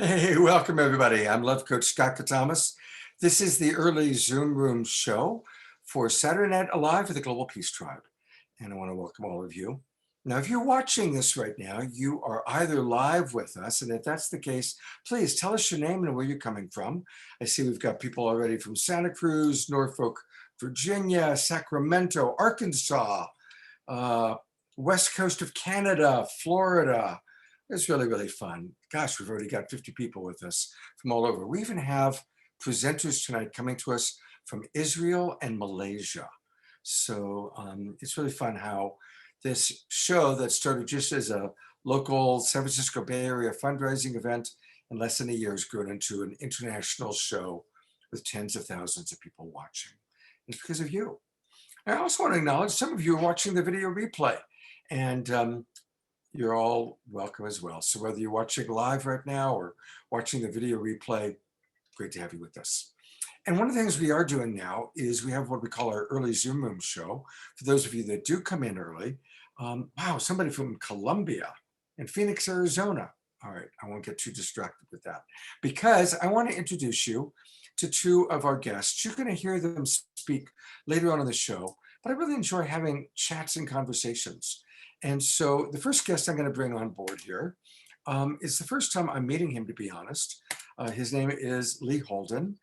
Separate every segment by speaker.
Speaker 1: Hey, welcome everybody. I'm Love Coach Dr. Thomas. This is the early Zoom Room show for Saturday Night Alive with the Global Peace Tribe. And I want to welcome all of you. Now, if you're watching this right now, you are either live with us, and if that's the case, please tell us your name and where you're coming from. I see we've got people already from Santa Cruz, Norfolk, Virginia, Sacramento, Arkansas, West Coast of Canada, Florida. It's really, really fun. Gosh, we've already got 50 people with us from all over. We even have presenters tonight coming to us from Israel and Malaysia. So it's really fun how this show that started just as a local San Francisco Bay Area fundraising event in less than a year has grown into an international show with tens of thousands of people watching. It's because of you. I also want to acknowledge some of you are watching the video replay, and you're all welcome as well. So whether you're watching live right now or watching the video replay, great to have you with us. And one of the things we are doing now is we have what we call our early Zoom Room show. For those of you that do come in early, wow, somebody from Colombia and Phoenix, Arizona. All right, I won't get too distracted with that because I want to introduce you to two of our guests. You're going to hear them speak later on in the show, but I really enjoy having chats and conversations. And so the first guest I'm going to bring on board here is the first time I'm meeting him, to be honest. His name is Lee Holden,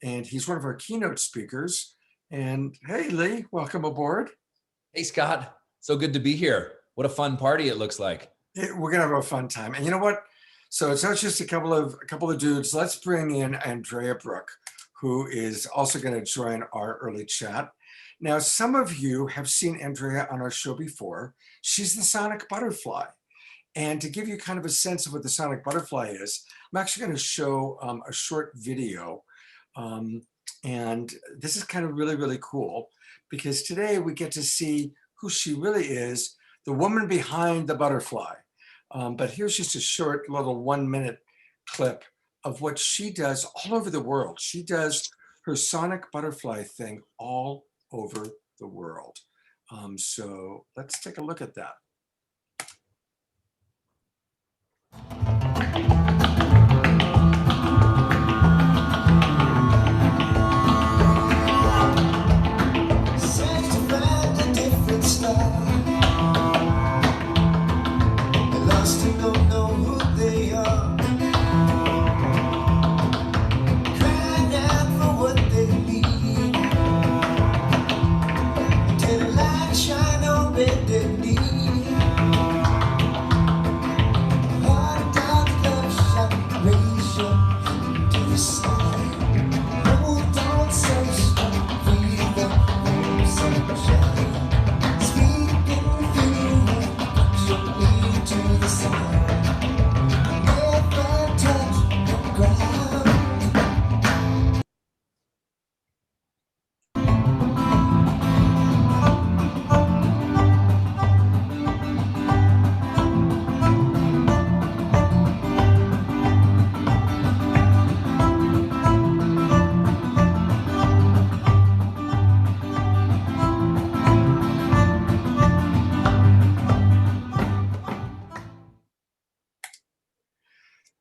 Speaker 1: and he's one of our keynote speakers. And hey, Lee, welcome aboard.
Speaker 2: Hey, Scott. So good to be here. What a fun party it looks like.
Speaker 1: We're going to have a fun time. And you know what? So it's not just a couple of dudes. Let's bring in Andrea Brooke, who is also going to join our early chat. Now, some of you have seen Andrea on our show before. She's the sonic butterfly. And to give you kind of a sense of what the sonic butterfly is, I'm actually going to show a short video. And this is kind of really, really cool because today we get to see who she really is, the woman behind the butterfly. But here's just a short little 1-minute clip of what she does all over the world. She does her sonic butterfly thing all over the world. So let's take a look at that.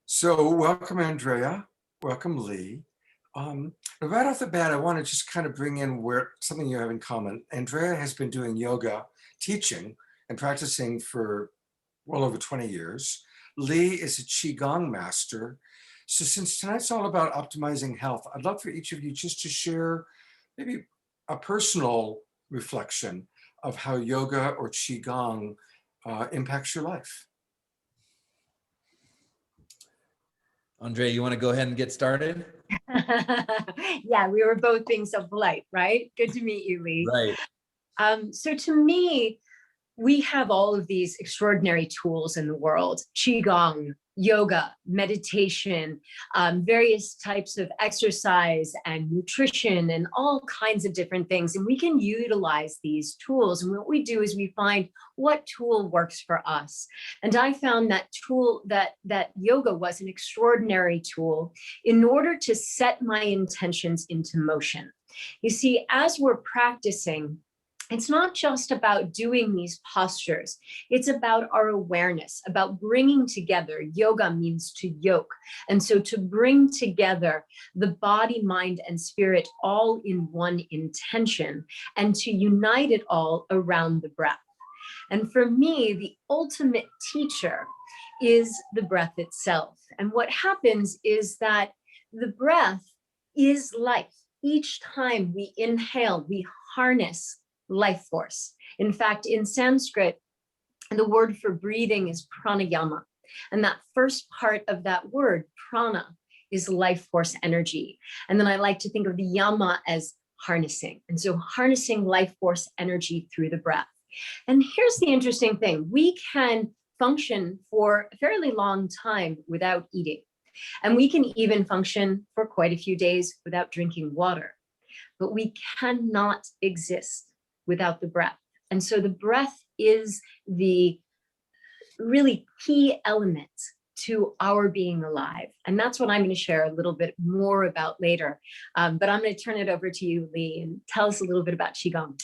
Speaker 1: So welcome, Andrea. Welcome, Lee. Right off the bat, I want to just kind of bring in something you have in common. Andrea has been doing yoga, teaching and practicing for well over 20 years. Lee is a qigong master. So since tonight's all about optimizing health, I'd love for each of you just to share maybe a personal reflection of how yoga or qigong impacts your life.
Speaker 2: Andrea, you want to go ahead and get started?
Speaker 3: Yeah, we were both being so polite, right? Good to meet you, Lee.
Speaker 2: Right.
Speaker 3: So to me, we have all of these extraordinary tools in the world: qigong, yoga, meditation, various types of exercise and nutrition and all kinds of different things. And we can utilize these tools. And what we do is we find what tool works for us. And I found that yoga was an extraordinary tool in order to set my intentions into motion. You see, as we're practicing, it's not just about doing these postures. It's about our awareness, about bringing together. Yoga means to yoke. And so to bring together the body, mind, and spirit all in one intention, and to unite it all around the breath. And for me, the ultimate teacher is the breath itself. And what happens is that the breath is life. Each time we inhale, we harness life force. In fact, in Sanskrit, the word for breathing is pranayama. And that first part of that word, prana, is life force energy. And then I like to think of the yama as harnessing. And so harnessing life force energy through the breath. And here's the interesting thing. We can function for a fairly long time without eating. And we can even function for quite a few days without drinking water. But we cannot exist without the breath. And so the breath is the really key element to our being alive. And that's what I'm going to share a little bit more about later. But I'm going to turn it over to you, Lee, and tell us a little bit about qigong.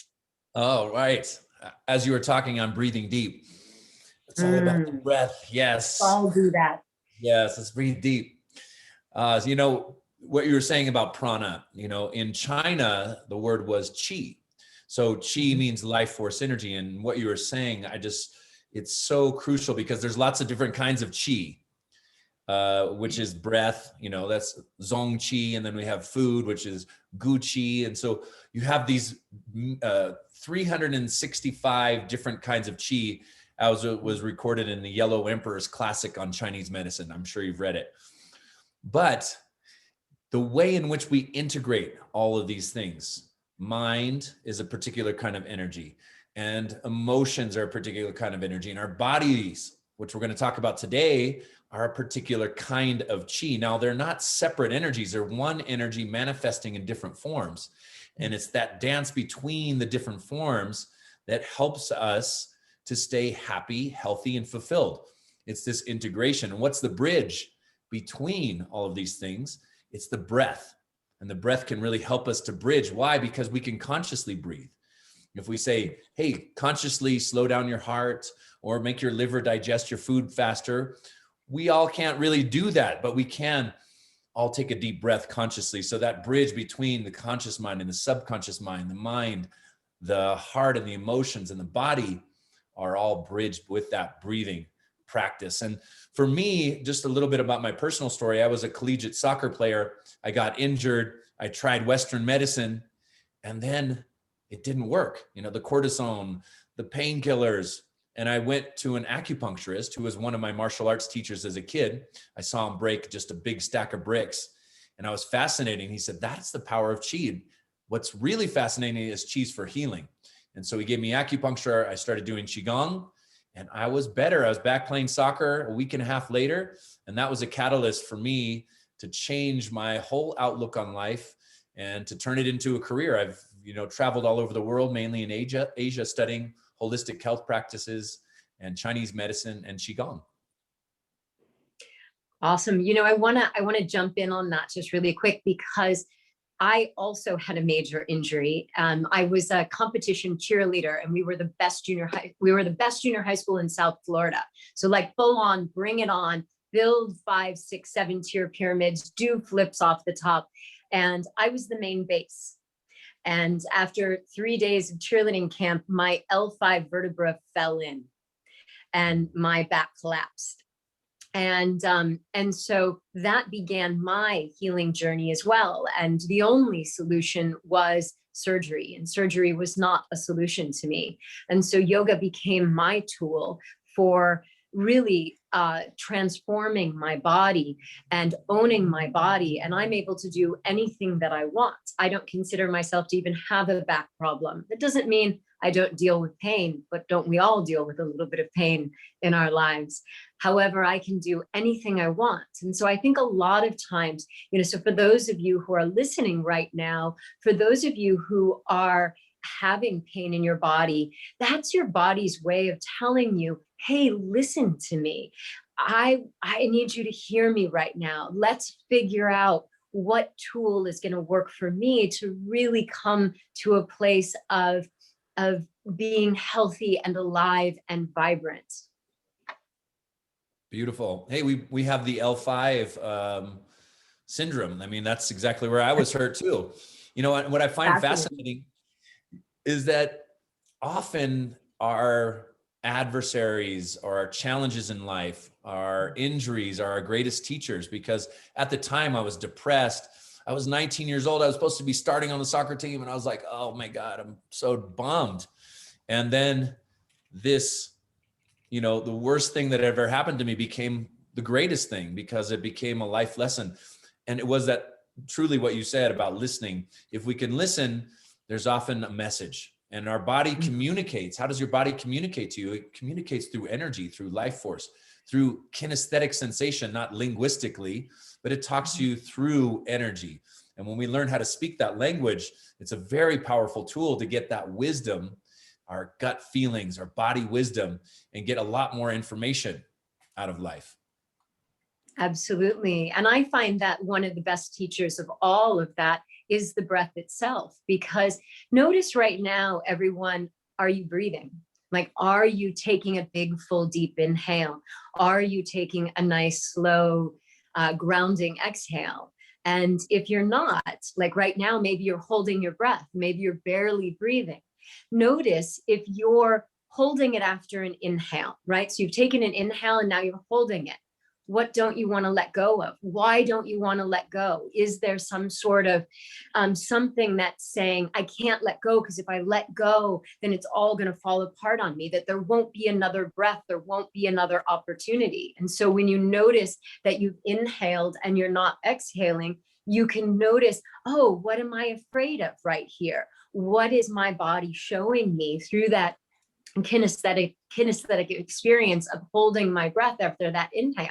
Speaker 2: Oh, right. As you were talking on breathing deep, it's all about the breath. Yes.
Speaker 3: I'll do that.
Speaker 2: Yes, let's breathe deep. So, you know, what you were saying about prana, you know, in China, the word was qi. So qi means life force energy. And what you were saying, it's so crucial because there's lots of different kinds of qi, which is breath, you know, that's zong qi. And then we have food, which is gu qi. And so you have these 365 different kinds of qi, as it was recorded in the Yellow Emperor's Classic on Chinese Medicine. I'm sure you've read it. But the way in which we integrate all of these things, mind is a particular kind of energy, and emotions are a particular kind of energy, and our bodies, which we're going to talk about today, are a particular kind of qi. Now, they're not separate energies. They're one energy manifesting in different forms. And it's that dance between the different forms that helps us to stay happy, healthy, and fulfilled. It's this integration. And what's the bridge between all of these things? It's the breath. And the breath can really help us to bridge. Why? Because we can consciously breathe. If we say, hey, consciously slow down your heart or make your liver digest your food faster, we all can't really do that, but we can all take a deep breath consciously. So that bridge between the conscious mind and the subconscious mind, the mind, the heart, and the emotions and the body are all bridged with that breathing practice. And for me, just a little bit about my personal story. I was a collegiate soccer player. I got injured. I tried Western medicine, and then it didn't work. You know, the cortisone, the painkillers. And I went to an acupuncturist who was one of my martial arts teachers as a kid. I saw him break just a big stack of bricks, and I was fascinated. He said, that's the power of qi. What's really fascinating is qi's for healing. And so he gave me acupuncture. I started doing qigong, and I was better. I was back playing soccer a week and a half later. And that was a catalyst for me to change my whole outlook on life and to turn it into a career. I've, traveled all over the world, mainly in Asia, studying holistic health practices and Chinese medicine and qigong.
Speaker 3: Awesome. I want to jump in on that just really quick, because I also had a major injury. I was a competition cheerleader, and we were the best junior high school in South Florida. So like full on, bring it on, build 5, 6, 7 tier pyramids, do flips off the top. And I was the main base. And after 3 days of cheerleading camp, my L5 vertebra fell in and my back collapsed. And so that began my healing journey as well. And the only solution was surgery, and surgery was not a solution to me. And so yoga became my tool for really transforming my body and owning my body. And I'm able to do anything that I want. I don't consider myself to even have a back problem. That doesn't mean I don't deal with pain, but don't we all deal with a little bit of pain in our lives? However, I can do anything I want. And so I think a lot of times, so for those of you who are listening right now, for those of you who are having pain in your body, that's your body's way of telling you, hey, listen to me. I need you to hear me right now. Let's figure out what tool is going to work for me to really come to a place of of being healthy and alive and vibrant.
Speaker 2: Beautiful. Hey, we have the L5 syndrome. I mean, that's exactly where I was hurt too. You know, what I find fascinating is that often our adversaries or our challenges in life, our injuries are our greatest teachers, because at the time I was depressed. I was 19 years old. I was supposed to be starting on the soccer team. And I was like, oh my God, I'm so bummed. And then this, you know, the worst thing that ever happened to me became the greatest thing, because it became a life lesson. And it was that truly what you said about listening. If we can listen, there's often a message, and our body communicates. How does your body communicate to you? It communicates through energy, through life force, through kinesthetic sensation, not linguistically, but it talks to you through energy. And when we learn how to speak that language, it's a very powerful tool to get that wisdom, our gut feelings, our body wisdom, and get a lot more information out of life.
Speaker 3: Absolutely. And I find that one of the best teachers of all of that is the breath itself, because notice right now, everyone, are you breathing? Like, are you taking a big, full, deep inhale? Are you taking a nice, slow, grounding exhale? And if you're not, like right now, maybe you're holding your breath, maybe you're barely breathing. Notice if you're holding it after an inhale, right? So you've taken an inhale and now you're holding it. What don't you want to let go of? Why don't you want to let go? Is there some sort of something that's saying, I can't let go, because if I let go, then it's all going to fall apart on me, that there won't be another breath, there won't be another opportunity. And so when you notice that you've inhaled and you're not exhaling, you can notice, oh, what am I afraid of right here? What is my body showing me through that kinesthetic experience of holding my breath after that inhale?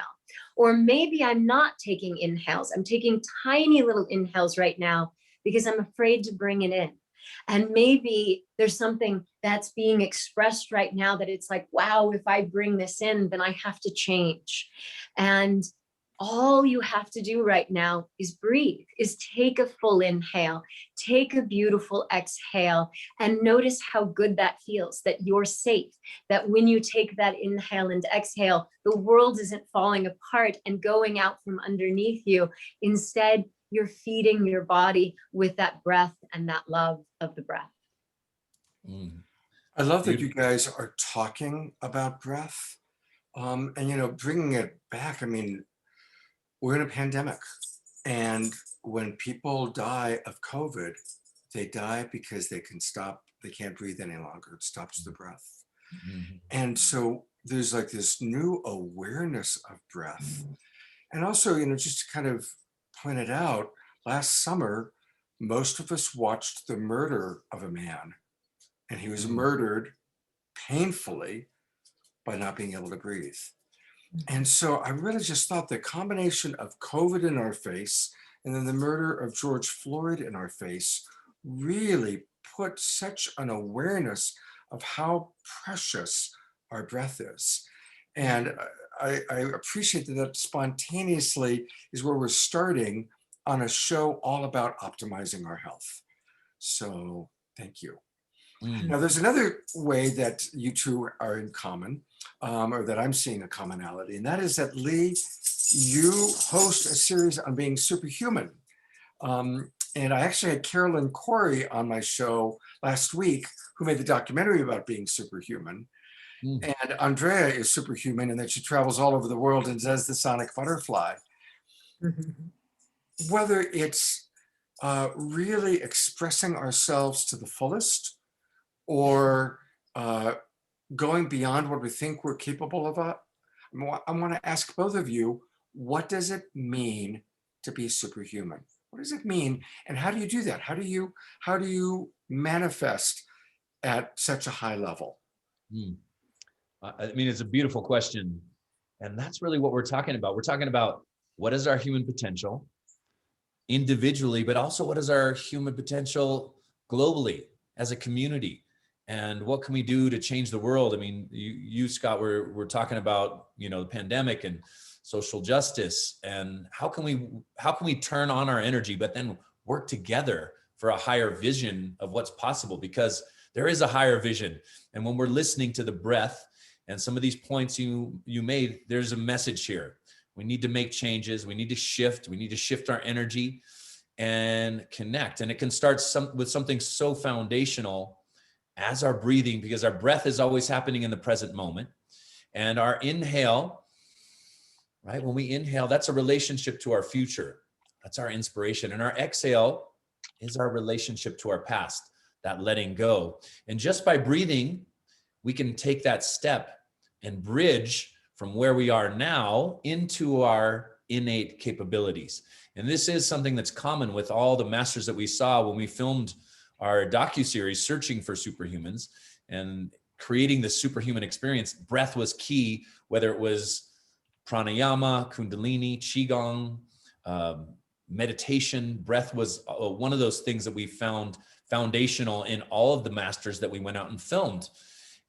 Speaker 3: Or maybe I'm not taking inhales. I'm taking tiny little inhales right now because I'm afraid to bring it in. And maybe there's something that's being expressed right now that it's like, wow, if I bring this in, then I have to change. And all you have to do right now is breathe, is take a full inhale, take a beautiful exhale, and notice how good that feels, that you're safe, that when you take that inhale and exhale, the world isn't falling apart and going out from underneath you. Instead, you're feeding your body with that breath and that love of the breath.
Speaker 1: I love that you guys are talking about breath, and, you know, bringing it back. I mean, we're in a pandemic, and when people die of COVID, they die because they can't breathe any longer. It stops the breath. And so there's like this new awareness of breath. And also, you know, just to kind of point it out, last summer, most of us watched the murder of a man, and he was murdered painfully by not being able to breathe. And so I really just thought the combination of COVID in our face and then the murder of George Floyd in our face really put such an awareness of how precious our breath is. And I appreciate that spontaneously is where we're starting on a show all about optimizing our health. So thank you. Now, there's another way that you two are in common, or that I'm seeing a commonality, and that is that, Lee, you host a series on being superhuman. And I actually had Carolyn Corey on my show last week, who made the documentary about being superhuman. And Andrea is superhuman in that she travels all over the world and does the sonic butterfly. Whether it's really expressing ourselves to the fullest, or going beyond what we think we're capable of. I want to ask both of you, what does it mean to be superhuman? What does it mean? And how do you do that? How do you manifest at such a high level?
Speaker 2: I mean, it's a beautiful question. And that's really what we're talking about. We're talking about what is our human potential individually, but also what is our human potential globally as a community? And what can we do to change the world? I mean, you Scott, we're talking about, you know, the pandemic and social justice, and how can we turn on our energy, but then work together for a higher vision of what's possible? Because There is a higher vision. And when we're listening to the breath and some of these points you made, there's a message here. We need to make changes. We need to shift. We need to shift our energy and connect. And it can start with something so foundational as our breathing, because our breath is always happening in the present moment. And our inhale, right? When we inhale, that's a relationship to our future. That's our inspiration. And our exhale is our relationship to our past, that letting go. And just by breathing, we can take that step and bridge from where we are now into our innate capabilities. And this is something that's common with all the masters that we saw when we filmed our docuseries, Searching for Superhumans, and creating the superhuman experience. Breath was key, whether it was pranayama, kundalini, qigong, meditation. Breath was one of those things that we found foundational in all of the masters that we went out and filmed.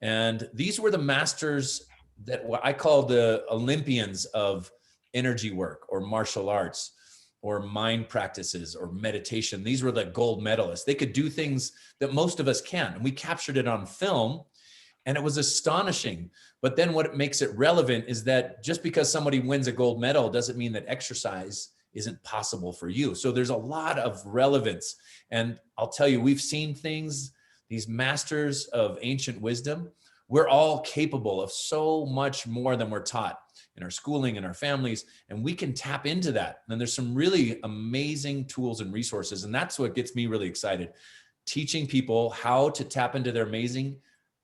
Speaker 2: And these were the masters that what I call the Olympians of energy work or martial arts or mind practices or meditation. These were the gold medalists. They could do things that most of us can't. And we captured it on film, and it was astonishing. But then what makes it relevant is that just because somebody wins a gold medal doesn't mean that exercise isn't possible for you. So there's a lot of relevance. And I'll tell you, we've seen things, these masters of ancient wisdom, we're all capable of so much more than we're taught in our schooling, in our families, and we can tap into that. And there's some really amazing tools and resources. And that's what gets me really excited. Teaching people how to tap into their amazing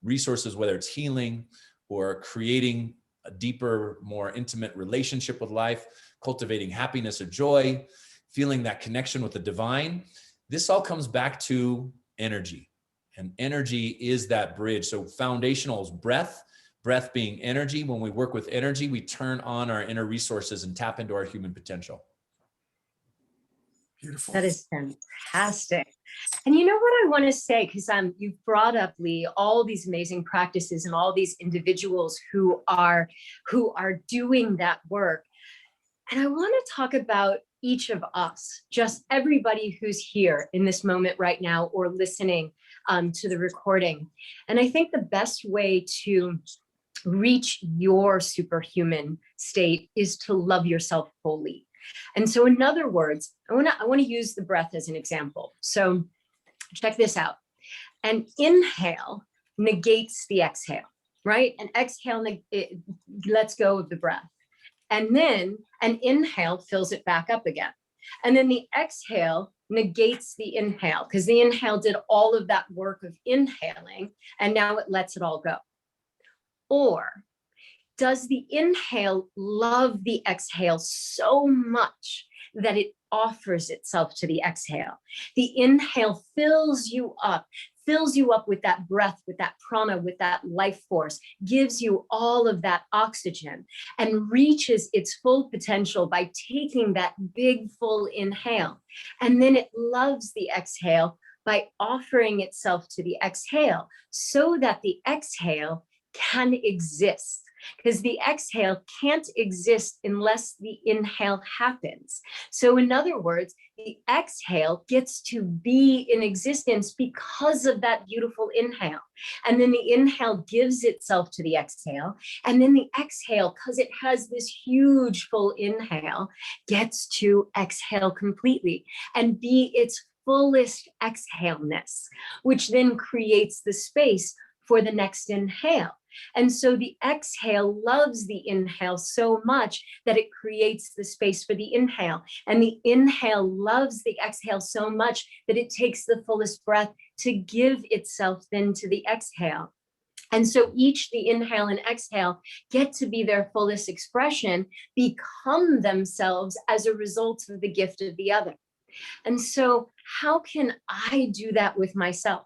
Speaker 2: resources, whether it's healing or creating a deeper, more intimate relationship with life, cultivating happiness or joy, feeling that connection with the divine. This all comes back to energy. And energy is that bridge. So foundational is breath, breath being energy. When we work with energy, we turn on our inner resources and tap into our human potential.
Speaker 1: Beautiful.
Speaker 3: That is fantastic. And you know what I want to say, because you've brought up, Lee, all these amazing practices and all these individuals who are doing that work. And I want to talk about each of us, just everybody who's here in this moment right now or listening to the recording. And I think the best way to reach your superhuman state is to love yourself wholly. And so in other words, I want to use the breath as an example. So check this out. An inhale negates the exhale, right? An exhale lets go of the breath. And then an inhale fills it back up again. And then the exhale negates the inhale, because the inhale did all of that work of inhaling, and now it lets it all go. Or does the inhale love the exhale so much that it offers itself to the exhale? The inhale fills you up with that breath, with that prana, with that life force, gives you all of that oxygen, and reaches its full potential by taking that big, full inhale. And then it loves the exhale by offering itself to the exhale so that the exhale can exist. Because the exhale can't exist unless the inhale happens. So in other words, the exhale gets to be in existence because of that beautiful inhale. And then the inhale gives itself to the exhale. And then the exhale, because it has this huge full inhale, gets to exhale completely and be its fullest exhaleness, which then creates the space for the next inhale. And so the exhale loves the inhale so much that it creates the space for the inhale. And the inhale loves the exhale so much that it takes the fullest breath to give itself then to the exhale. And so each, the inhale and exhale, get to be their fullest expression, become themselves as a result of the gift of the other. And so how can I do that with myself?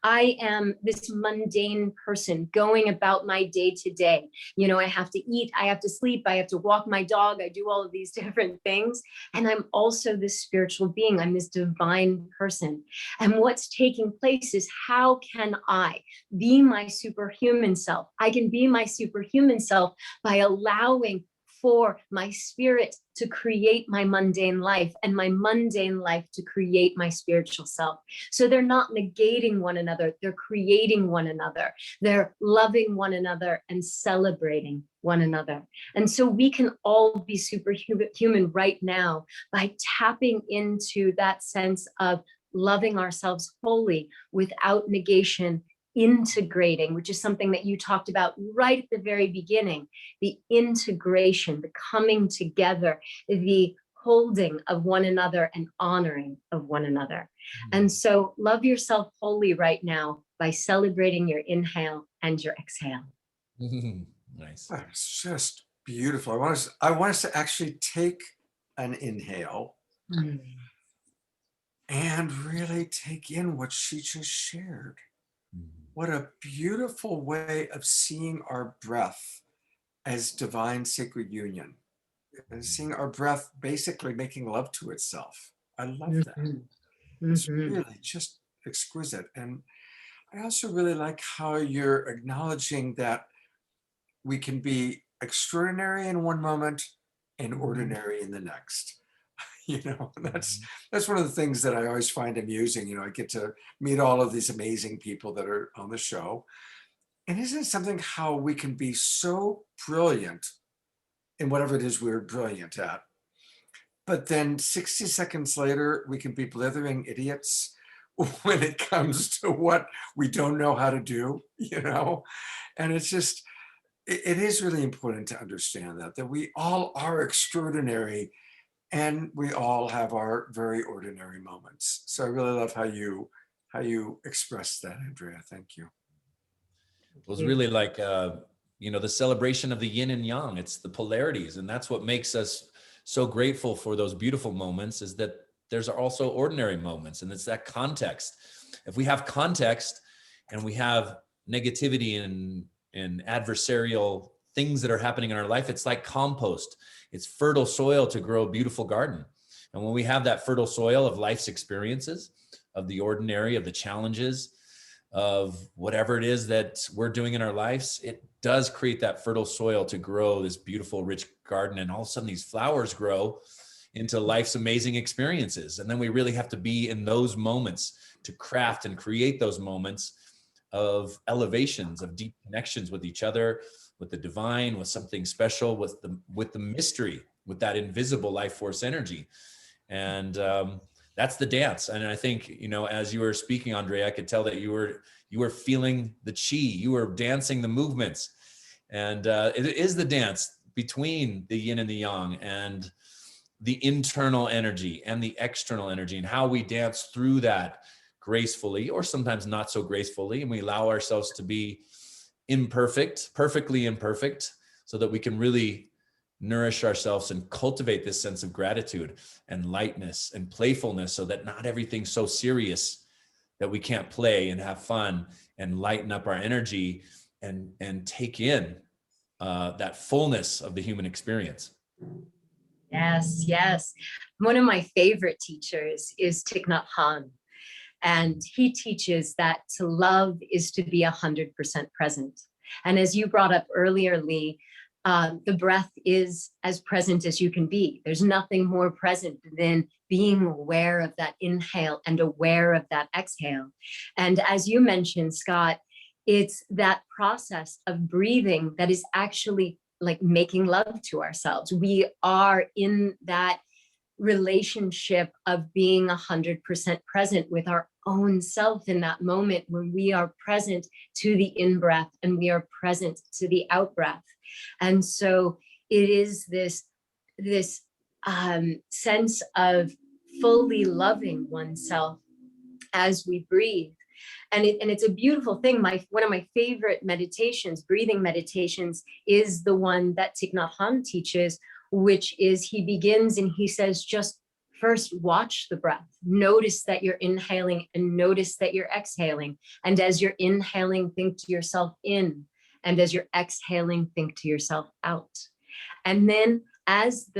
Speaker 3: I am this mundane person going about my day to day. You know, I have to eat, I have to sleep, I have to walk my dog, I do all of these different things. And I'm also this spiritual being. I'm this divine person. And what's taking place is, how can I be my superhuman self? I can be my superhuman self by allowing for my spirit to create my mundane life and my mundane life to create my spiritual self. So they're not negating one another, they're creating one another. They're loving one another and celebrating one another. And so we can all be superhuman right now by tapping into that sense of loving ourselves wholly without negation, integrating, which is something that you talked about right at the very beginning, the integration, the coming together, the holding of one another and honoring of one another. And so love yourself wholly right now by celebrating your inhale and your exhale.
Speaker 2: Nice.
Speaker 1: That's just beautiful. I want us to actually take an inhale and really take in what she just shared. What a beautiful way of seeing our breath as divine sacred union, and seeing our breath basically making love to itself. I love that. It's really just exquisite. And I also really like how you're acknowledging that we can be extraordinary in one moment and ordinary in the next. You know, that's one of the things that I always find amusing. You know, I get to meet all of these amazing people that are on the show. And isn't it something how we can be so brilliant in whatever it is we're brilliant at, but then 60 seconds later, we can be blithering idiots when it comes to what we don't know how to do, you know? And it's just, it is really important to understand that we all are extraordinary and we all have our very ordinary moments. So I really love how you express that, Andrea. Thank you.
Speaker 2: It was really like, you know, the celebration of the yin and yang. It's the polarities. And that's what makes us so grateful for those beautiful moments, is that there's also ordinary moments. And it's that context. If we have context and we have negativity and adversarial things that are happening in our life, it's like compost. It's fertile soil to grow a beautiful garden. And when we have that fertile soil of life's experiences, of the ordinary, of the challenges, of whatever it is that we're doing in our lives, it does create that fertile soil to grow this beautiful, rich garden. And all of a sudden these flowers grow into life's amazing experiences. And then we really have to be in those moments to craft and create those moments of elevations, of deep connections with each other, with the divine, with something special, with the mystery, with that invisible life force energy. And that's the dance. And I think, you know, as you were speaking, Andrea, I could tell that you were feeling the chi, you were dancing the movements. And it is the dance between the yin and the yang, and the internal energy and the external energy, and how we dance through that gracefully, or sometimes not so gracefully. And we allow ourselves to be imperfect, perfectly imperfect, so that we can really nourish ourselves and cultivate this sense of gratitude and lightness and playfulness, so that not everything's so serious that we can't play and have fun and lighten up our energy and take in that fullness of the human experience.
Speaker 3: Yes, yes. One of my favorite teachers is Thich Nhat Hanh. And he teaches that to love is to be 100% present. And as you brought up earlier, Lee, the breath is as present as you can be. There's nothing more present than being aware of that inhale and aware of that exhale. And as you mentioned, Scott, it's that process of breathing that is actually like making love to ourselves. We are in that relationship of being 100% present with our own self in that moment, when we are present to the in-breath and we are present to the out-breath. And so it is this sense of fully loving oneself as we breathe. And it's a beautiful thing. One of my favorite meditations, breathing meditations, is the one that Thich Nhat Hanh teaches, which is he begins and he says, just first watch the breath. Notice that you're inhaling and notice that you're exhaling. And as you're inhaling, think to yourself in. And as you're exhaling, think to yourself out. And then as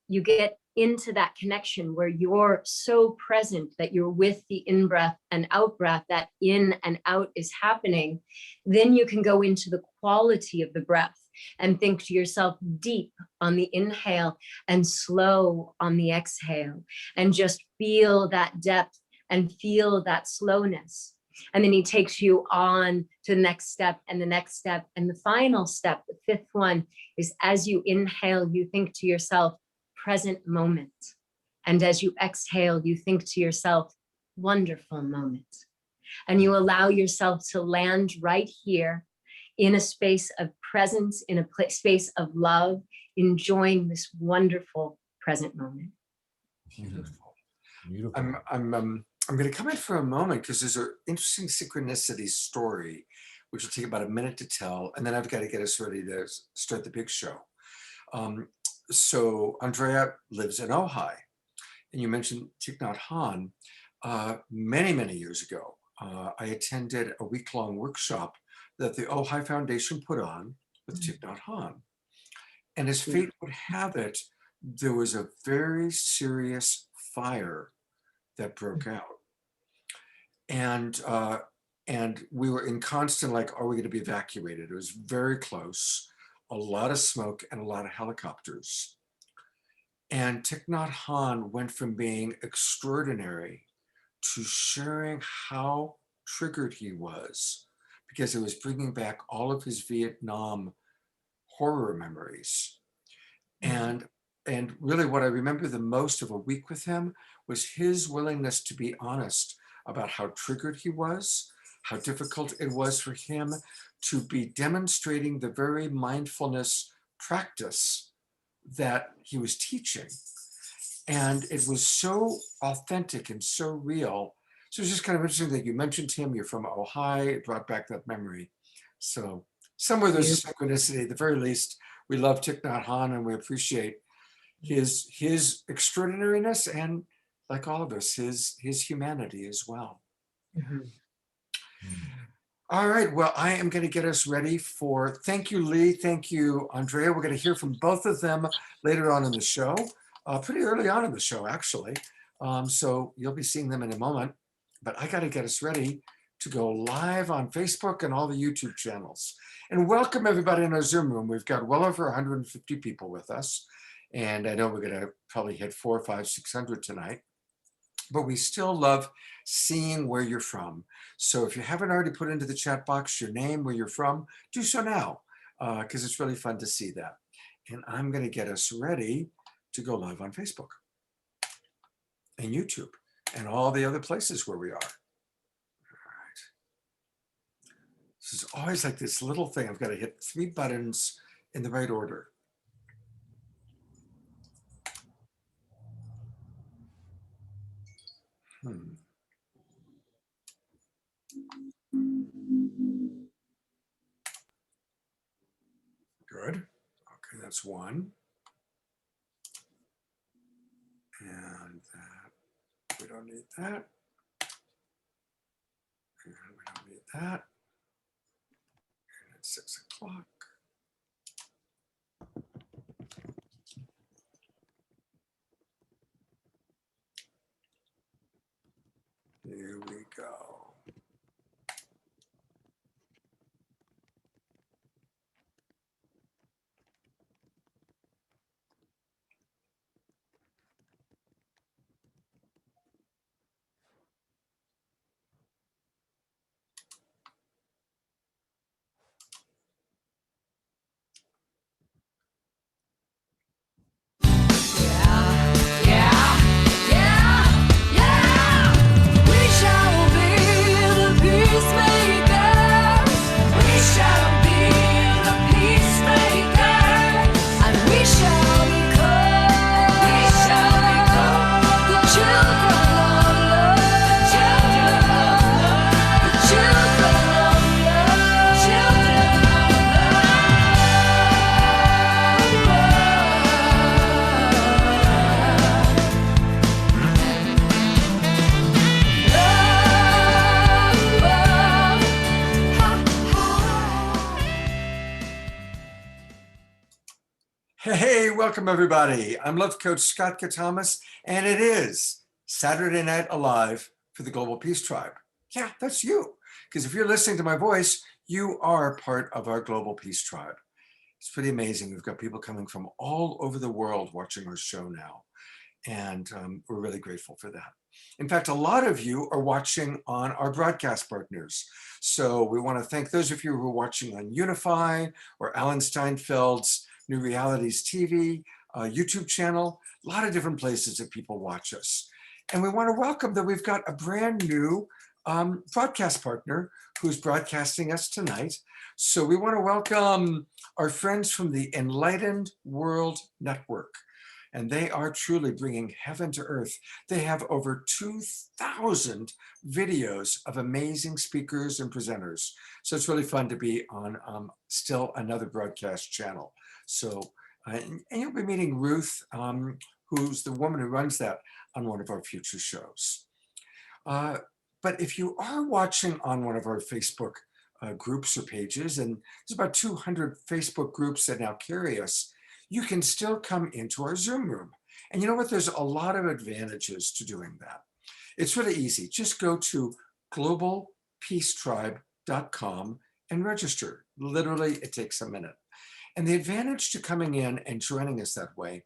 Speaker 3: you get into that connection where you're so present that you're with the in-breath and out-breath, that in and out is happening, then you can go into the quality of the breath. and think to yourself deep on the inhale and slow on the exhale, and just feel that depth and feel that slowness. And then he takes you on to the next step and the next step. And the final step, the fifth one, is as you inhale, you think to yourself, present moment. And as you exhale, you think to yourself, wonderful moment. And you allow yourself to land right here in a space of presence, in a space of love, enjoying this wonderful present moment.
Speaker 1: Beautiful.
Speaker 2: Beautiful.
Speaker 1: I'm going to come in for a moment because there's an interesting synchronicity story, which will take about a minute to tell, and then I've got to get us ready to start the big show. So Andrea lives in Ojai, and you mentioned Thich Nhat Hanh. Many, many years ago, I attended a week-long workshop that the Ojai Foundation put on with Thich Nhat Hanh. And as fate would have it, there was a very serious fire that broke out. And we were in constant, like, are we going to be evacuated? It was very close, a lot of smoke and a lot of helicopters. And Thich Nhat Hanh went from being extraordinary to sharing how triggered he was, because it was bringing back all of his Vietnam horror memories. And really what I remember the most of a week with him was his willingness to be honest about how triggered he was, how difficult it was for him to be demonstrating the very mindfulness practice that he was teaching. And it was so authentic and so real. So it's just kind of interesting that you mentioned him, you're from Ojai, it brought back that memory. So somewhere there's a synchronicity. At the very least, we love Thich Nhat Hanh and we appreciate his extraordinariness and, like all of us, his humanity as well. All right, well, I am going to get us ready for, thank you, Lee, thank you, Andrea. We're going to hear from both of them later on in the show, pretty early on in the show, actually. So you'll be seeing them in a moment, but I got to get us ready to go live on Facebook and all the YouTube channels. And welcome everybody in our Zoom room. We've got well over 150 people with us. And I know we're going to probably hit 400, 500, 600 tonight. But we still love seeing where you're from. So if you haven't already put into the chat box your name, where you're from, do so now, because it's really fun to see that. And I'm going to get us ready to go live on Facebook and YouTube and all the other places where we are. All right. This is always like this little thing. I've got to hit 3 buttons in the right order. Good. Okay, that's one. And that, we don't need that. And we don't need that. And it's 6 o'clock. Here we go. Hey, welcome everybody. I'm Love Coach Scott Katamas, and it is Saturday Night Alive for the Global Peace Tribe. Yeah, that's you. Because if you're listening to my voice, you are part of our Global Peace Tribe. It's pretty amazing. We've got people coming from all over the world watching our show now. And we're really grateful for that. In fact, a lot of you are watching on our broadcast partners. So we want to thank those of you who are watching on Unify or Alan Steinfeld's New Realities TV, YouTube channel, a lot of different places that people watch us. And we want to welcome that we've got a brand new broadcast partner who's broadcasting us tonight. So we want to welcome our friends from the Enlightened World Network. And they are truly bringing heaven to earth. They have over 2,000 videos of amazing speakers and presenters. So it's really fun to be on still another broadcast channel. So, and you'll be meeting Ruth, who's the woman who runs that on one of our future shows. But if you are watching on one of our Facebook groups or pages, and there's about 200 Facebook groups that now carry us, you can still come into our Zoom room. And you know what? There's a lot of advantages to doing that. It's really easy. Just go to globalpeacetribe.com and register. Literally, it takes a minute. And the advantage to coming in and joining us that way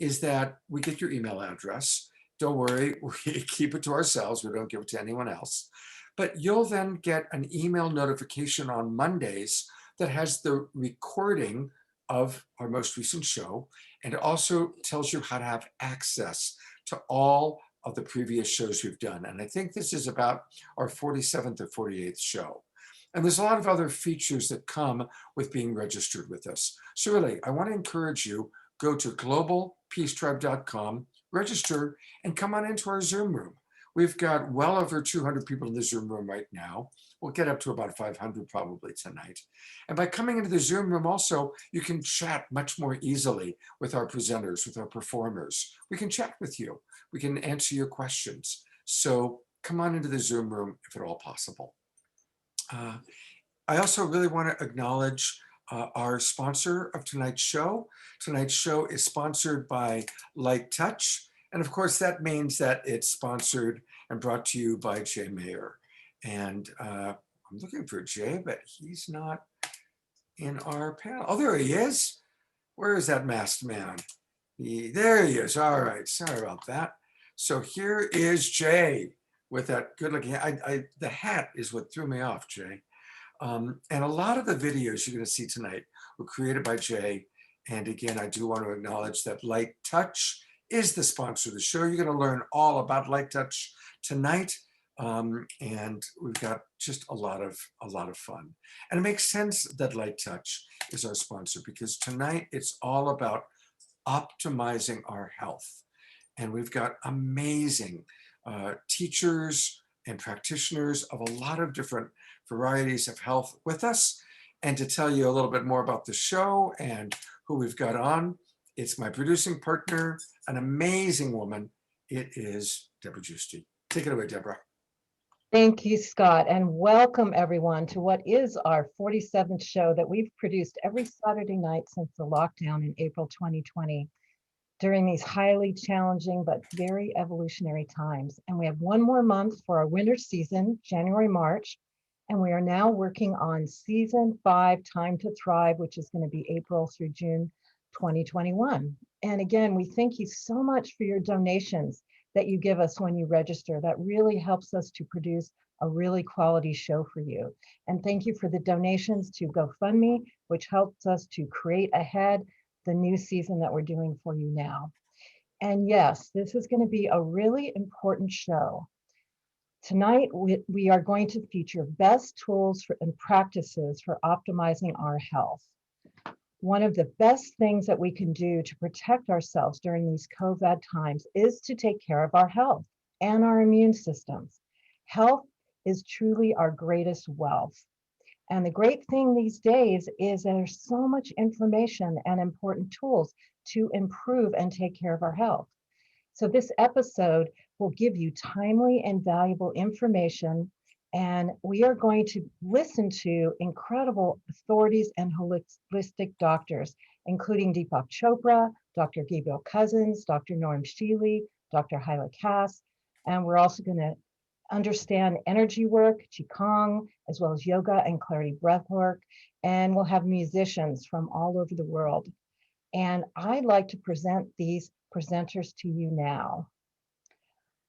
Speaker 1: is that we get your email address. Don't worry, we keep it to ourselves. We don't give it to anyone else. But you'll then get an email notification on Mondays that has the recording of our most recent show, and it also tells you how to have access to all of the previous shows we've done. And I think this is about our 47th or 48th show. And there's a lot of other features that come with being registered with us. So really, I want to encourage you, go to globalpeacetribe.com, register, and come on into our Zoom room. We've got well over 200 people in the Zoom room right now. We'll get up to about 500 probably tonight. And by coming into the Zoom room also, you can chat much more easily with our presenters, with our performers. We can chat with you. We can answer your questions. So come on into the Zoom room if at all possible. I also really want to acknowledge our sponsor of tonight's show. Tonight's show is sponsored by Light Touch. And of course, that means that it's sponsored and brought to you by Jay Mayer. And I'm looking for Jay, but he's not in our panel. Oh, there he is. Where is that masked man? There he is. All right. Sorry about that. So here is Jay with that good looking, the hat is what threw me off, Jay. And a lot of the videos you're going to see tonight were created by Jay. And again, I do want to acknowledge that Light Touch is the sponsor of the show. You're going to learn all about Light Touch tonight. And we've got just a lot of fun. And it makes sense that Light Touch is our sponsor because tonight it's all about optimizing our health. And we've got amazing teachers and practitioners of a lot of different varieties of health with us. And to tell you a little bit more about the show and who we've got on, it's my producing partner, an amazing woman. It is Deborah Giusti. Take it away, Deborah.
Speaker 4: Thank you, Scott, and welcome everyone to what is our 47th show that we've produced every Saturday night since the lockdown in April 2020 during these highly challenging but very evolutionary times. And we have one more month for our winter season, January, March, and we are now working on season 5, Time to Thrive, which is going to be April through June 2021. And again, we thank you so much for your donations that you give us when you register. That really helps us to produce a really quality show for you. And thank you for the donations to GoFundMe, which helps us to create ahead the new season that we're doing for you now. And yes, this is going to be a really important show. Tonight, we are going to feature best tools and practices for optimizing our health. One of the best things that we can do to protect ourselves during these COVID times is to take care of our health and our immune systems. Health is truly our greatest wealth. And the great thing these days is there's so much information and important tools to improve and take care of our health. So this episode will give you timely and valuable information. And we are going to listen to incredible authorities and holistic doctors, including Deepak Chopra, Dr. Gabriel Cousins, Dr. Shealy, Dr. Hyla Cass. And we're also going to understand energy work, qigong, as well as yoga and clarity breathwork. And we'll have musicians from all over the world. And I'd like to present these presenters to you now.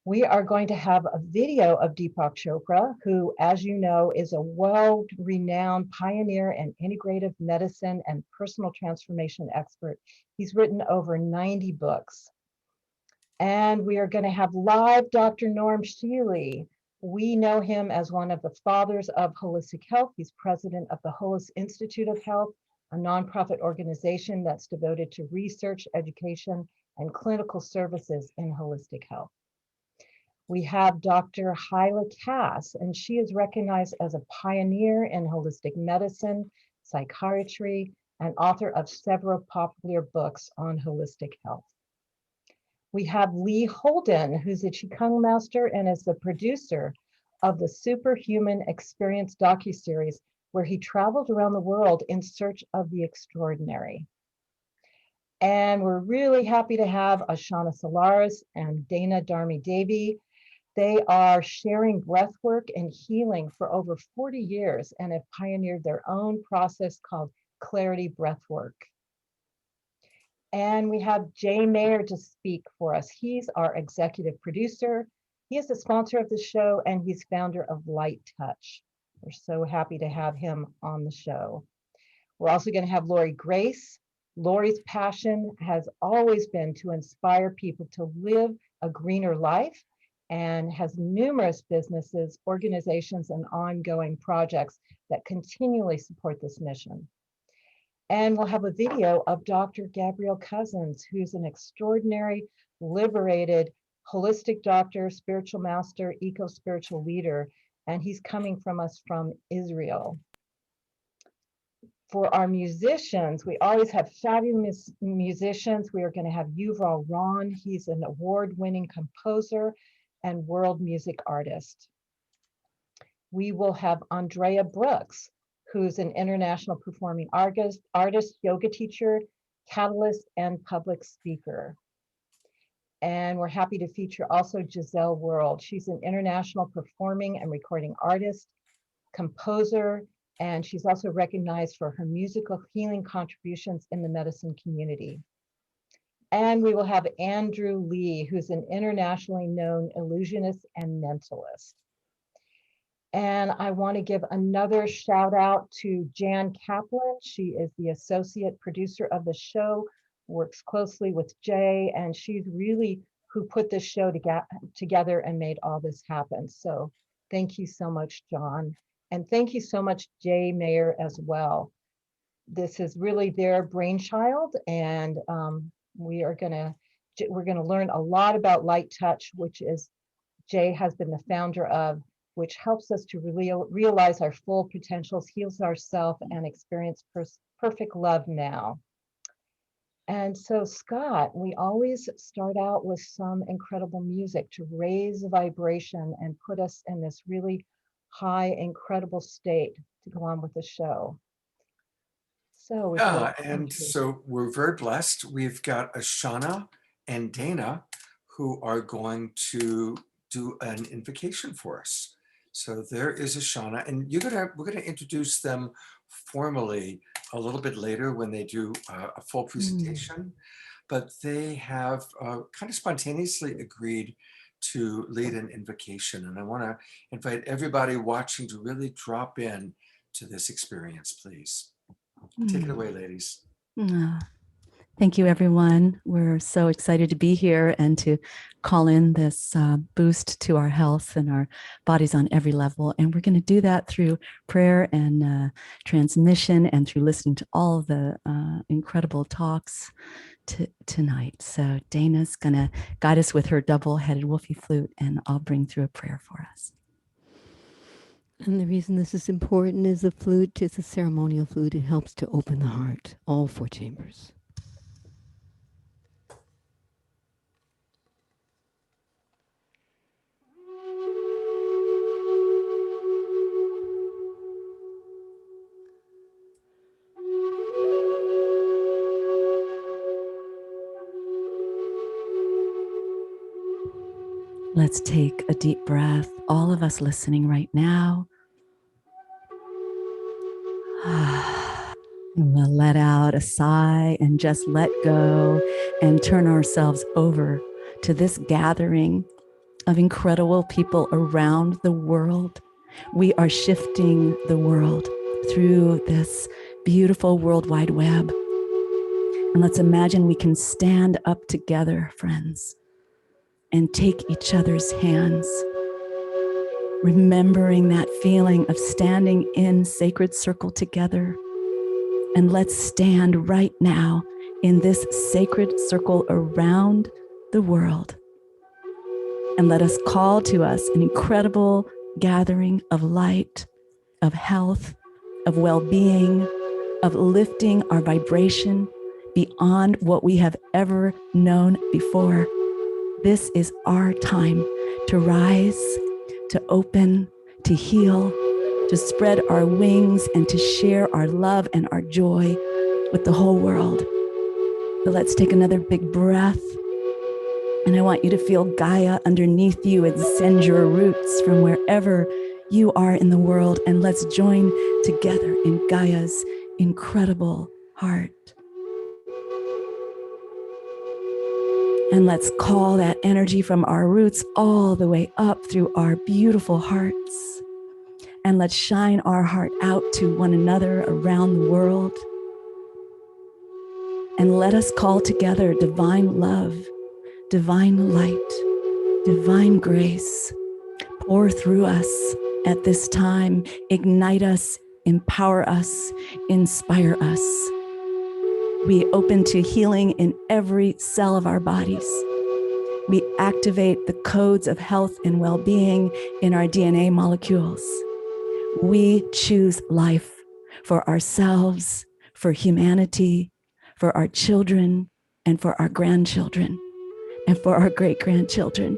Speaker 4: We are going to have a video of Deepak Chopra, who, as you know, is a world-renowned pioneer in integrative medicine and personal transformation expert. He's written over 90 books. And we are going to have live Dr. Norm Shealy. We know him as one of the fathers of holistic health. He's president of the Holistic Institute of Health, a nonprofit organization that's devoted to research, education, and clinical services in holistic health. We have Dr. Hyla Cass, and she is recognized as a pioneer in holistic medicine, psychiatry, and author of several popular books on holistic health. We have Lee Holden, who's a qigong master and is the producer of the Superhuman Experience docuseries, where he traveled around the world in search of the extraordinary. And we're really happy to have Ashana Solaris and Dana Dharmi Devi. They are sharing breathwork and healing for over 40 years and have pioneered their own process called Clarity Breathwork. And we have Jay Mayer to speak for us. He's our executive producer. He is the sponsor of the show, and he's founder of Light Touch. We're so happy to have him on the show. We're also going to have Lori Grace. Lori's passion has always been to inspire people to live a greener life, and has numerous businesses, organizations, and ongoing projects that continually support this mission. And we'll have a video of Dr. Gabriel Cousins, who's an extraordinary, liberated, holistic doctor, spiritual master, eco-spiritual leader, and he's coming from us from Israel. For our musicians, we always have fabulous musicians. We are going to have Yuval Ron. He's an award-winning composer and world music artist. We will have Andrea Brooks, who's an international performing artist, yoga teacher, catalyst, and public speaker. And we're happy to feature also Giselle World. She's an international performing and recording artist, composer, and she's also recognized for her musical healing contributions in the medicine community. And we will have Andrew Lee, who's an internationally known illusionist and mentalist. And I want to give another shout out to Jan Kaplan. She is the associate producer of the show, works closely with Jay, and she's really who put this show together and made all this happen. So thank you so much, John. And thank you so much, Jay Mayer, as well. This is really their brainchild, and we're gonna learn a lot about Light Touch, which is Jay has been the founder of, which helps us to really realize our full potentials, heals ourselves, and experience perfect love now. And so, Scott, we always start out with some incredible music to raise the vibration and put us in this really high, incredible state to go on with the show. So
Speaker 1: yeah, and so we're very blessed. We've got Ashana and Dana who are going to do an invocation for us. So there is Ashana, and we're gonna introduce them formally a little bit later when they do a full presentation. But they have kind of spontaneously agreed to lead an invocation, and I want to invite everybody watching to really drop in to this experience, please. Take it away, ladies.
Speaker 5: Thank you, everyone. We're so excited to be here and to call in this boost to our health and our bodies on every level. And we're going to do that through prayer and transmission and through listening to all the incredible talks tonight. So Dana's going to guide us with her double-headed Wolfie flute, and I'll bring through a prayer for us.
Speaker 6: And the reason this is important is the flute is a ceremonial flute. It helps to open the heart, all four chambers.
Speaker 5: Let's take a deep breath, all of us listening right now. And we'll let out a sigh and just let go and turn ourselves over to this gathering of incredible people around the world. We are shifting the world through this beautiful World Wide Web. And let's imagine we can stand up together, friends, and take each other's hands, remembering that feeling of standing in sacred circle together. And let's stand right now in this sacred circle around the world. And let us call to us an incredible gathering of light, of health, of well-being, of lifting our vibration beyond what we have ever known before. This is our time to rise, to open, to heal, to spread our wings and to share our love and our joy with the whole world. So let's take another big breath. And I want you to feel Gaia underneath you and send your roots from wherever you are in the world. And let's join together in Gaia's incredible heart. And let's call that energy from our roots all the way up through our beautiful hearts. And let's shine our heart out to one another around the world. And let us call together divine love, divine light, divine grace. Pour through us at this time. Ignite us, empower us, inspire us. We open to healing in every cell of our bodies. We activate the codes of health and well-being in our DNA molecules. We choose life for ourselves, for humanity, for our children, and for our grandchildren, and for our great-grandchildren.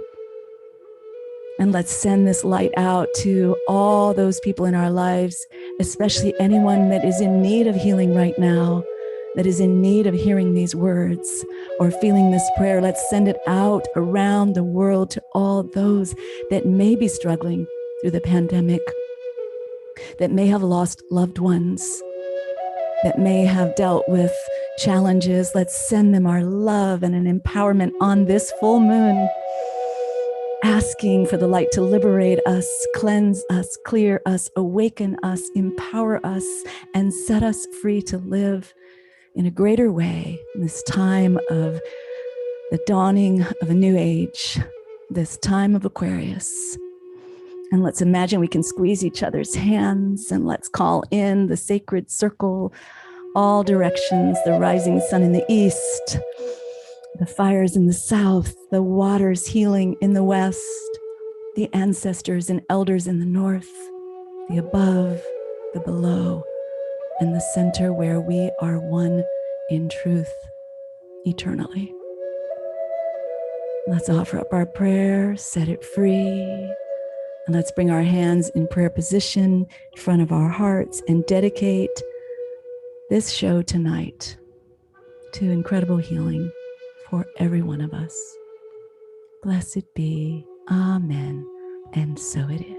Speaker 5: And let's send this light out to all those people in our lives, especially anyone that is in need of healing right now, that is in need of hearing these words or feeling this prayer. Let's send it out around the world to all those that may be struggling through the pandemic, that may have lost loved ones, that may have dealt with challenges. Let's send them our love and an empowerment on this full moon, asking for the light to liberate us, cleanse us, clear us, awaken us, empower us, and set us free to live in a greater way in this time of the dawning of a new age, this time of Aquarius. And let's imagine we can squeeze each other's hands, and let's call in the sacred circle, all directions, the rising sun in the east, the fires in the south, the waters healing in the west, the ancestors and elders in the north, the above, the below, and the center where we are one in truth eternally. Let's offer up our prayer, set it free, and let's bring our hands in prayer position in front of our hearts and dedicate this show tonight to incredible healing for every one of us. Blessed be. Amen. And so it is.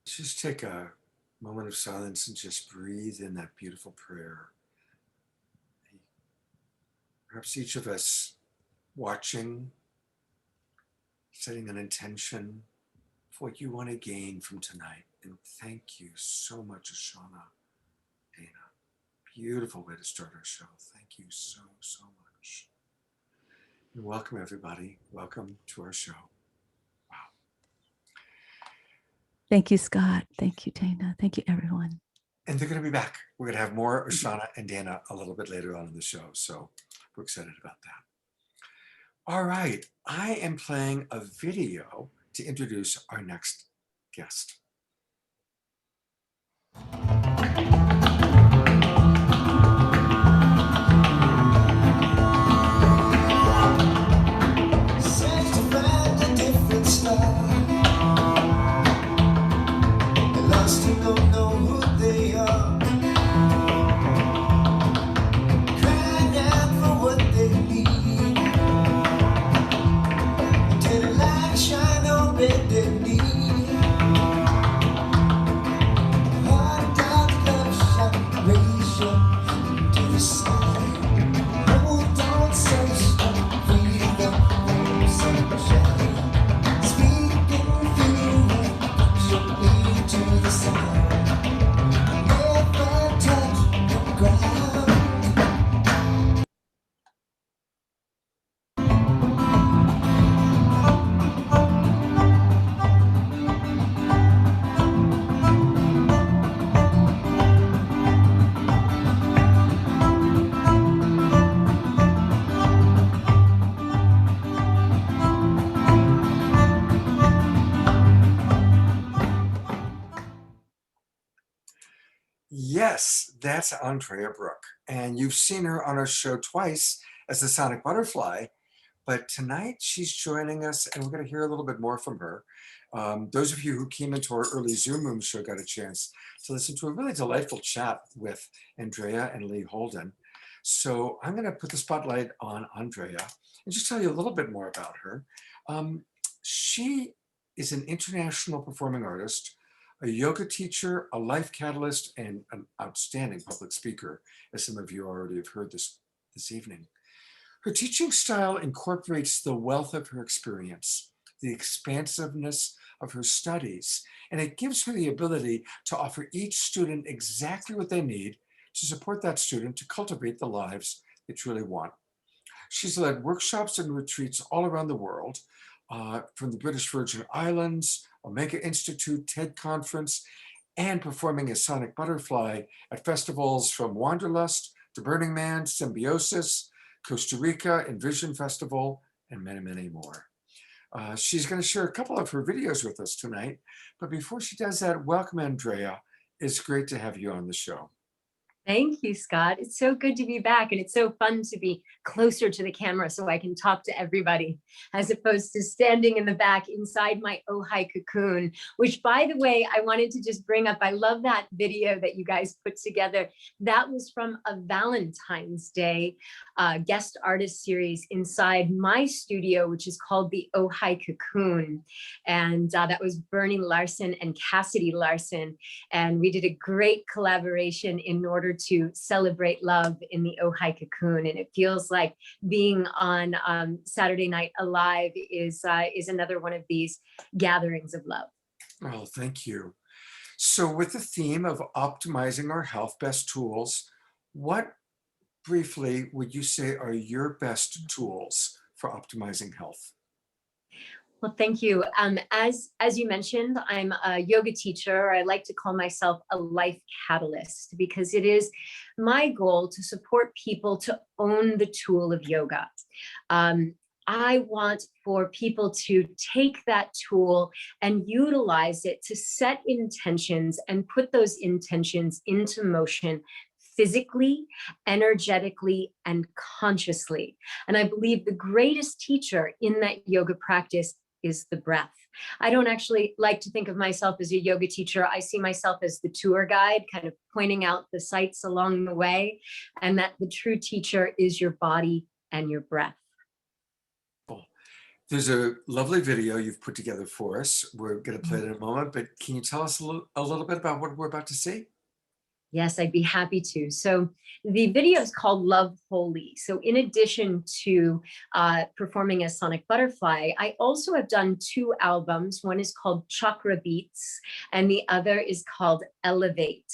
Speaker 1: Just take a moment of silence and just breathe in that beautiful prayer. Perhaps each of us watching, setting an intention for what you want to gain from tonight. And thank you so much, Ashana, Dana. Beautiful way to start our show. Thank you so, so much. And welcome, everybody. Welcome to our show.
Speaker 5: Thank you, Scott. Thank you, Dana. Thank you, everyone.
Speaker 1: And they're going to be back. We're going to have more Ashana and Dana a little bit later on in the show. So we're excited about that. All right. I am playing a video to introduce our next guest. Yes, that's Andrea Brooke. And you've seen her on our show twice as the Sonic Butterfly, but tonight she's joining us and we're going to hear a little bit more from her. Those of you who came into our early Zoom room show got a chance to listen to a really delightful chat with Andrea and Lee Holden. So I'm going to put the spotlight on Andrea and just tell you a little bit more about her. She is an international performing artist, a yoga teacher, a life catalyst, and an outstanding public speaker, as some of you already have heard this evening. Her teaching style incorporates the wealth of her experience, the expansiveness of her studies, and it gives her the ability to offer each student exactly what they need to support that student to cultivate the lives they truly want. She's led workshops and retreats all around the world, from the British Virgin Islands, Omega Institute, TED Conference, and performing as Sonic Butterfly at festivals from Wanderlust to Burning Man, Symbiosis, Costa Rica, Envision Festival, and many, many more. She's going to share a couple of her videos with us tonight, but before she does that, welcome, Andrea. It's great to have you on the show.
Speaker 3: Thank you, Scott. It's so good to be back, and it's so fun to be closer to the camera so I can talk to everybody, as opposed to standing in the back inside my Ojai cocoon, which, by the way, I wanted to just bring up. I love that video that you guys put together. That was from a Valentine's Day guest artist series inside my studio, which is called the Ojai Cocoon. And that was Bernie Larson and Cassidy Larson. And we did a great collaboration in order to celebrate love in the Ojai Cocoon. And it feels like being on Saturday Night Alive is another one of these gatherings of love.
Speaker 1: Oh, thank you. So with the theme of optimizing our health, best tools, what briefly would you say are your best tools for optimizing health?
Speaker 3: Well, thank you. As you mentioned, I'm a yoga teacher. I like to call myself a life catalyst because it is my goal to support people to own the tool of yoga. I want for people to take that tool and utilize it to set intentions and put those intentions into motion physically, energetically, and consciously. And I believe the greatest teacher in that yoga practice is the breath. I don't actually like to think of myself as a yoga teacher. I see myself as the tour guide, kind of pointing out the sights along the way, and that the true teacher is your body and your breath.
Speaker 1: There's a lovely video you've put together for us. We're going to play it in a moment, but can you tell us a little bit about what we're about to see?
Speaker 3: Yes, I'd be happy to. So the video is called Love Holy. So in addition to performing as Sonic Butterfly, I also have done 2 albums. One is called Chakra Beats, and the other is called Elevate.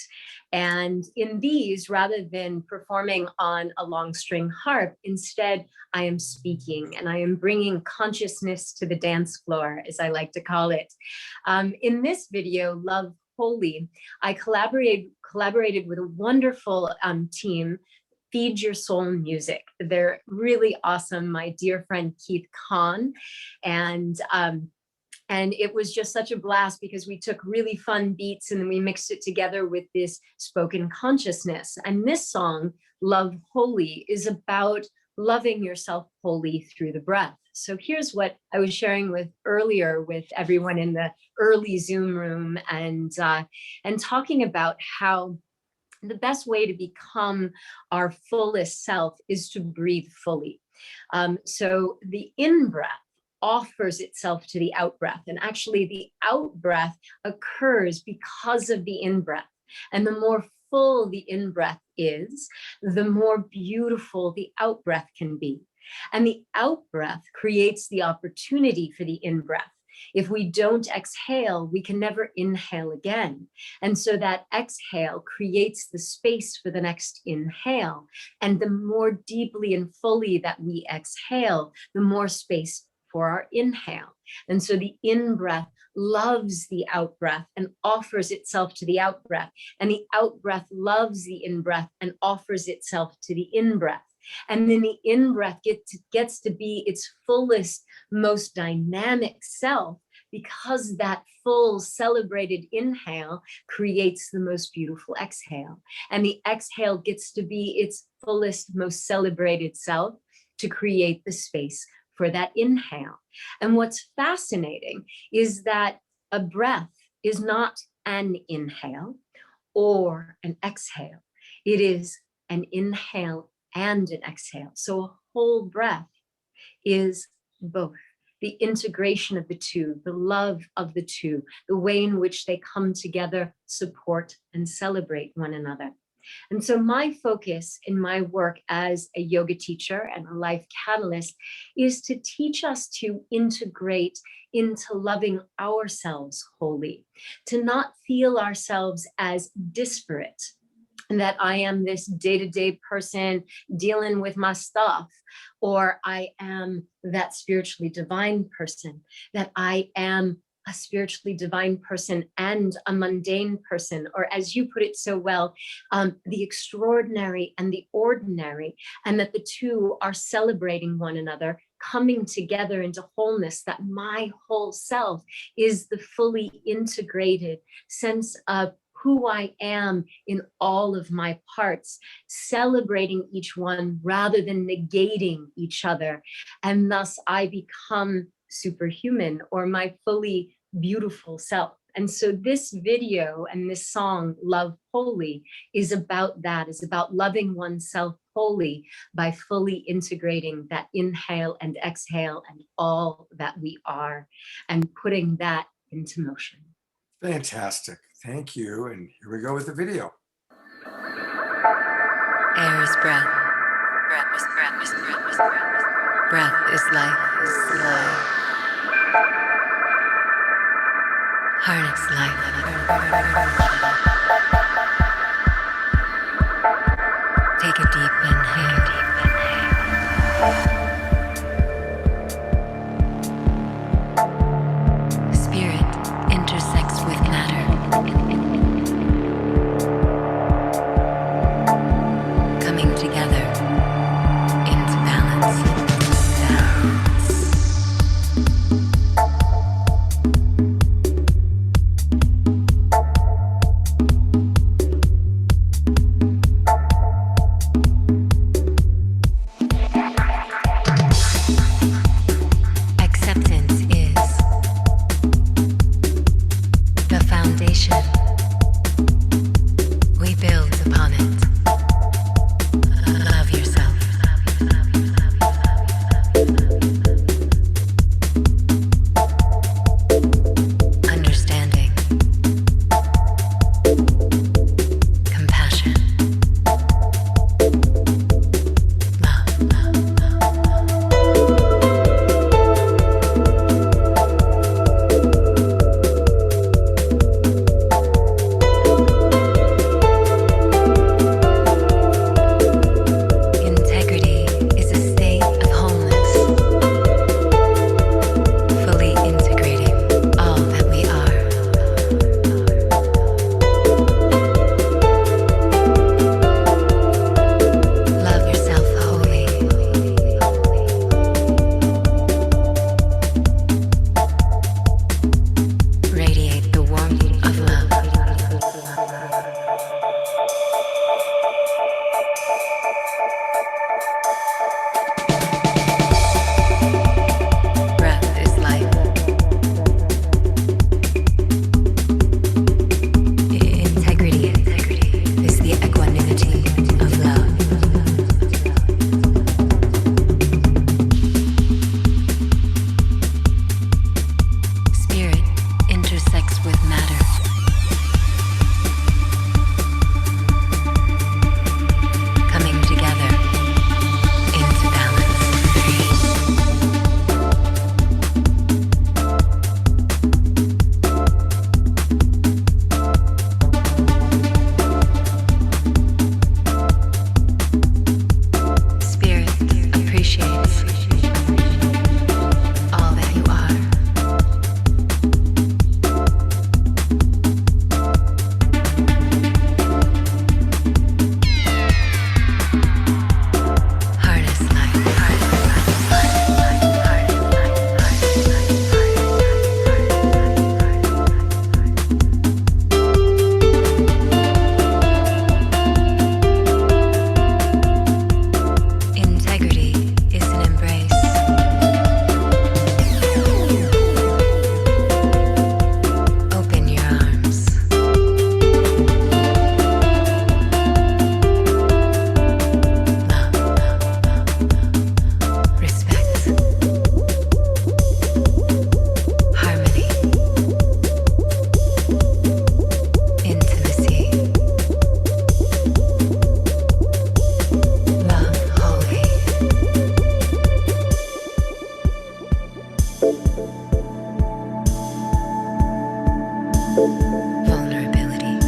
Speaker 3: And in these, rather than performing on a long string harp, instead, I am speaking and I am bringing consciousness to the dance floor, as I like to call it. In this video, Love Holy, I collaborated with a wonderful team, Feed Your Soul Music. They're really awesome. My dear friend Keith Kahn, and it was just such a blast because we took really fun beats and then we mixed it together with this spoken consciousness. And this song, Love Holy, is about loving yourself wholly through the breath. So here's what I was sharing earlier with everyone in the early Zoom room, and talking about how the best way to become our fullest self is to breathe fully. So the in-breath offers itself to the out-breath, and actually the out-breath occurs because of the in-breath. And the more full the in-breath is, the more beautiful the out-breath can be. And the out-breath creates the opportunity for the in-breath. If we don't exhale, we can never inhale again. And so that exhale creates the space for the next inhale. And the more deeply and fully that we exhale, the more space for our inhale. And so the in-breath loves the out-breath and offers itself to the out-breath. And the out-breath loves the in-breath and offers itself to the in-breath. And then the in-breath gets to be its fullest, most dynamic self because that full celebrated inhale creates the most beautiful exhale. And the exhale gets to be its fullest, most celebrated self to create the space for that inhale. And what's fascinating is that a breath is not an inhale or an exhale. It is an inhale and an exhale. So a whole breath is both. The integration of the two, the love of the two, the way in which they come together, support and celebrate one another. And so my focus in my work as a yoga teacher and a life catalyst is to teach us to integrate into loving ourselves wholly, to not feel ourselves as disparate, and that I am this day-to-day person dealing with my stuff, or I am that spiritually divine person, that I am a spiritually divine person and a mundane person, or as you put it so well, the extraordinary and the ordinary, and that the two are celebrating one another, coming together into wholeness, that my whole self is the fully integrated sense of who I am in all of my parts, celebrating each one rather than negating each other. And thus I become superhuman, or my fully beautiful self. And so this video and this song, Love Wholly, is about that, is about loving oneself wholly by fully integrating that inhale and exhale and all that we are, and putting that into motion.
Speaker 1: Fantastic. Thank you. And here we go with the video.
Speaker 7: Air is breath. Breath is breath is breath is breath. Breath is life. Is life. Heart is life. Take a deep inhale. Spirit intersects with matter. Coming together into balance. vulnerability,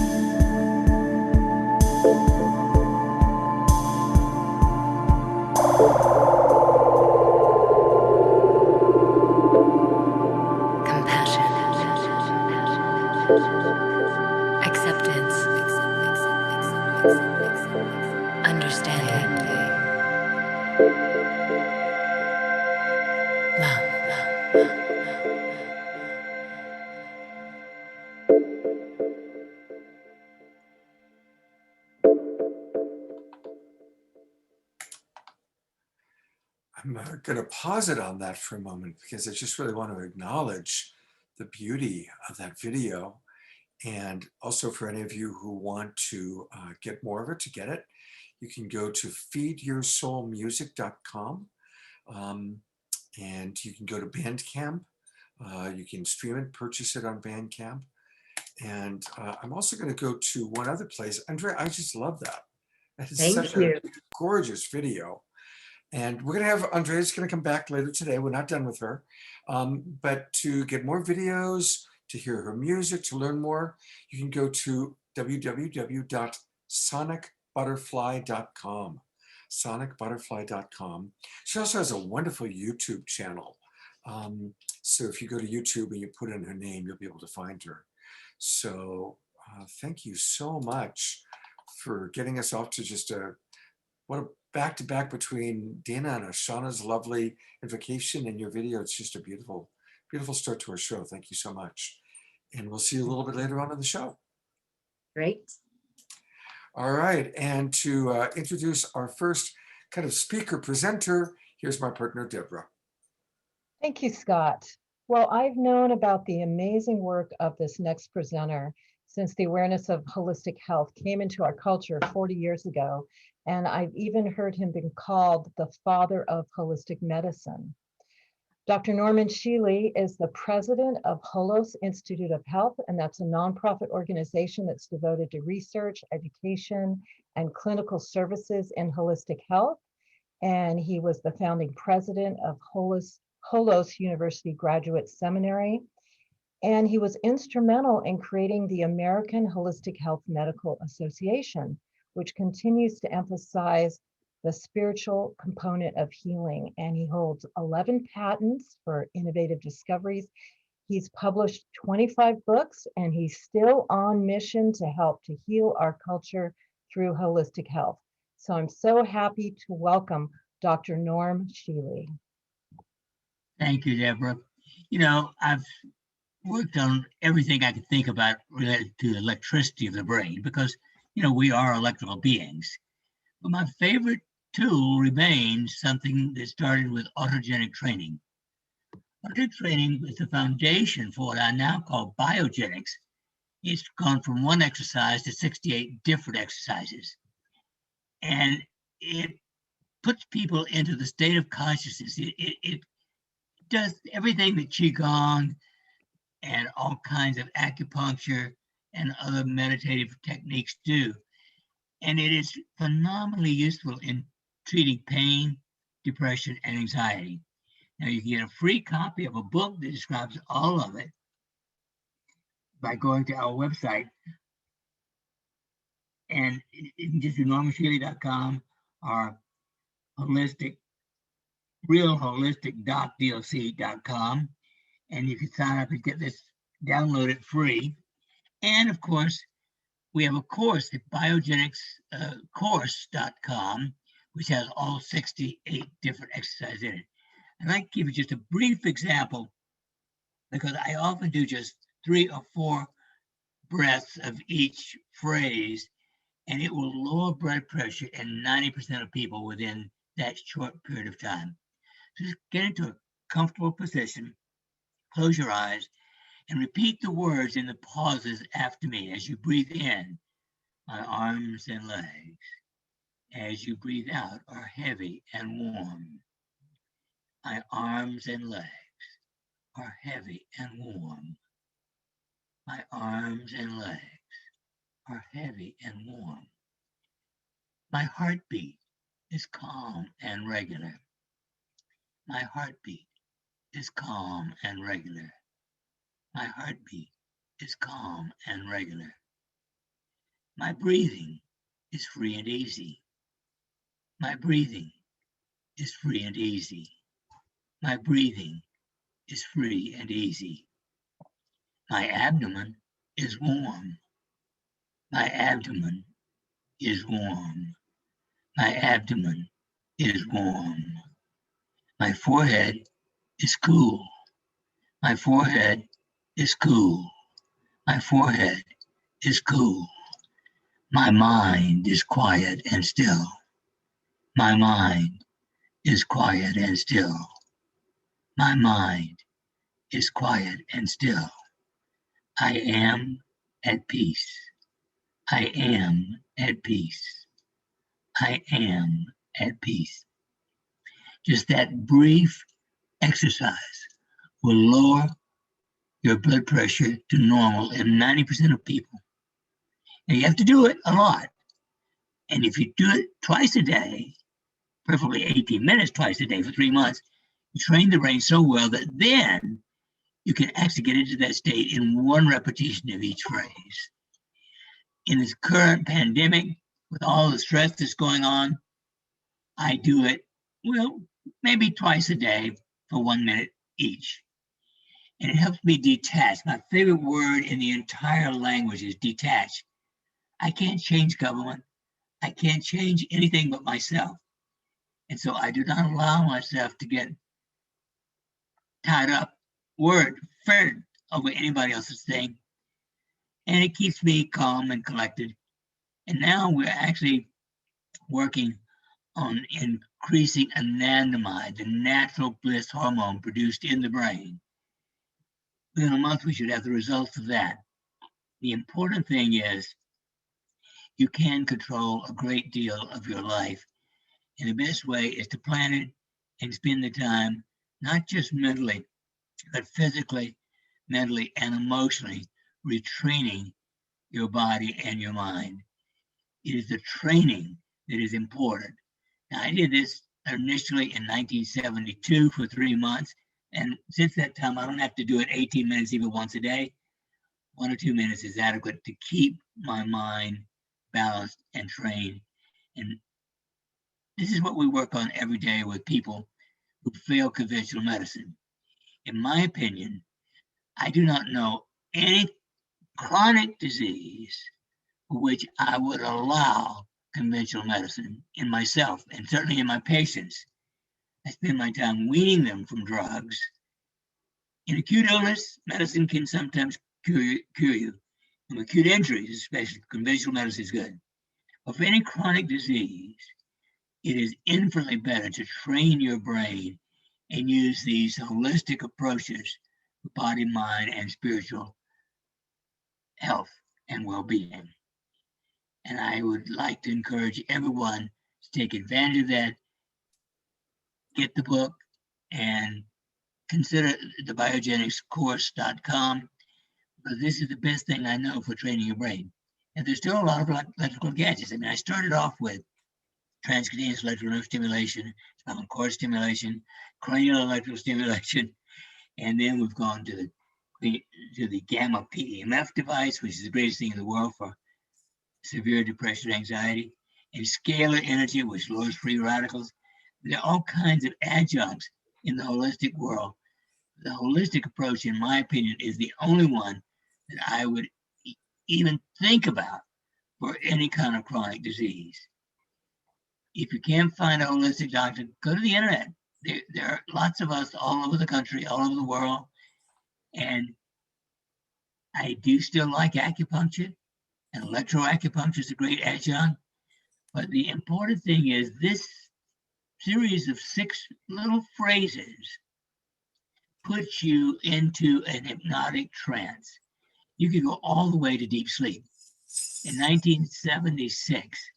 Speaker 7: compassion, acceptance, understanding, love.
Speaker 1: I'm going to pause it on that for a moment because I just really want to acknowledge the beauty of that video. And also for any of you who want to get more of it, to get it, you can go to feedyoursoulmusic.com, and you can go to Bandcamp. You can stream it, purchase it on Bandcamp. And I'm also going to go to one other place. Andrea, I just love that. That is
Speaker 3: Thank
Speaker 1: such
Speaker 3: you.
Speaker 1: a gorgeous video. And we're going to have, Andrea's going to come back later today. We're not done with her. But to get more videos, to hear her music, to learn more, you can go to www.sonicbutterfly.com. sonicbutterfly.com. She also has a wonderful YouTube channel. So if you go to YouTube and you put in her name, you'll be able to find her. So thank you so much for getting us off to just what a back-to-back between Dana and Ashana's lovely invocation and your video. It's just a beautiful, beautiful start to our show. Thank you so much. And we'll see you a little bit later on in the show.
Speaker 3: Great.
Speaker 1: All right, and to introduce our first kind of speaker presenter, here's my partner, Deborah.
Speaker 4: Thank you, Scott. Well, I've known about the amazing work of this next presenter since the awareness of holistic health came into our culture 40 years ago. And I've even heard him being called the father of holistic medicine. Dr. Norman Shealy is the president of Holos Institute of Health, and that's a nonprofit organization that's devoted to research, education, and clinical services in holistic health. And he was the founding president of Holos University Graduate Seminary. And he was instrumental in creating the American Holistic Health Medical Association, which continues to emphasize the spiritual component of healing. And he holds 11 patents for innovative discoveries. He's published 25 books, and he's still on mission to help to heal our culture through holistic health. So I'm so happy to welcome Dr. Norm Shealy.
Speaker 8: Thank you, Deborah. You know, I've worked on everything I could think about related to electricity of the brain because, you know, we are electrical beings. But my favorite tool remains something that started with autogenic training. Autogenic training is the foundation for what I now call biogenics. It's gone from one exercise to 68 different exercises. And it puts people into the state of consciousness. It does everything that qigong and all kinds of acupuncture and other meditative techniques do. And it is phenomenally useful in treating pain, depression, and anxiety. Now, you can get a free copy of a book that describes all of it by going to our website. And you can just do normanshealy.com or realholistic.doc.com. And you can sign up and get this downloaded free. And of course, we have a course at biogenicscourse.com, which has all 68 different exercises in it. I'd like to give you just a brief example because I often do just 3 or 4 breaths of each phrase, and it will lower blood pressure in 90% of people within that short period of time. So just get into a comfortable position, close your eyes, and repeat the words in the pauses after me as you breathe in. My arms and legs, as you breathe out, are heavy and warm. My arms and legs are heavy and warm. My arms and legs are heavy and warm. My heartbeat is calm and regular. My heartbeat is calm and regular. My heartbeat is calm and regular. My breathing is free and easy. My breathing is free and easy. My breathing is free and easy. My abdomen is warm. My abdomen is warm. My abdomen is warm. My forehead is cool. My forehead is cool. My forehead is cool. My mind is quiet and still. My mind is quiet and still. My mind is quiet and still. I am at peace. I am at peace. I am at peace. Just that brief exercise will lower your blood pressure to normal in 90% of people. And you have to do it a lot. And if you do it twice a day, preferably 18 minutes twice a day for 3 months, you train the brain so well that then you can actually get into that state in one repetition of each phrase. In this current pandemic, with all the stress that's going on, I do it, well, maybe twice a day for 1 minute each. And it helps me detach. My favorite word in the entire language is detach. I can't change government. I can't change anything but myself. And so I do not allow myself to get tied up, fed over anybody else's thing. And it keeps me calm and collected. And now we're actually working on increasing anandamide, the natural bliss hormone produced in the brain. Within a month, we should have the results of that. The important thing is you can control a great deal of your life. And the best way is to plan it and spend the time, not just mentally, but physically, mentally, and emotionally, retraining your body and your mind. It is the training that is important. Now, I did this initially in 1972 for 3 months. And since that time, I don't have to do it 18 minutes even once a day. 1 or 2 minutes is adequate to keep my mind balanced and trained. And this is what we work on every day with people who fail conventional medicine. In my opinion, I do not know any chronic disease for which I would allow conventional medicine in myself and certainly in my patients. I spend my time weaning them from drugs. In acute illness, medicine can sometimes cure you. In acute injuries, especially, conventional medicine is good. But for any chronic disease, it is infinitely better to train your brain and use these holistic approaches for body, mind, and spiritual health and well-being. And I would like to encourage everyone to take advantage of that, get the book, and consider the biogenicscourse.com, because this is the best thing I know for training your brain. And there's still a lot of electrical gadgets. I mean, I started off with transcutaneous electrical nerve stimulation, spinal cord stimulation, cranial electrical stimulation, and then we've gone to the gamma PEMF device, which is the greatest thing in the world for severe depression, anxiety, and scalar energy, which lowers free radicals. There are all kinds of adjuncts in the holistic world. The holistic approach, in my opinion, is the only one that I would even think about for any kind of chronic disease. If you can't find a holistic doctor, go to the internet. There are lots of us all over the country, all over the world. And I do still like acupuncture, and electroacupuncture is a great adjunct. But the important thing is this series of 6 little phrases puts you into an hypnotic trance. You can go all the way to deep sleep. In 1976,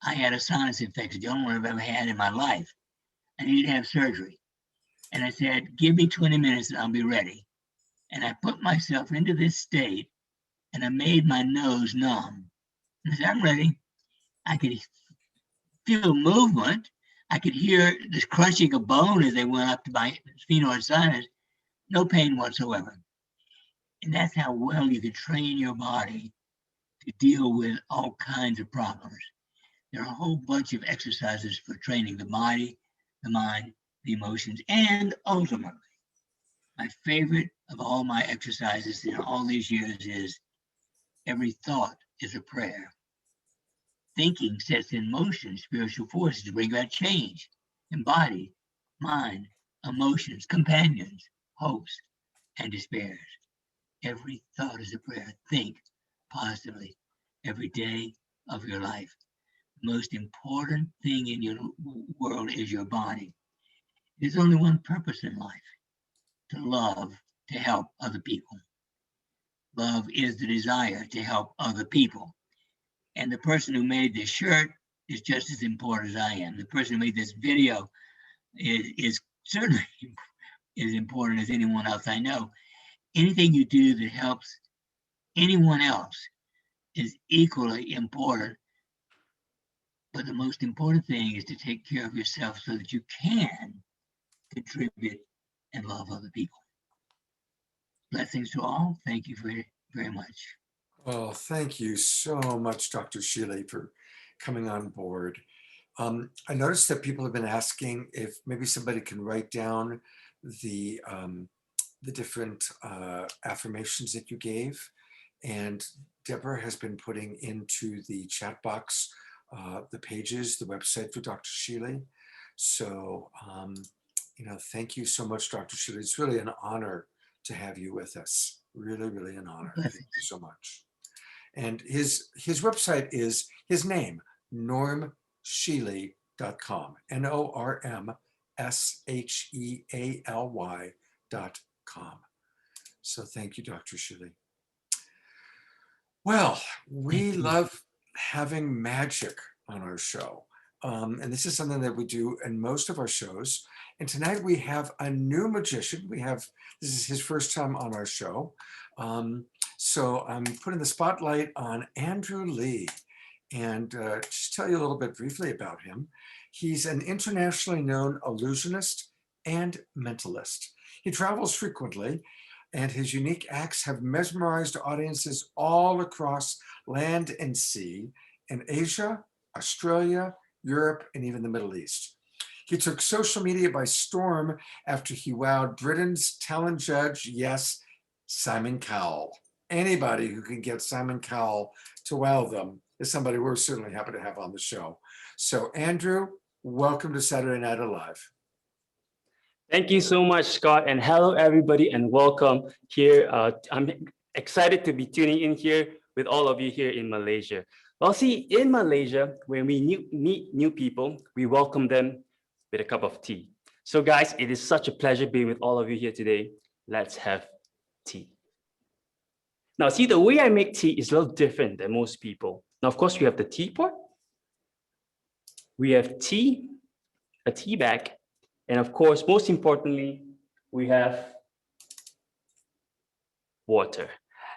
Speaker 8: I had a sinus infection, the only one I've ever had in my life. I needed to have surgery. And I said, give me 20 minutes and I'll be ready. And I put myself into this state and I made my nose numb. And I said, I'm ready. I could feel movement. I could hear this crunching of bone as they went up to my sphenoid sinus. No pain whatsoever. And that's how well you can train your body to deal with all kinds of problems. There are a whole bunch of exercises for training the body, the mind, the emotions, and ultimately, my favorite of all my exercises in all these years is every thought is a prayer. Thinking sets in motion spiritual forces to bring about change in body, mind, emotions, companions, hopes, and despairs. Every thought is a prayer. Think positively every day of your life. The most important thing in your world is your body. There's only one purpose in life: to love, to help other people. Love is the desire to help other people. And the person who made this shirt is just as important as I am. The person who made this video is certainly as important as anyone else I know. Anything you do that helps anyone else is equally important. But the most important thing is to take care of yourself so that you can contribute and love other people. Blessings to all. Thank you very, very much.
Speaker 1: Well, thank you so much, Dr. Shealy, for coming on board. I noticed that people have been asking if maybe somebody can write down the different affirmations that you gave. And Deborah has been putting into the chat box the pages, the website for Dr. Shealy. So, thank you so much, Dr. Shealy. It's really an honor to have you with us. Really, really an honor. Thank you so much. And his website is his name, normshealy.com, NORMSHEALY.com. So thank you, Dr. Shealy. Well, we love having magic on our show. And this is something that we do in most of our shows. And tonight we have a new magician. This is his first time on our show. So I'm putting the spotlight on Andrew Lee. And just tell you a little bit briefly about him. He's an internationally known illusionist and mentalist. He travels frequently, and his unique acts have mesmerized audiences all across land and sea in Asia, Australia, Europe, and even the Middle East. He took social media by storm after he wowed Britain's talent judge, yes, Simon Cowell. Anybody who can get Simon Cowell to wow them is somebody we're certainly happy to have on the show. So Andrew, welcome to Saturday Night Alive.
Speaker 9: Thank you so much, Scott, and hello everybody and welcome here. I'm excited to be tuning in here with all of you here in Malaysia. Well, see, in Malaysia, when we meet new people, we welcome them with a cup of tea. So guys, it is such a pleasure being with all of you here today. Let's have tea. Now, see, the way I make tea is a little different than most people. Now, of course, we have the teapot, we have tea, a tea bag, and of course, most importantly, we have water.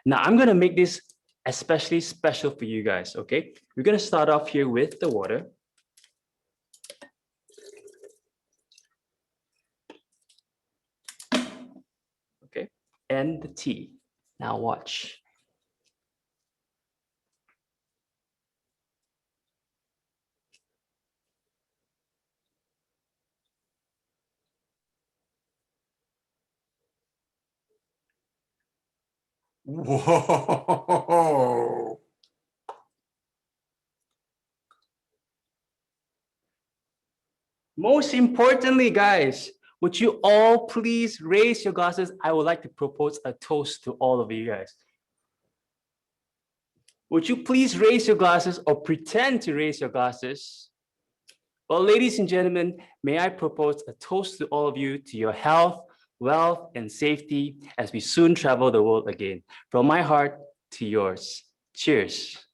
Speaker 9: Now, I'm gonna make this especially special for you guys, okay? We're gonna start off here with the water. Okay, and the tea. Now watch.
Speaker 1: Whoa.
Speaker 9: Most importantly, guys, would you all please raise your glasses? I would like to propose a toast to all of you guys. Would you please raise your glasses or pretend to raise your glasses? Well, ladies and gentlemen, may I propose a toast to all of you to your health, wealth, and safety as we soon travel the world again. From my heart to yours. Cheers.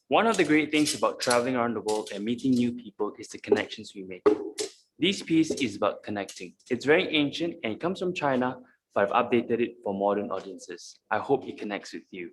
Speaker 9: One of the great things about traveling around the world and meeting new people is the connections we make. This piece is about connecting. It's very ancient and it comes from China, but I've updated it for modern audiences. I hope it connects with you.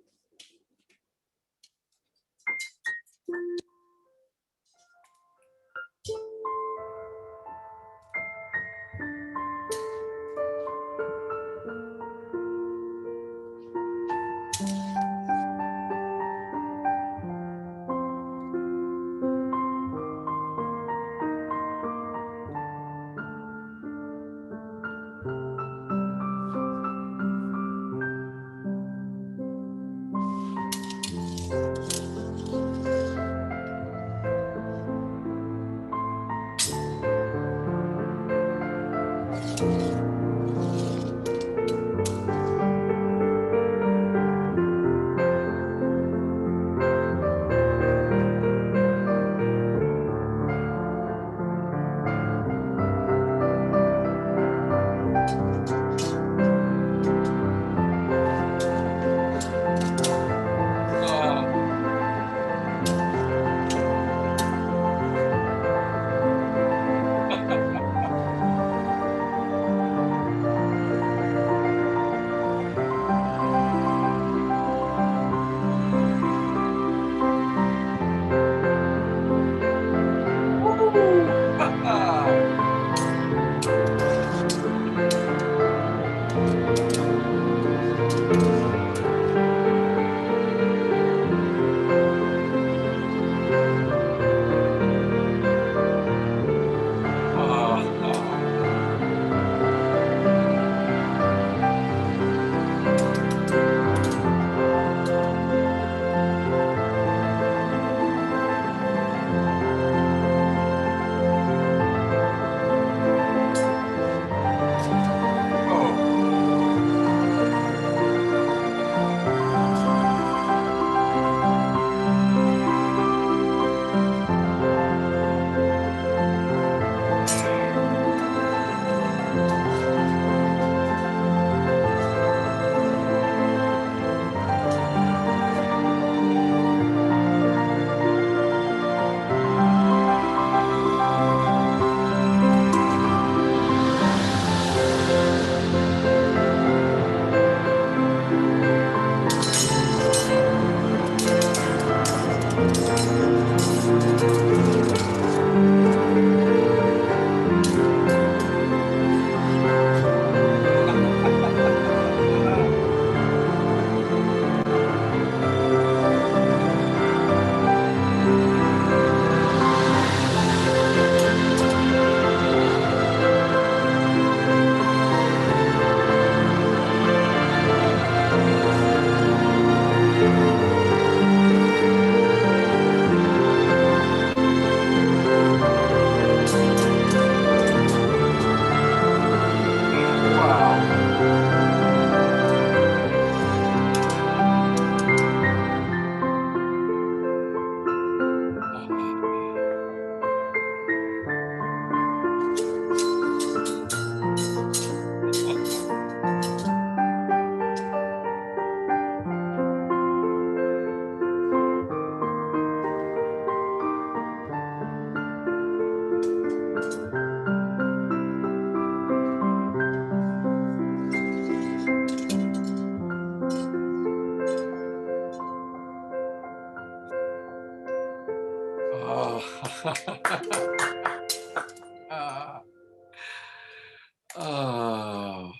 Speaker 1: Oh,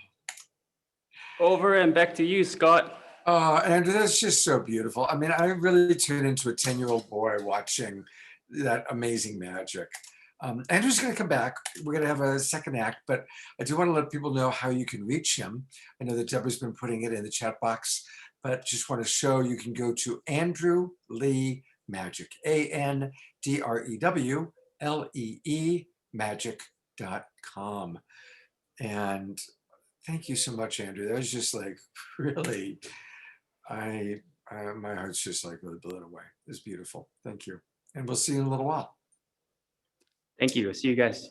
Speaker 9: Over and back to you, Scott.
Speaker 1: Andrew, that's just so beautiful. I mean, I really turned into a 10-year-old boy watching that amazing magic. Andrew's going to come back. We're going to have a second act, but I do want to let people know how you can reach him. I know that Deborah's been putting it in the chat box, but just want to show you can go to Andrew Lee Magic, ANDREWLEE magic.com. And thank you so much, Andrew. That was just like really, my heart's just like really blown away. It's beautiful. Thank you. And we'll see you in a little while.
Speaker 9: Thank you. See you guys.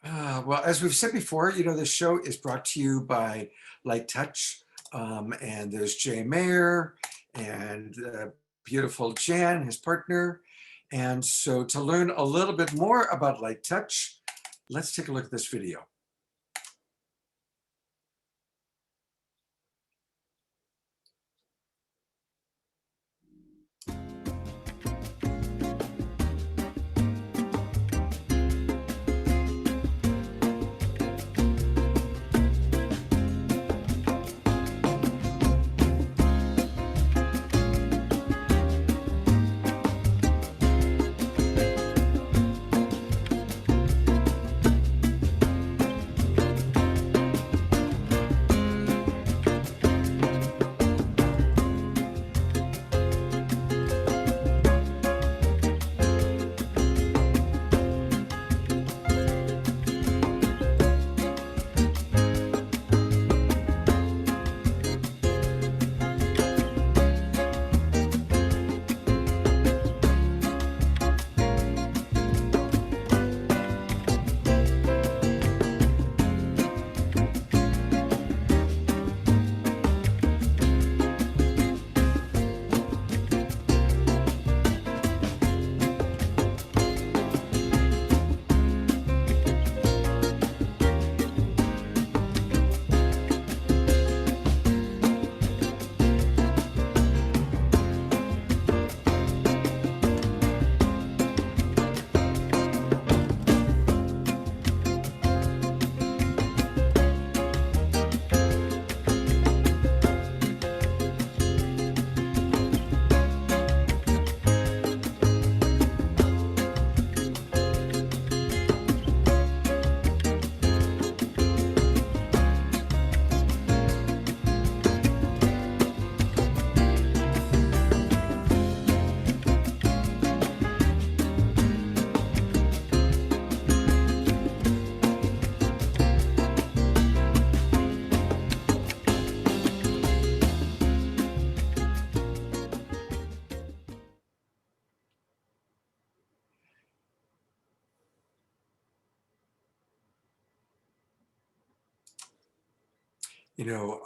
Speaker 1: Well, as we've said before, you know, this show is brought to you by Light Touch. And there's Jay Mayer and beautiful Jan, his partner. And so to learn a little bit more about Light Touch, let's take a look at this video. You know,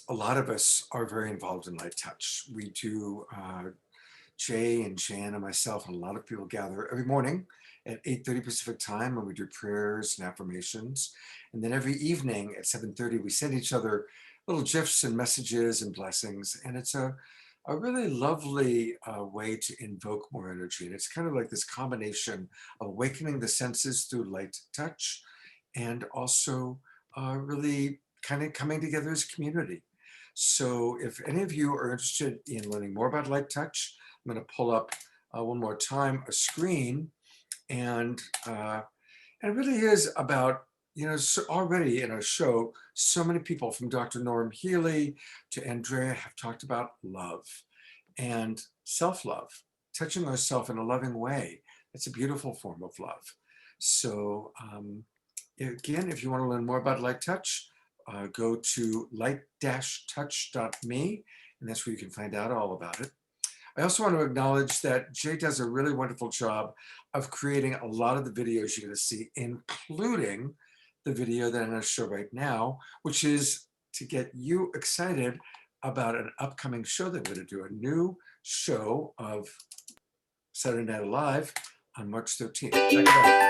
Speaker 1: a lot of us are very involved in light touch. We do, Jay and Jan and myself and a lot of people gather every morning at 8:30 Pacific time, and we do prayers and affirmations. And then every evening at 7:30, we send each other little gifs and messages and blessings. And it's a really lovely way to invoke more energy. And it's kind of like this combination of awakening the senses through light touch and also really kind of coming together as a community. So if any of you are interested in learning more about light touch, I'm going to pull up one more time a screen, and it really is about, you know, so already in our show, so many people from Dr. Norm Healy to Andrea have talked about love and self-love, touching ourselves in a loving way. It's a beautiful form of love. So again, if you want to learn more about light touch, go to light-touch.me, and that's where you can find out all about it. I also want to acknowledge that Jay does a really wonderful job of creating a lot of the videos you're going to see, including the video that I'm going to show right now, which is to get you excited about an upcoming show that we're going to do, a new show of Saturday Night Alive on March 13th. Check it out.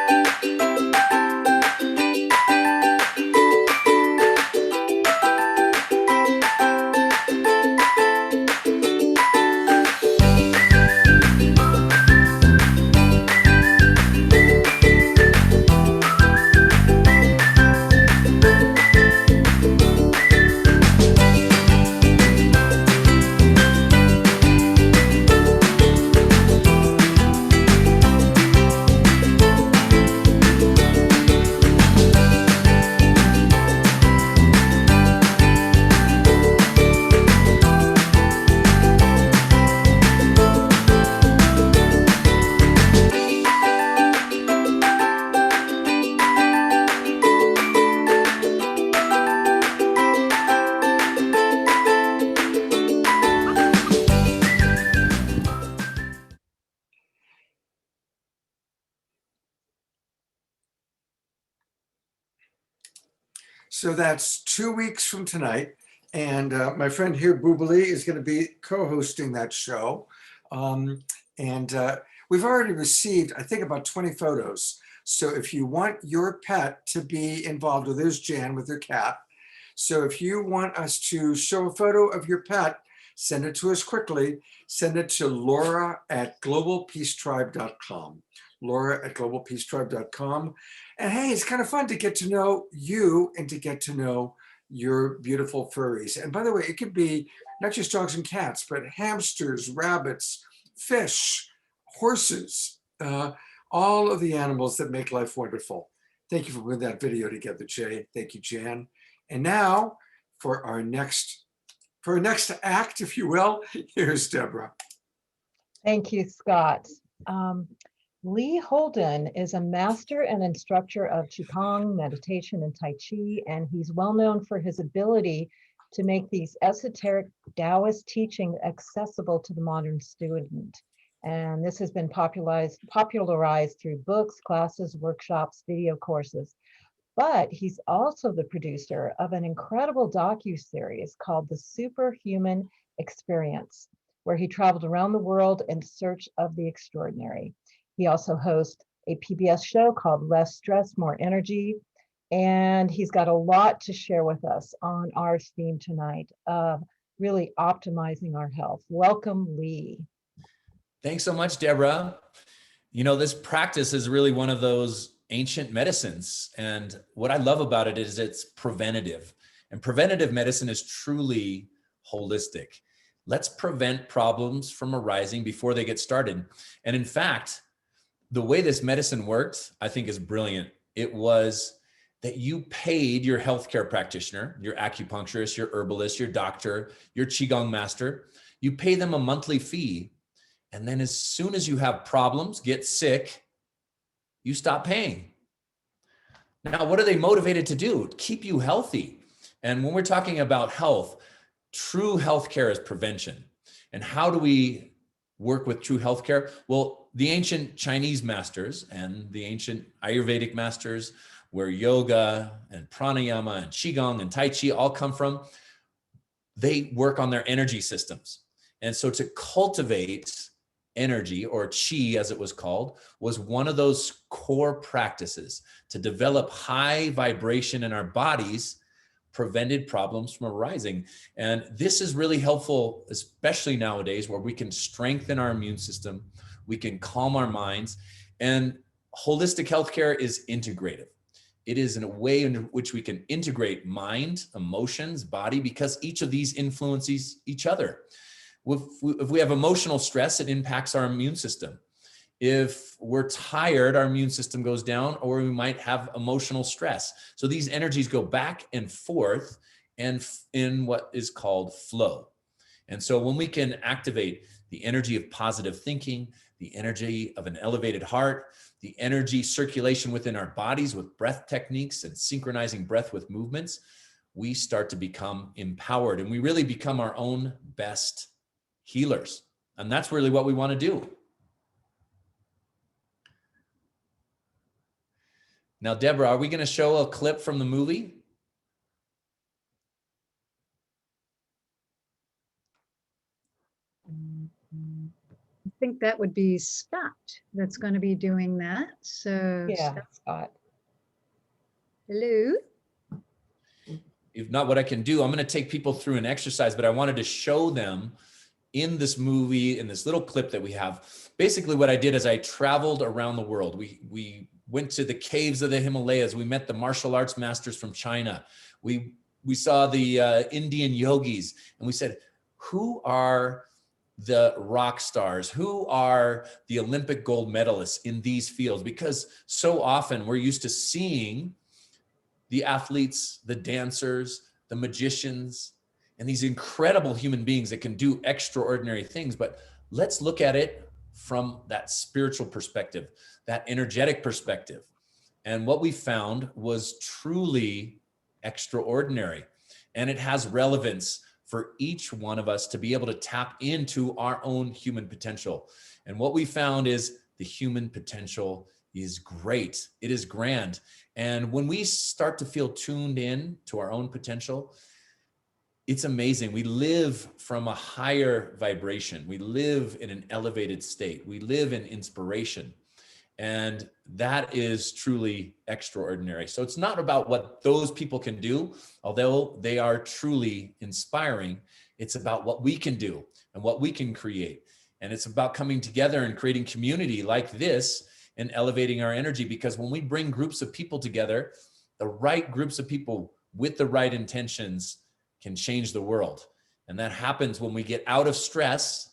Speaker 1: So that's 2 weeks from tonight. And my friend here, Boobali, is going to be co-hosting that show. We've already received, I think, about 20 photos. So if you want your pet to be involved, well, there's Jan with her cat. So if you want us to show a photo of your pet, send it to us quickly. Send it to Laura@globalpeacetribe.com. Laura@globalpeacetribe.com. And hey, it's kind of fun to get to know you and to get to know your beautiful furries. And by the way, it could be not just dogs and cats, but hamsters, rabbits, fish, horses, all of the animals that make life wonderful. Thank you for putting that video together, Jay. Thank you, Jan. And now for our next act, if you will, here's Deborah.
Speaker 4: Thank you, Scott. Lee Holden is a master and instructor of qigong, meditation, and tai chi, and he's well known for his ability to make these esoteric Taoist teachings accessible to the modern student. And this has been popularized through books, classes, workshops, video courses. But he's also the producer of an incredible docuseries called The Superhuman Experience, where he traveled around the world in search of the extraordinary. He also hosts a PBS show called Less Stress, More Energy. And he's got a lot to share with us on our theme tonight of really optimizing our health. Welcome, Lee.
Speaker 2: Thanks so much, Deborah. You know, this practice is really one of those ancient medicines. And what I love about it is it's preventative. And preventative medicine is truly holistic. Let's prevent problems from arising before they get started. And in fact, the way this medicine worked, I think is brilliant. It was that you paid your healthcare practitioner, your acupuncturist, your herbalist, your doctor, your qigong master, you pay them a monthly fee. And then as soon as you have problems, get sick, you stop paying. Now, what are they motivated to do? Keep you healthy. And when we're talking about health, true healthcare is prevention. And how do we work with true healthcare? Well, the ancient Chinese masters and the ancient Ayurvedic masters where yoga and pranayama and qigong and tai chi all come from, they work on their energy systems. And so to cultivate energy, or qi as it was called, was one of those core practices to develop high vibration in our bodies, prevented problems from arising. And this is really helpful, especially nowadays, where we can strengthen our immune system, we can calm our minds, and holistic healthcare is integrative. It is in a way in which we can integrate mind, emotions, body, because each of these influences each other. If we have emotional stress, it impacts our immune system. If we're tired, our immune system goes down, or we might have emotional stress. So these energies go back and forth and in what is called flow. And so when we can activate the energy of positive thinking, the energy of an elevated heart, the energy circulation within our bodies with breath techniques and synchronizing breath with movements, we start to become empowered, and we really become our own best healers. And that's really what we want to do. Now, Deborah, are we going to show a clip from the movie?
Speaker 10: I think that would be Scott that's going to be doing that. So,
Speaker 4: Yeah, Scott.
Speaker 10: Hello.
Speaker 2: If not, what I can do, I'm going to take people through an exercise, but I wanted to show them in this movie, in this little clip that we have. Basically what I did is I traveled around the world. We went to the caves of the Himalayas. We met the martial arts masters from China. We saw the Indian yogis, and we said, who are the rock stars? Who are the Olympic gold medalists in these fields? Because so often we're used to seeing the athletes, the dancers, the magicians, and these incredible human beings that can do extraordinary things. But let's look at it from that spiritual perspective, that energetic perspective. And what we found was truly extraordinary. And it has relevance for each one of us to be able to tap into our own human potential. And what we found is the human potential is great. It is grand. And when we start to feel tuned in to our own potential, it's amazing. We live from a higher vibration. We live in an elevated state. We live in inspiration. And that is truly extraordinary. So it's not about what those people can do, although they are truly inspiring. It's about what we can do and what we can create. And it's about coming together and creating community like this and elevating our energy. Because when we bring groups of people together, the right groups of people with the right intentions can change the world. And that happens when we get out of stress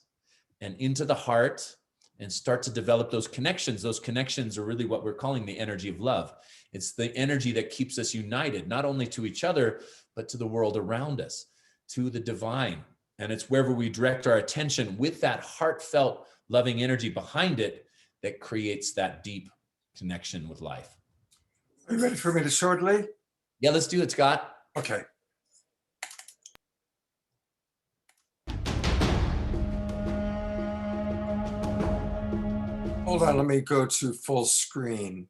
Speaker 2: and into the heart and start to develop those connections. Those connections are really what we're calling the energy of love. It's the energy that keeps us united, not only to each other, but to the world around us, to the divine. And it's wherever we direct our attention with that heartfelt, loving energy behind it that creates that deep connection with life.
Speaker 1: Are you ready for me to shortly?
Speaker 2: Yeah, let's do it, Scott.
Speaker 1: Okay. Hold on, let me go to full screen.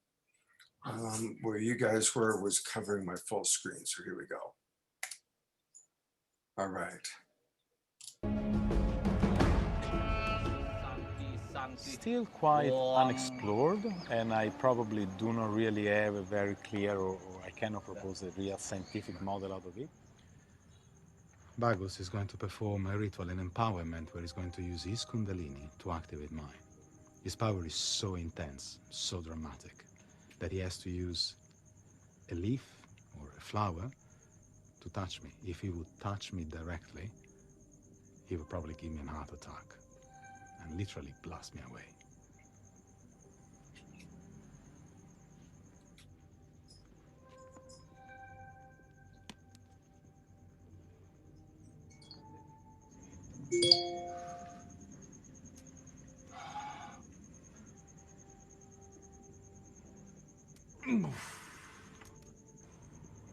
Speaker 1: Where you guys were was covering my full screen. So here we go. All right.
Speaker 11: Still quite unexplored, and I probably do not really have a very clear, or I cannot propose a real scientific model out of it.
Speaker 12: Bagus is going to perform a ritual in empowerment where he's going to use his Kundalini to activate mine. His power is so intense, so dramatic, that he has to use a leaf or a flower to touch me. If he would touch me directly, he would probably give me a heart attack and literally blast me away.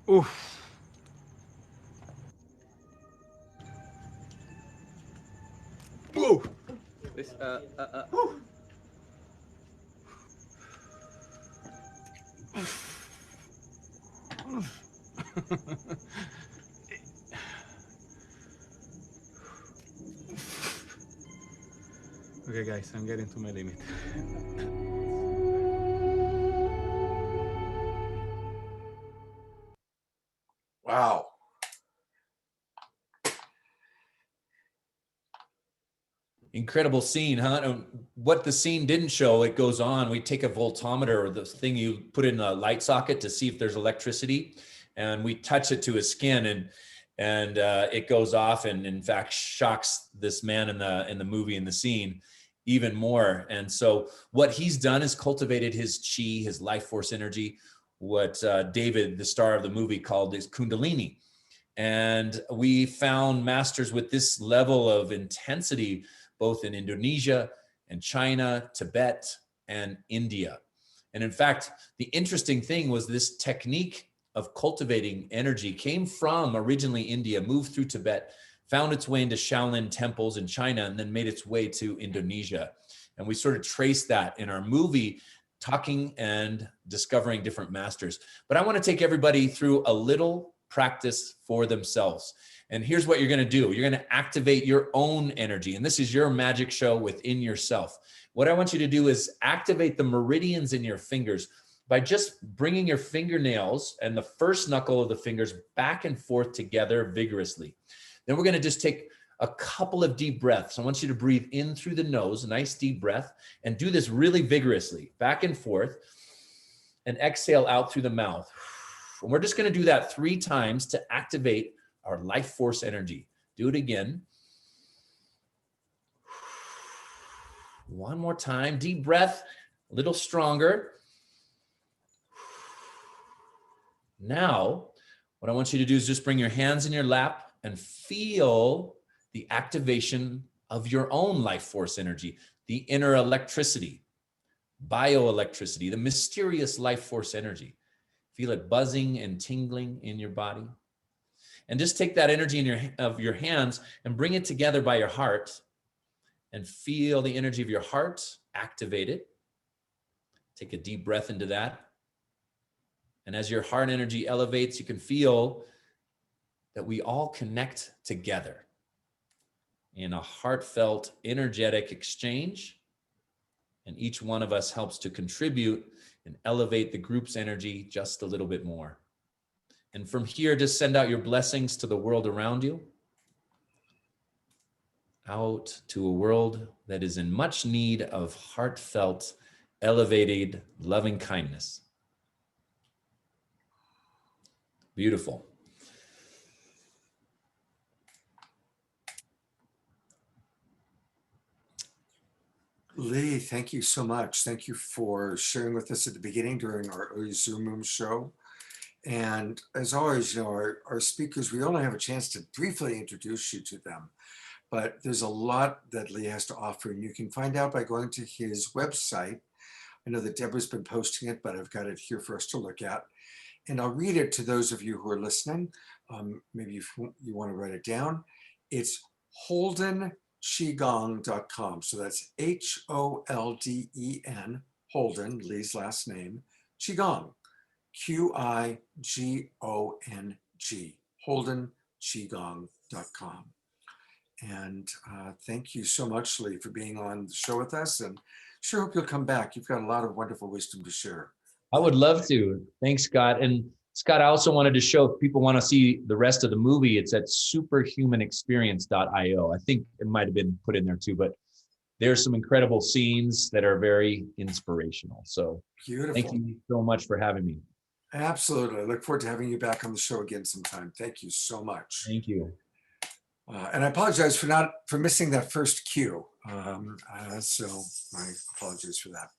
Speaker 12: Oof. Oof.
Speaker 13: This,
Speaker 12: Okay, guys, I'm getting to my limit.
Speaker 1: Wow.
Speaker 2: Incredible scene, huh? And what the scene didn't show, it goes on. We take a voltometer, or the thing you put in a light socket to see if there's electricity, and we touch it to his skin, and it goes off, and in fact shocks this man in the movie, in the scene, even more. And so what he's done is cultivated his chi, his life force energy, what David, the star of the movie, called his kundalini. And we found masters with this level of intensity both in Indonesia and China, Tibet, and India. And in fact, the interesting thing was this technique of cultivating energy came from originally India, moved through Tibet, found its way into Shaolin temples in China, and then made its way to Indonesia. And we sort of traced that in our movie, talking and discovering different masters. But I want to take everybody through a little practice for themselves. And here's what you're going to do. You're going to activate your own energy. And this is your magic show within yourself. What I want you to do is activate the meridians in your fingers by just bringing your fingernails and the first knuckle of the fingers back and forth together vigorously. Then we're going to just take a couple of deep breaths. I want you to breathe in through the nose, a nice deep breath, and do this really vigorously, back and forth, and exhale out through the mouth. And we're just going to do that 3 times to activate our life force energy. Do it again. One more time, deep breath, a little stronger. Now, what I want you to do is just bring your hands in your lap and feel the activation of your own life force energy, the inner electricity, bioelectricity, the mysterious life force energy. Feel it buzzing and tingling in your body. And just take that energy of your hands and bring it together by your heart and feel the energy of your heart activated. Take a deep breath into that. And as your heart energy elevates, you can feel that we all connect together in a heartfelt, energetic exchange. And each one of us helps to contribute and elevate the group's energy just a little bit more. And from here, just send out your blessings to the world around you, out to a world that is in much need of heartfelt, elevated, loving kindness. Beautiful.
Speaker 1: Lee, thank you so much. Thank you for sharing with us at the beginning during our early Zoom room show. And as always, you know, our speakers, we only have a chance to briefly introduce you to them, but there's a lot that Lee has to offer, and you can find out by going to his website. I know that Deborah's been posting it, but I've got it here for us to look at. And I'll read it to those of you who are listening. Maybe if you want to write it down. It's holdenqigong.com. So that's Holden, Holden, Lee's last name, Qigong. Qigong, holdenqigong.com. And thank you so much, Lee, for being on the show with us, and sure hope you'll come back. You've got a lot of wonderful wisdom to share.
Speaker 2: I would love to. Thanks, Scott. And Scott, I also wanted to show, if people want to see the rest of the movie, it's at superhumanexperience.io. I think it might have been put in there too, but there's some incredible scenes that are very inspirational. So
Speaker 1: beautiful.
Speaker 2: Thank you so much for having me.
Speaker 1: Absolutely. I look forward to having you back on the show again sometime. Thank you so much.
Speaker 2: Thank you.
Speaker 1: And I apologize for missing that first cue. So my apologies for that.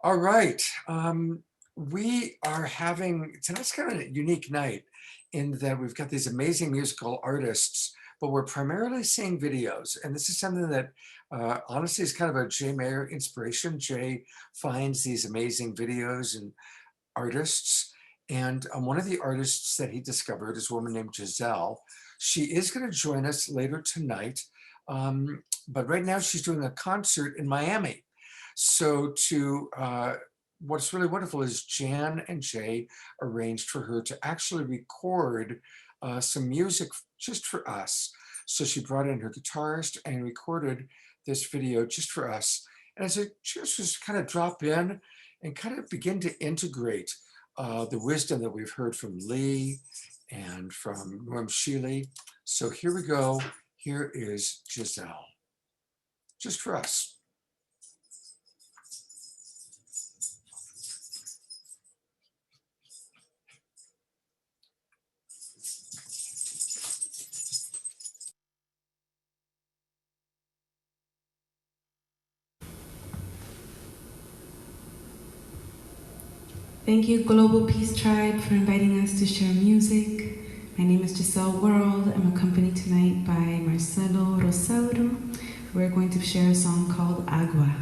Speaker 1: All right. We are having, tonight's kind of a unique night in that we've got these amazing musical artists, but we're primarily seeing videos. And this is something that honestly is kind of a Jay Mayer inspiration. Jay finds these amazing videos and artists. And one of the artists that he discovered is a woman named Giselle. She is going to join us later tonight. But right now she's doing a concert in Miami. So to what's really wonderful is Jan and Jay arranged for her to actually record some music just for us. So she brought in her guitarist and recorded this video just for us. And as it just kind of drop in and kind of begin to integrate the wisdom that we've heard from Lee and from Shealy. So here we go. Here is Giselle, just for us.
Speaker 13: Thank you, Global Peace Tribe, for inviting us to share music. My name is Giselle World. I'm accompanied tonight by Marcelo Rosauro. We're going to share a song called Agua.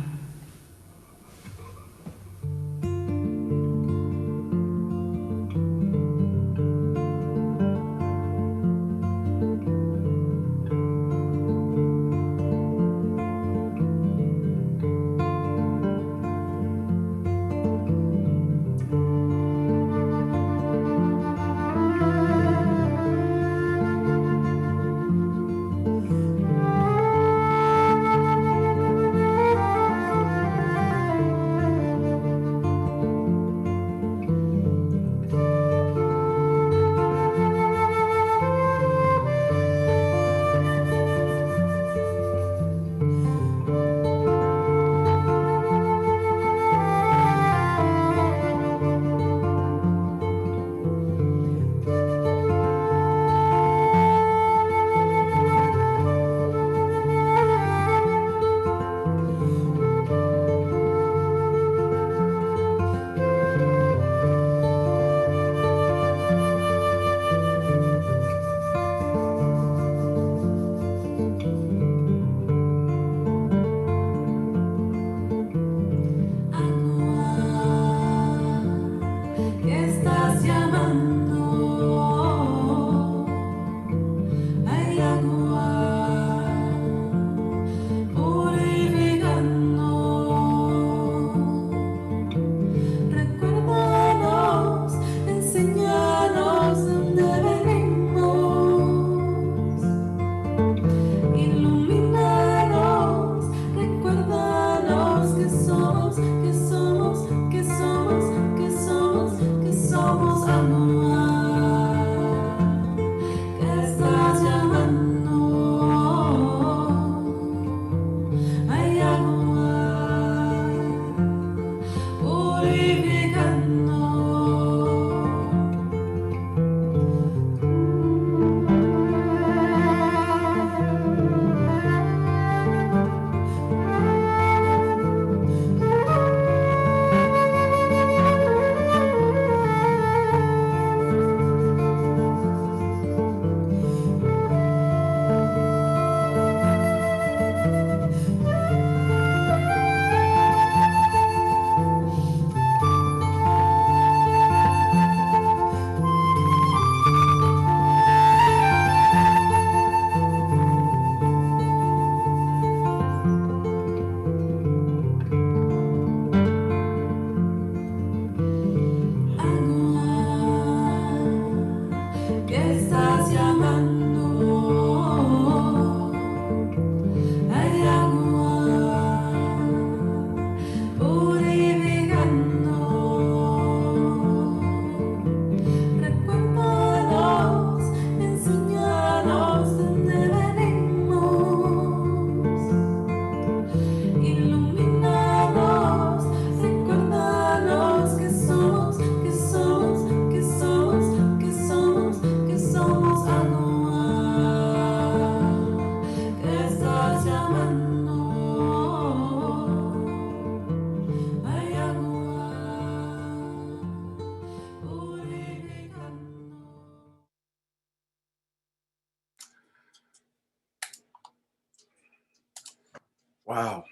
Speaker 1: Wow,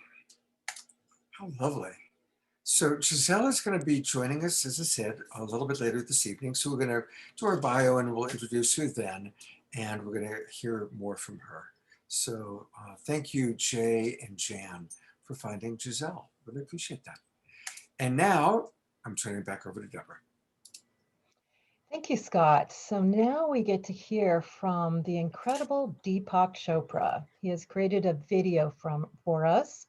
Speaker 1: how lovely. So Giselle is going to be joining us, as I said, a little bit later this evening. So we're going to do our bio and we'll introduce her then, and we're going to hear more from her. So thank you, Jay and Jan, for finding Giselle. Really appreciate that. And now I'm turning it back over to Deborah.
Speaker 4: Thank you, Scott. So now we get to hear from the incredible Deepak Chopra. He has created a video for us.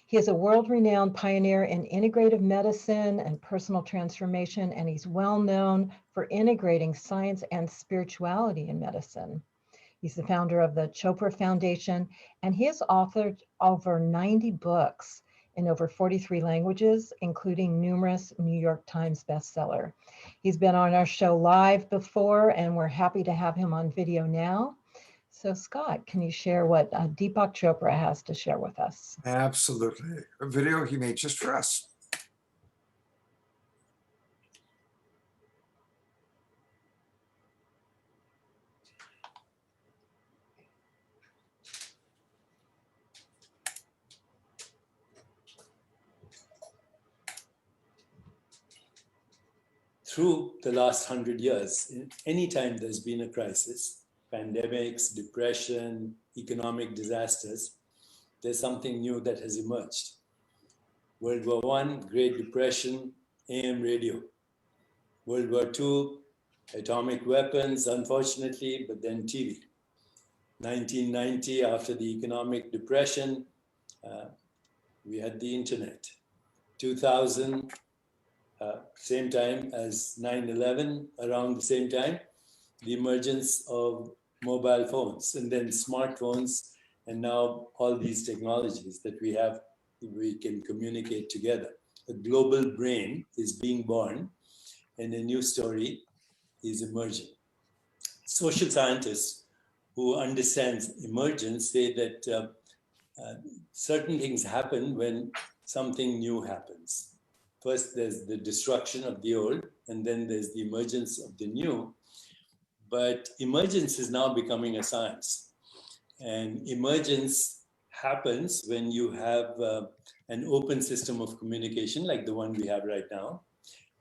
Speaker 4: He is a world-renowned pioneer in integrative medicine and personal transformation, and he's well known for integrating science and spirituality in medicine. He's the founder of the Chopra Foundation, and he has authored over 90 books in over 43 languages, including numerous New York Times bestseller. He's been on our show live before, and we're happy to have him on video now. So Scott, can you share what Deepak Chopra has to share with us?
Speaker 1: Absolutely. A video he made just for us.
Speaker 14: Through the last 100 years, anytime there's been a crisis, pandemics, depression, economic disasters, there's something new that has emerged. World War I, Great Depression, AM radio. World War II, atomic weapons, unfortunately, but then TV. 1990, after the economic depression, we had the internet. 2000, same time as 9/11, around the same time, the emergence of mobile phones and then smartphones, and now all these technologies that we have, we can communicate together. A global brain is being born and a new story is emerging. Social scientists who understand emergence say that certain things happen when something new happens. First, there's the destruction of the old, and then there's the emergence of the new. But emergence is now becoming a science. And emergence happens when you have an open system of communication, like the one we have right now,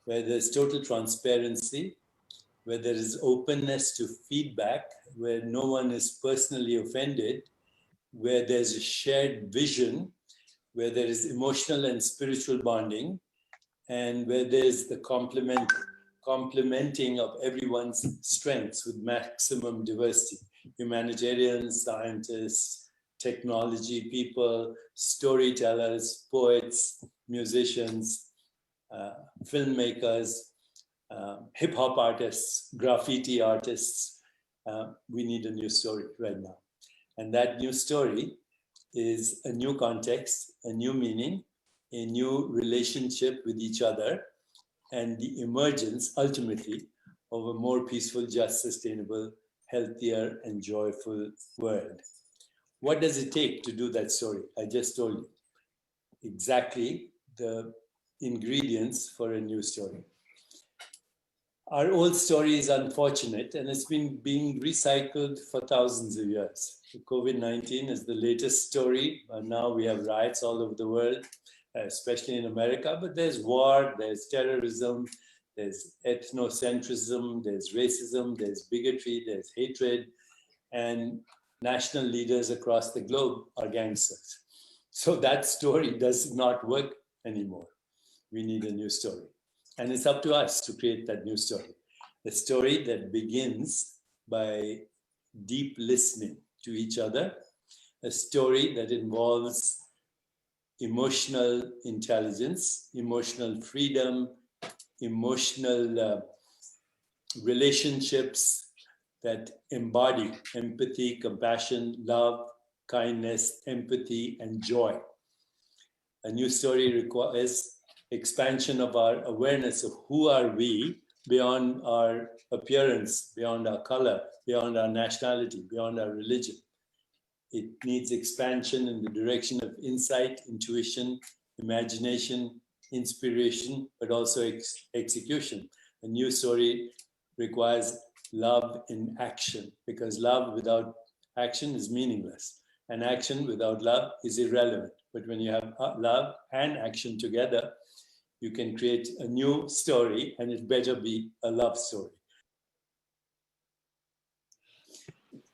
Speaker 14: where there's total transparency, where there is openness to feedback, where no one is personally offended, where there's a shared vision, where there is emotional and spiritual bonding, and where there's the complementing of everyone's strengths with maximum diversity. Humanitarians, scientists, technology people, storytellers, poets, musicians, filmmakers, hip-hop artists, graffiti artists. We need a new story right now. And that new story is a new context, a new meaning, a new relationship with each other, and the emergence, ultimately, of a more peaceful, just, sustainable, healthier, and joyful world. What does it take to do that story? I just told you exactly the ingredients for a new story. Our old story is unfortunate, and it's been being recycled for thousands of years. COVID-19 is the latest story. Now we have riots all over the world, especially in America, but there's war, there's terrorism, there's ethnocentrism, there's racism, there's bigotry, there's hatred, and national leaders across the globe are gangsters. So that story does not work anymore. We need a new story. And it's up to us to create that new story. A story that begins by deep listening to each other, a story that involves emotional intelligence, emotional freedom, emotional relationships that embody empathy, compassion, love, kindness, empathy, and joy. A new story requires expansion of our awareness of who are we beyond our appearance, beyond our color, beyond our nationality, beyond our religion. It needs expansion in the direction of insight, intuition, imagination, inspiration, but also execution. A new story requires love in action, because love without action is meaningless, and action without love is irrelevant. But when you have love and action together, you can create a new story, and it better be a love story.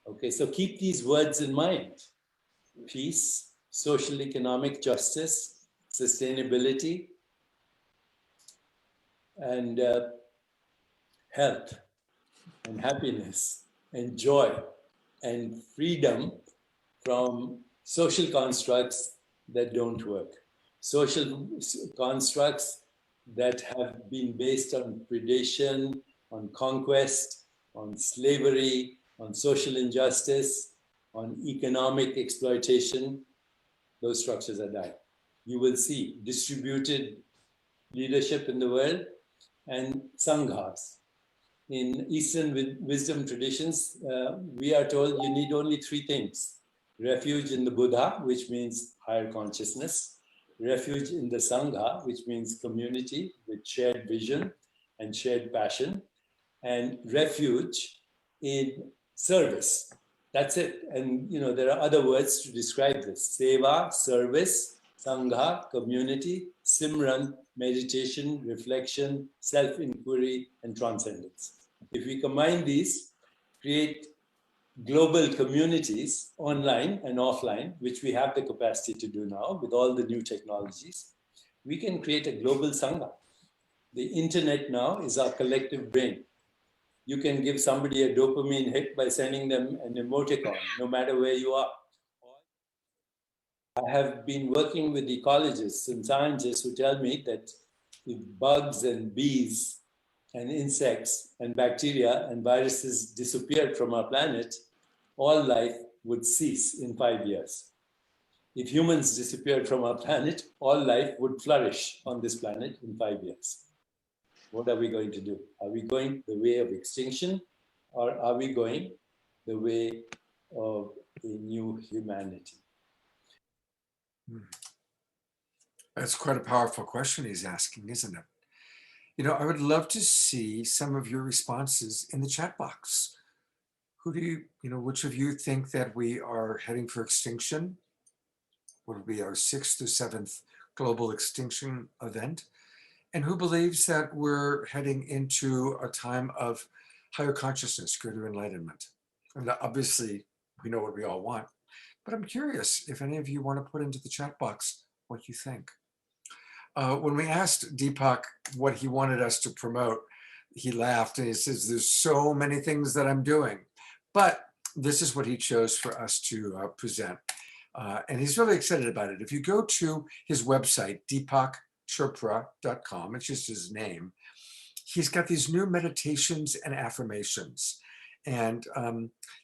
Speaker 14: Okay, so keep these words in mind: peace, social economic justice, sustainability, and health and happiness and joy and freedom from social constructs that don't work. Social constructs that have been based on predation, on conquest, on slavery, on social injustice, on economic exploitation, those structures are dying. You will see distributed leadership in the world and sanghas. In Eastern wisdom traditions, we are told you need only three things: refuge in the Buddha, which means higher consciousness; refuge in the Sangha, which means community with shared vision and shared passion; and refuge in service. That's it. And you know, there are other words to describe this: seva, service; Sangha, community; Simran, meditation, reflection, self-inquiry, and transcendence. If we combine these, create global communities online and offline, which we have the capacity to do now with all the new technologies, we can create a global Sangha. The internet now is our collective brain. You can give somebody a dopamine hit by sending them an emoticon, no matter where you are. I have been working with ecologists and scientists who tell me that if bugs and bees and insects and bacteria and viruses disappeared from our planet, all life would cease in 5 years. If humans disappeared from our planet, all life would flourish on this planet in 5 years. What are we going to do? Are we going the way of extinction, or are we going the way of a new humanity?
Speaker 1: That's quite a powerful question he's asking, isn't it? You know, I would love to see some of your responses in the chat box. Who do which of you think that we are heading for extinction? Would it be our 6th or 7th global extinction event? And who believes that we're heading into a time of higher consciousness, greater enlightenment? And obviously, we know what we all want, but I'm curious if any of you want to put into the chat box what you think. When we asked Deepak what he wanted us to promote, he laughed and he says, there's so many things that I'm doing, but this is what he chose for us to present. And he's really excited about it. If you go to his website, deepakchopra.com, it's just his name, he's got these new meditations and affirmations. And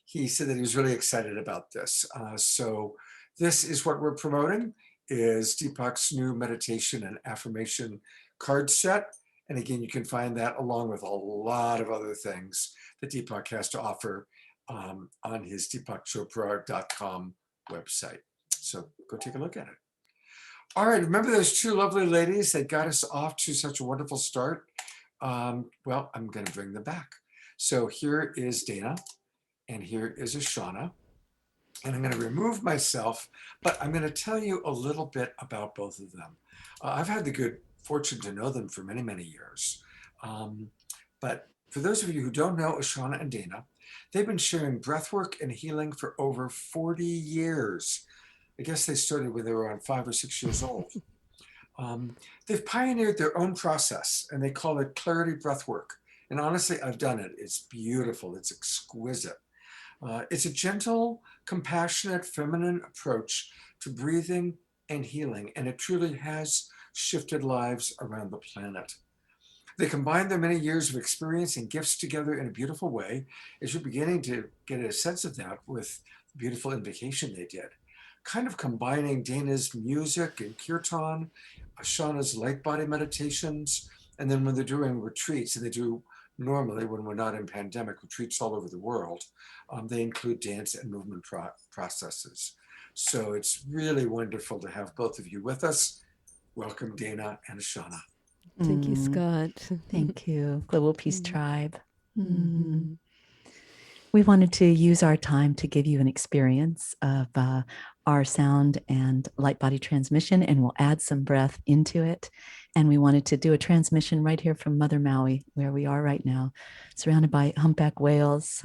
Speaker 1: he said that he was really excited about this. So this is what we're promoting, is Deepak's new meditation and affirmation card set. And again, you can find that along with a lot of other things that Deepak has to offer on his deepakchopra.com website. So go take a look at it. All right, remember those two lovely ladies that got us off to such a wonderful start? Well, I'm going to bring them back. So here is Dana, and here is Ashana. And I'm going to remove myself, but I'm going to tell you a little bit about both of them. I've had the good fortune to know them for many, many years. But for those of you who don't know Ashana and Dana, they've been sharing breathwork and healing for over 40 years. I guess they started when they were around 5 or 6 years old. They've pioneered their own process, and they call it Clarity Breathwork. And honestly, I've done it. It's beautiful. It's exquisite. It's a gentle, compassionate, feminine approach to breathing and healing, and it truly has shifted lives around the planet. They combine their many years of experience and gifts together in a beautiful way, as you're beginning to get a sense of that with the beautiful invocation they did. Kind of combining Dana's music and kirtan, Ashana's light body meditations, and then when they're doing retreats, and they do normally when we're not in pandemic retreats all over the world, they include dance and movement processes. So it's really wonderful to have both of you with us. Welcome, Dana and Ashana.
Speaker 6: Thank you, Scott.
Speaker 5: Thank you, Global Peace Tribe. We wanted to use our time to give you an experience of our sound and light body transmission, and we'll add some breath into it. And we wanted to do a transmission right here from Mother Maui, where we are right now, surrounded by humpback whales,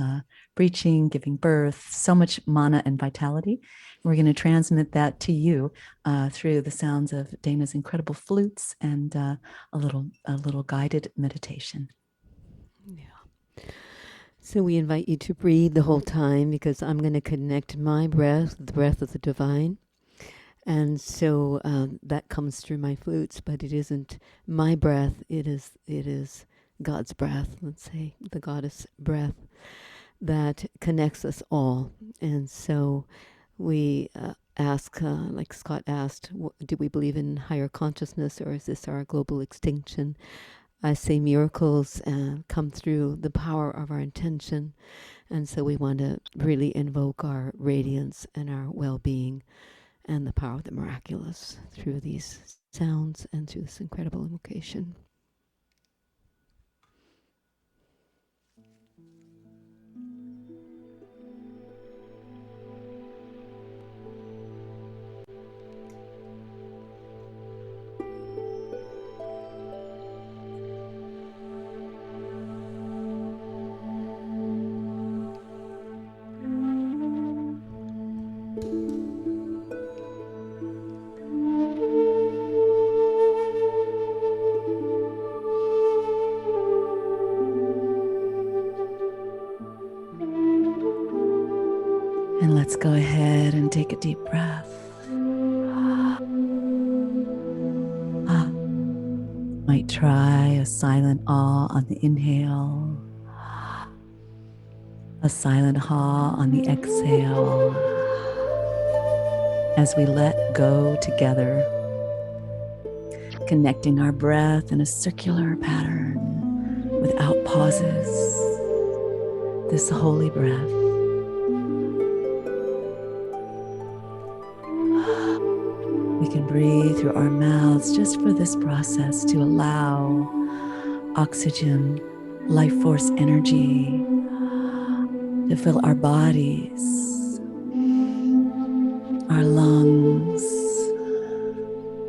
Speaker 5: breaching, giving birth, so much mana and vitality. We're going to transmit that to you through the sounds of Dana's incredible flutes and a little guided meditation.
Speaker 6: Yeah. So we invite you to breathe the whole time, because I'm going to connect my breath, the breath of the divine. And so that comes through my flutes, but it isn't my breath. It is God's breath, let's say, the goddess breath that connects us all. And so we ask, like Scott asked, do we believe in higher consciousness, or is this our global extinction? I say miracles come through the power of our intention. And so we want to really invoke our radiance and our well-being and the power of the miraculous through these sounds and through this incredible invocation.
Speaker 5: And let's go ahead and take a deep breath. Might try a silent ah on the inhale, a silent ha on the exhale, as we let go together, connecting our breath in a circular pattern without pauses, this holy breath. We can breathe through our mouths just for this process to allow oxygen, life force energy to fill our bodies, our lungs,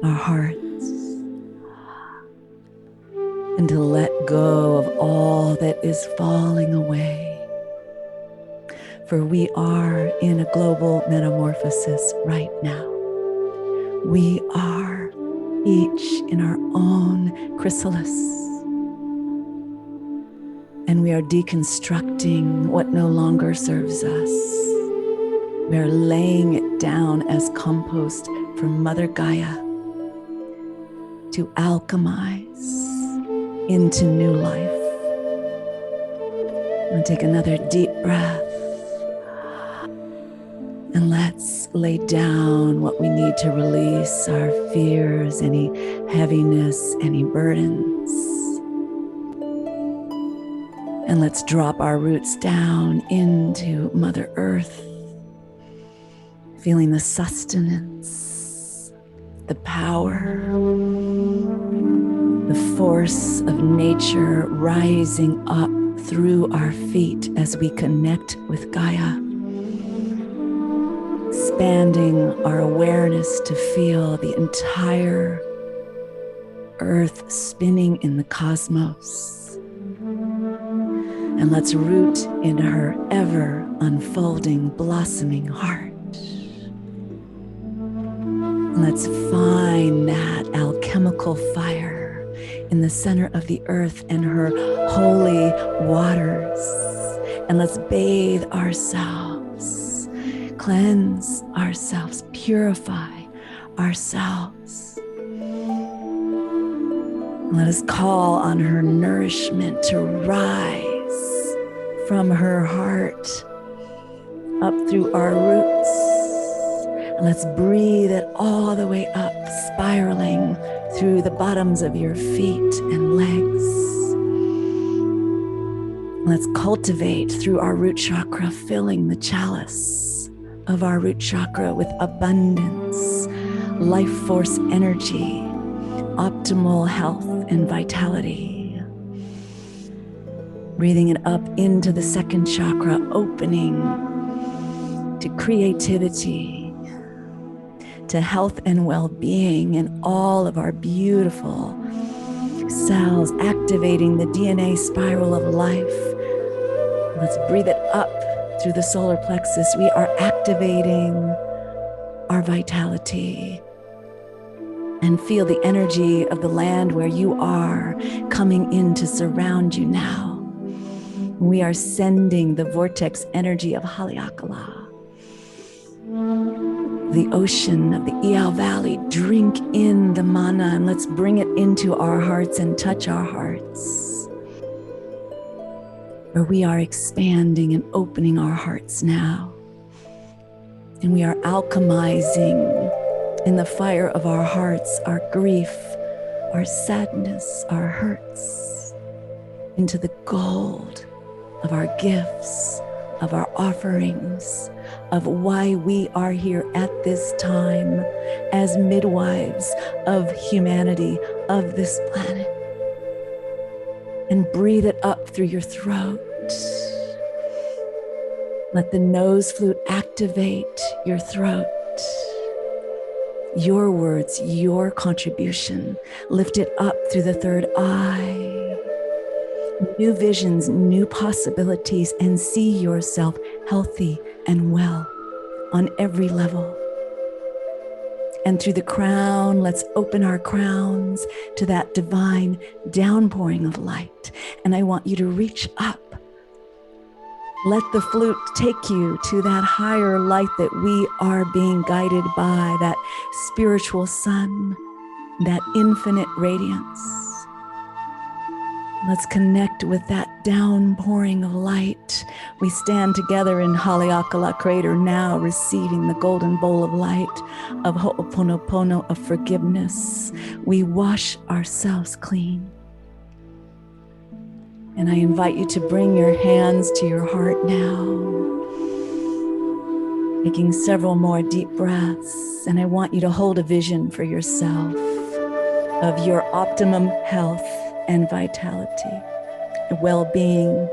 Speaker 5: our hearts, and to let go of all that is falling away. For we are in a global metamorphosis right now. We are each in our own chrysalis, and we are deconstructing what no longer serves us. We are laying it down as compost for Mother Gaia to alchemize into new life. And take another deep breath. And let's lay down what we need to release, our fears, any heaviness, any burdens. And let's drop our roots down into Mother Earth, feeling the sustenance, the power, the force of nature rising up through our feet as we connect with Gaia. Expanding our awareness to feel the entire earth spinning in the cosmos. And let's root in her ever unfolding, blossoming heart. And let's find that alchemical fire in the center of the earth and her holy waters. And let's bathe ourselves, cleanse ourselves, purify ourselves. And let us call on her nourishment to rise from her heart up through our roots. And let's breathe it all the way up, spiraling through the bottoms of your feet and legs. Let's cultivate through our root chakra, filling the chalice of our root chakra with abundance, life force energy, optimal health and vitality. Breathing it up into the second chakra, opening to creativity, to health and well-being in all of our beautiful cells, activating the DNA spiral of life. Let's breathe it up through the solar plexus. We are activating our vitality. And feel the energy of the land where you are coming in to surround you now. We are sending the vortex energy of Haleakala, the ocean of the Iao Valley. Drink in the mana and let's bring it into our hearts and touch our hearts. Where we are expanding and opening our hearts now. And we are alchemizing in the fire of our hearts, our grief, our sadness, our hurts, into the gold of our gifts, of our offerings, of why we are here at this time as midwives of humanity, of this planet. And breathe it up through your throat. Let the nose flute activate your throat. Your words, your contribution. Lift it up through the third eye. New visions, new possibilities, and see yourself healthy and well on every level. And through the crown, let's open our crowns to that divine downpouring of light. And I want you to reach up. Let the flute take you to that higher light that we are being guided by, that spiritual sun, that infinite radiance. Let's connect with that downpouring of light. We stand together in Haleakala crater now, receiving the golden bowl of light, of Ho'oponopono, of forgiveness. We wash ourselves clean. And I invite you to bring your hands to your heart now, taking several more deep breaths. And I want you to hold a vision for yourself of your optimum health and vitality, well-being,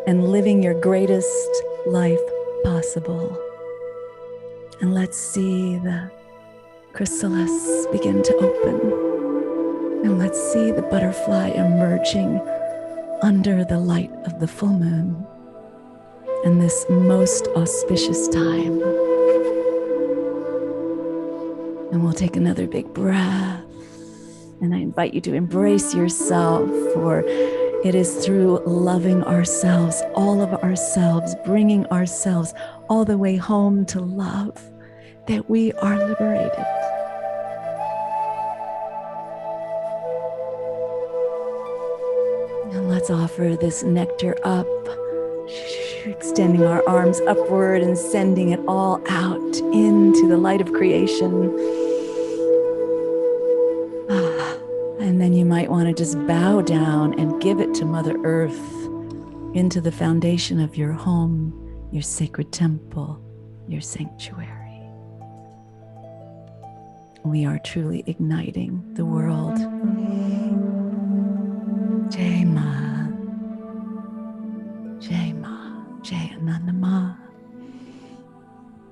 Speaker 5: and living your greatest life possible. And let's see the chrysalis begin to open. And let's see the butterfly emerging under the light of the full moon in this most auspicious time. And we'll take another big breath. And I invite you to embrace yourself, for it is through loving ourselves, all of ourselves, bringing ourselves all the way home to love, that we are liberated. And let's offer this nectar up, extending our arms upward and sending it all out into the light of creation. And then you might want to just bow down and give it to Mother Earth, into the foundation of your home, your sacred temple, your sanctuary. We are truly igniting the world. Jai Ma, Jai Ma, Jai Anandama.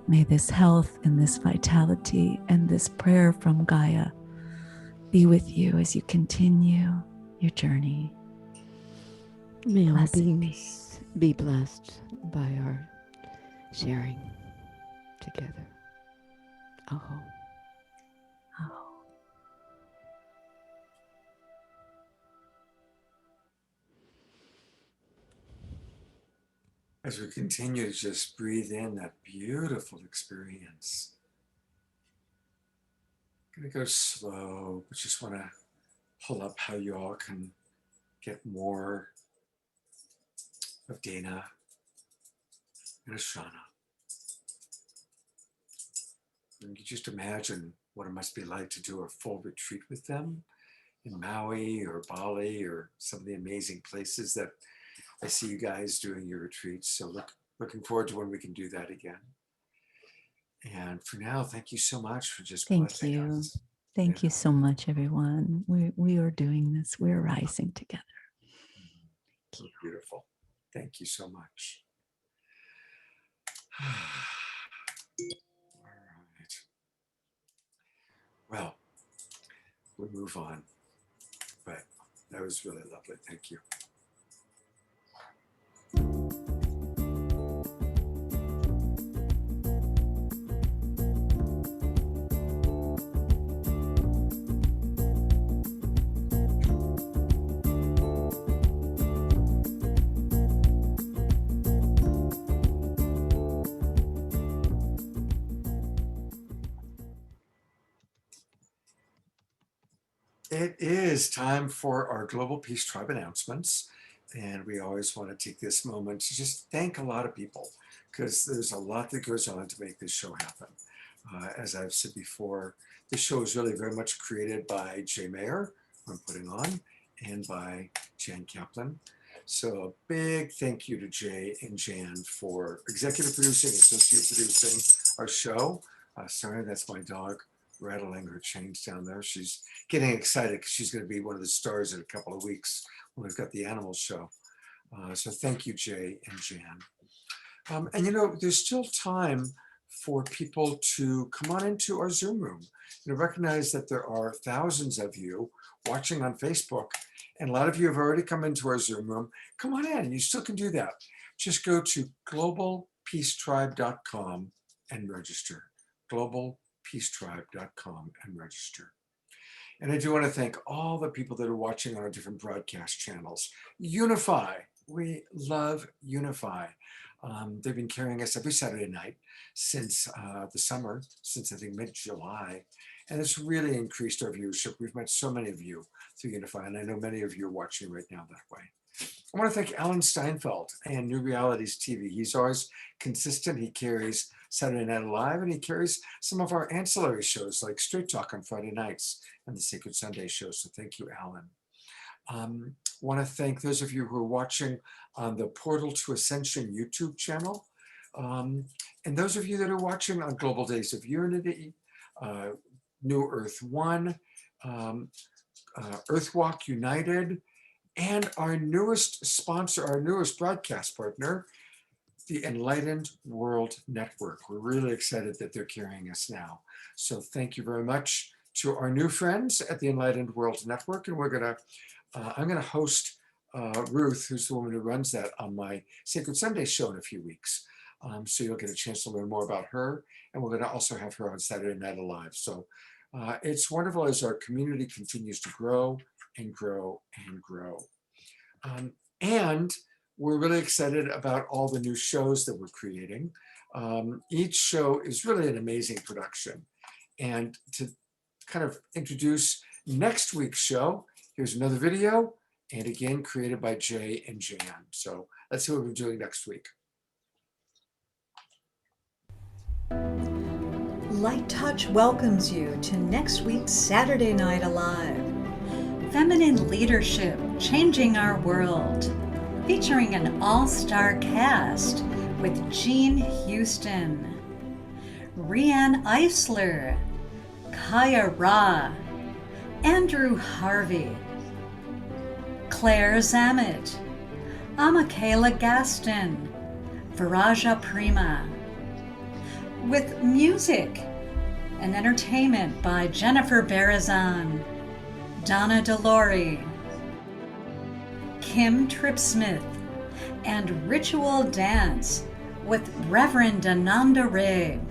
Speaker 5: May this health and this vitality and this prayer from Gaia be with you as you continue your journey.
Speaker 6: May all beings be blessed by our sharing together. Aho.
Speaker 5: Aho.
Speaker 1: As we continue to just breathe in that beautiful experience. Gonna go slow, but just want to pull up how you all can get more of Dana and Ashana. And you just imagine what it must be like to do a full retreat with them in Maui or Bali or some of the amazing places that I see you guys doing your retreats. So looking forward to when we can do that again. And for now, thank you so much for just blessing us.
Speaker 5: Thank you so much, everyone. We are doing this. We're rising together. Thank you.
Speaker 1: Beautiful. Thank you so much. All right. Well, we'll move on. But that was really lovely. Thank you. It is time for our Global Peace Tribe announcements. And we always want to take this moment to just thank a lot of people because there's a lot that goes on to make this show happen. As I've said before, this show is really very much created by Jay Mayer, who I'm putting on, and by Jan Kaplan. So a big thank you to Jay and Jan for executive producing, associate producing our show. Sorry, that's my dog rattling her chains down there. She's getting excited because she's going to be one of the stars in a couple of weeks when we've got the animal show. So thank you, Jay and Jan. And you know, there's still time for people to come on into our Zoom room. You know, recognize that there are thousands of you watching on Facebook, and a lot of you have already come into our Zoom room. Come on in, you still can do that. Just go to globalpeacetribe.com and register. globalpeacetribe.com and register. And I do want to thank all the people that are watching on our different broadcast channels. Unify, we love Unify. They've been carrying us every Saturday night since the summer, since I think mid-July. And it's really increased our viewership. We've met so many of you through Unify, and I know many of you are watching right now that way. I want to thank Alan Steinfeld and New Realities TV. He's always consistent. He carries Saturday Night Alive, and he carries some of our ancillary shows like Straight Talk on Friday nights and the Sacred Sunday show. So thank you, Alan. Want to thank those of you who are watching on the Portal to Ascension YouTube channel. And those of you that are watching on Global Days of Unity, New Earth One, Earthwalk United, and our newest sponsor, our newest broadcast partner, the Enlightened World Network. We're really excited that they're carrying us now. So thank you very much to our new friends at the Enlightened World Network. And I'm gonna host Ruth, who's the woman who runs that, on my Sacred Sunday show in a few weeks. So you'll get a chance to learn more about her. And we're gonna also have her on Saturday Night Alive. So it's wonderful as our community continues to grow and grow and grow. And we're really excited about all the new shows that we're creating. Each show is really an amazing production. And to kind of introduce next week's show, here's another video, and again, created by Jay and Jan. So let's see what we're doing next week.
Speaker 15: Light Touch welcomes you to next week's Saturday Night Alive. Feminine Leadership, Changing Our World, featuring an all-star cast with Jean Houston, Rianne Eisler, Kaya Ra, Andrew Harvey, Claire Zammit, Amakayla Gaston, Viraja Prima, with music and entertainment by Jennifer Barazan, Donna DeLore, Kim Tripp-Smith, and Ritual Dance with Reverend Ananda Ray.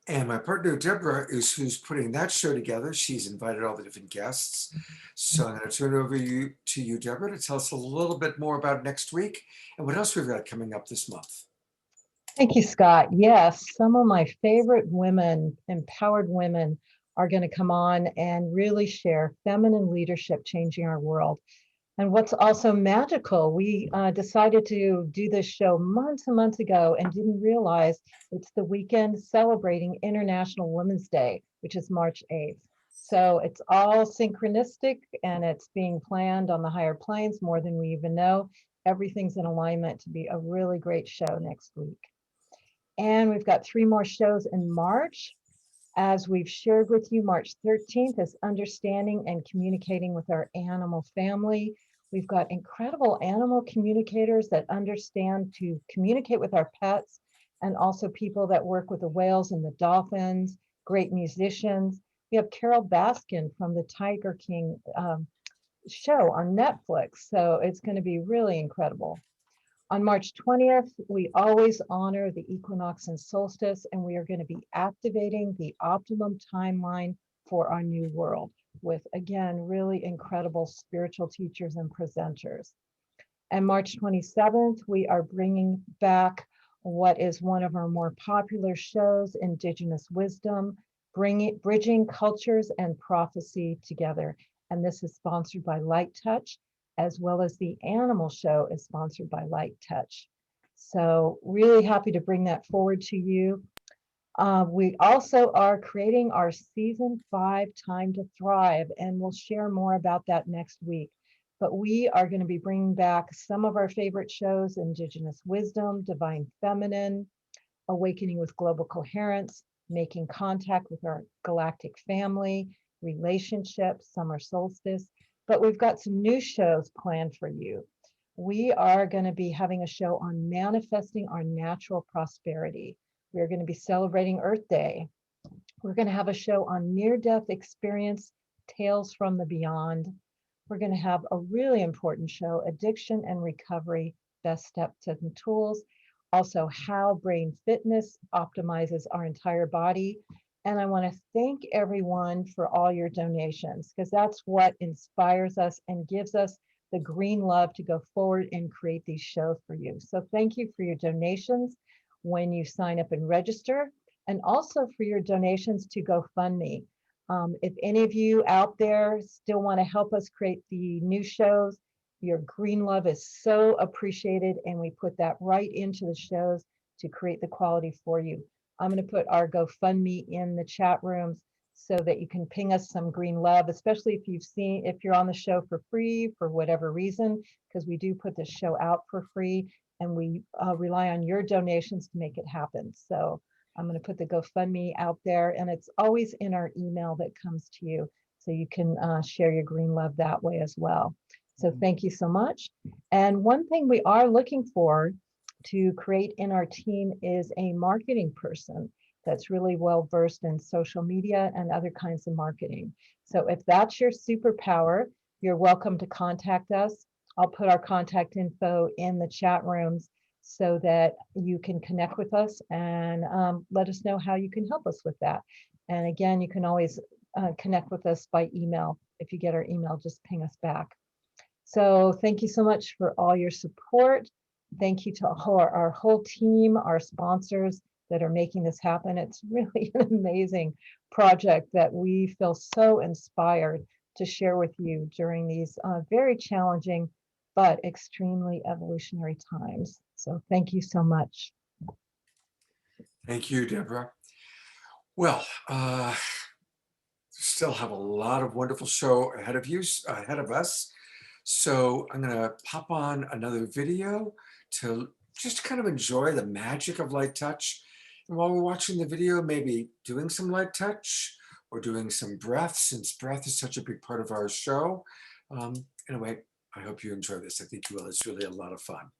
Speaker 1: And my partner, Deborah, is who's putting that show together. She's invited all the different guests. So I'm going to turn it over to you, Deborah, to tell us a little bit more about next week and what else we've got coming up this month.
Speaker 4: Thank you, Scott. Yes, some of my favorite women, empowered women, are going to come on and really share feminine leadership changing our world. And what's also magical, we decided to do this show months and months ago and didn't realize it's the weekend celebrating International Women's Day, which is March 8th. So it's all synchronistic and it's being planned on the higher planes more than we even know. Everything's in alignment to be a really great show next week. And we've got 3 more shows in March. As we've shared with you, March 13th is Understanding and Communicating with Our Animal Family. We've got incredible animal communicators that understand to communicate with our pets, and also people that work with the whales and the dolphins, great musicians. We have Carol Baskin from the Tiger King show on Netflix, so it's going to be really incredible. On March 20th, we always honor the equinox and solstice, and we are going to be activating the optimum timeline for our new world with, again, really incredible spiritual teachers and presenters. And March 27th, we are bringing back what is one of our more popular shows, Indigenous Wisdom, bridging cultures and prophecy together. And this is sponsored by Light Touch, as well as the animal show is sponsored by Light Touch. So really happy to bring that forward to you. We also are creating our season 5 Time to Thrive, and we'll share more about that next week. But we are going to be bringing back some of our favorite shows: Indigenous Wisdom, Divine Feminine, Awakening with Global Coherence, Making Contact with Our Galactic Family, Relationships, Summer Solstice. But we've got some new shows planned for you. We are going to be having a show on manifesting our natural prosperity. We're going to be celebrating Earth Day. We're going to have a show on near-death experience, Tales from the Beyond. We're going to have a really important show, Addiction and Recovery, Best Steps and Tools. Also, how brain fitness optimizes our entire body. And I want to thank everyone for all your donations, because that's what inspires us and gives us the green love to go forward and create these shows for you. So thank you for your donations when you sign up and register, and also for your donations to GoFundMe. If any of you out there still want to help us create the new shows, your green love is so appreciated, and we put that right into the shows to create the quality for you. I'm going to put our GoFundMe in the chat rooms so that you can ping us some green love, especially if you're on the show for free for whatever reason, because we do put the show out for free, and we rely on your donations to make it happen. So I'm going to put the GoFundMe out there, and it's always in our email that comes to you, so you can share your green love that way as well. So thank you so much. And one thing we are looking for to create in our team is a marketing person that's really well versed in social media and other kinds of marketing. So if that's your superpower, you're welcome to contact us. I'll put our contact info in the chat rooms so that you can connect with us and let us know how you can help us with that. And again, you can always connect with us by email. If you get our email, just ping us back. So thank you so much for all your support. Thank you to our whole team, our sponsors that are making this happen. It's really an amazing project that we feel so inspired to share with you during these very challenging but extremely evolutionary times. So thank you so much.
Speaker 1: Thank you, Deborah. Well, still have a lot of wonderful show ahead of us. So I'm going to pop on another video to just kind of enjoy the magic of light touch. And while we're watching the video, maybe doing some light touch or doing some breath, since breath is such a big part of our show. Anyway, I hope you enjoy this. I think you will. It's really a lot of fun.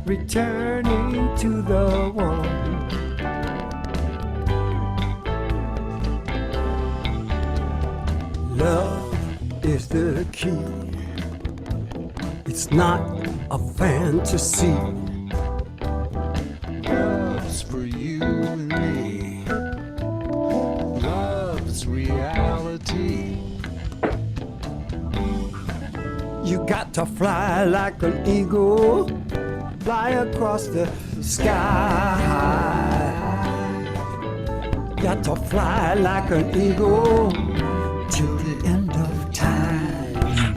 Speaker 16: Returning to the one. Love is the key. It's not a fantasy. Love's for you and me. Love's reality. You got to fly like an eagle. Fly across the sky. Got to fly like an eagle till the end of time.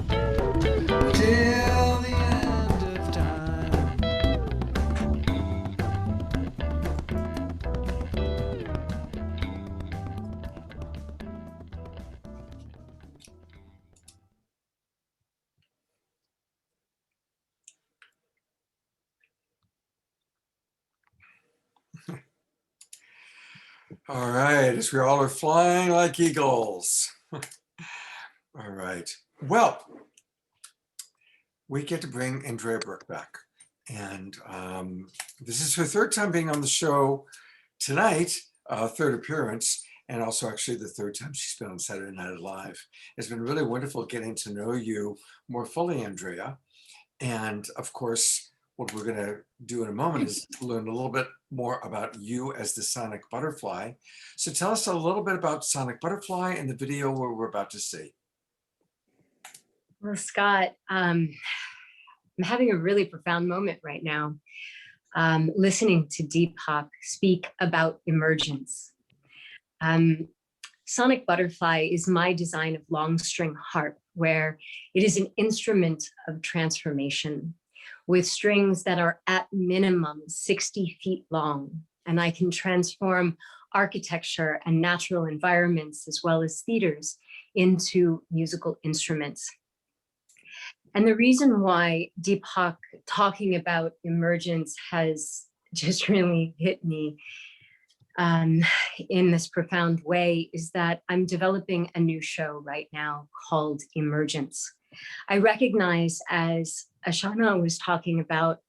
Speaker 16: Till the end of time.
Speaker 1: All right, as we all are flying like eagles. All right. Well, we get to bring Andrea Brooke back. And this is her third time being on the show tonight, third appearance, and also actually the third time she's been on Saturday Night Live. It's been really wonderful getting to know you more fully, Andrea. And of course, what we're going to do in a moment is learn a little bit more about you as the Sonic Butterfly. So tell us a little bit about Sonic Butterfly and the video where we're about to see.
Speaker 3: Well, Scott, I'm having a really profound moment right now, listening to Deepak speak about emergence. Sonic Butterfly is my design of long string harp, where it is an instrument of transformation with strings that are at minimum 60 feet long. And I can transform architecture and natural environments, as well as theaters, into musical instruments. And the reason why Deepak talking about emergence has just really hit me in this profound way is that I'm developing a new show right now called Emergence. I recognize, as Ashana was talking about,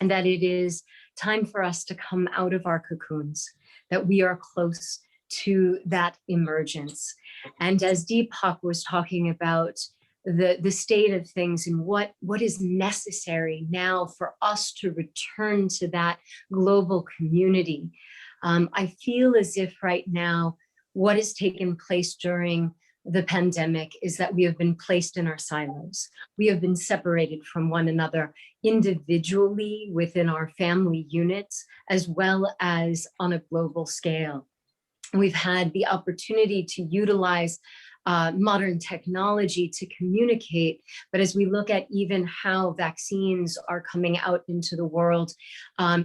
Speaker 3: that it is time for us to come out of our cocoons, that we are close to that emergence. And as Deepak was talking about the state of things and what is necessary now for us to return to that global community, I feel as if right now, what has taken place during the pandemic is that we have been placed in our silos. We have been separated from one another individually within our family units, as well as on a global scale. We've had the opportunity to utilize modern technology to communicate. But as we look at even how vaccines are coming out into the world,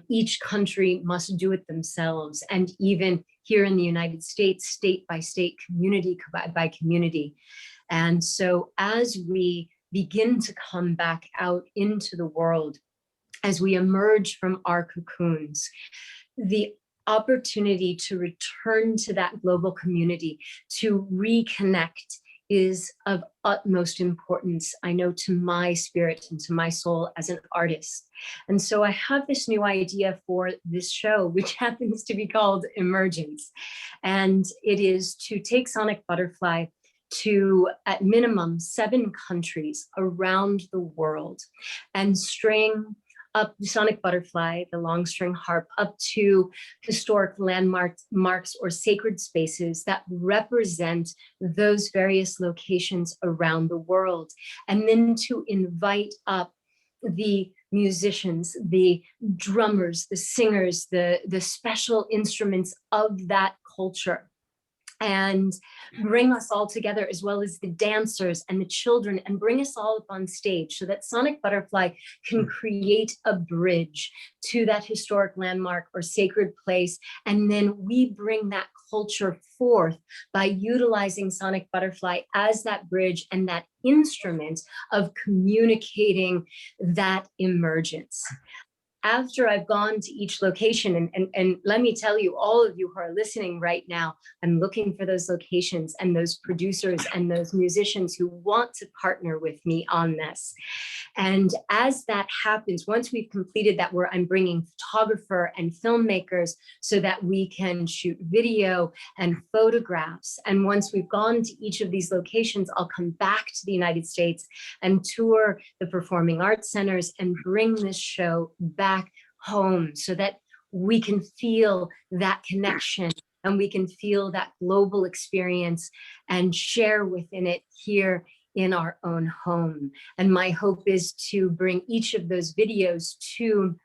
Speaker 3: each country must do it themselves. And even here in the United States, state by state, community by community. And so as we begin to come back out into the world, as we emerge from our cocoons, the opportunity to return to that global community, to reconnect, is of utmost importance, I know, to my spirit and to my soul as an artist. And so I have this new idea for this show, which happens to be called Emergence. And it is to take Sonic Butterfly to, at minimum, 7 countries around the world and string up the Sonic Butterfly, the long string harp, up to historic landmarks or sacred spaces that represent those various locations around the world. And then to invite up the musicians, the drummers, the singers, the special instruments of that culture, and bring us all together, as well as the dancers and the children, and bring us all up on stage so that Sonic Butterfly can create a bridge to that historic landmark or sacred place. And then we bring that culture forth by utilizing Sonic Butterfly as that bridge and that instrument of communicating that emergence. After I've gone to each location, and let me tell you, all of you who are listening right now, I'm looking for those locations and those producers and those musicians who want to partner with me on this. And as that happens, once we've completed that, where I'm bringing photographer and filmmakers so that we can shoot video and photographs. And once we've gone to each of these locations, I'll come back to the United States and tour the performing arts centers and bring this show back home so that we can feel that connection and we can feel that global experience and share within it here in our own home. And my hope is to bring each of those videos to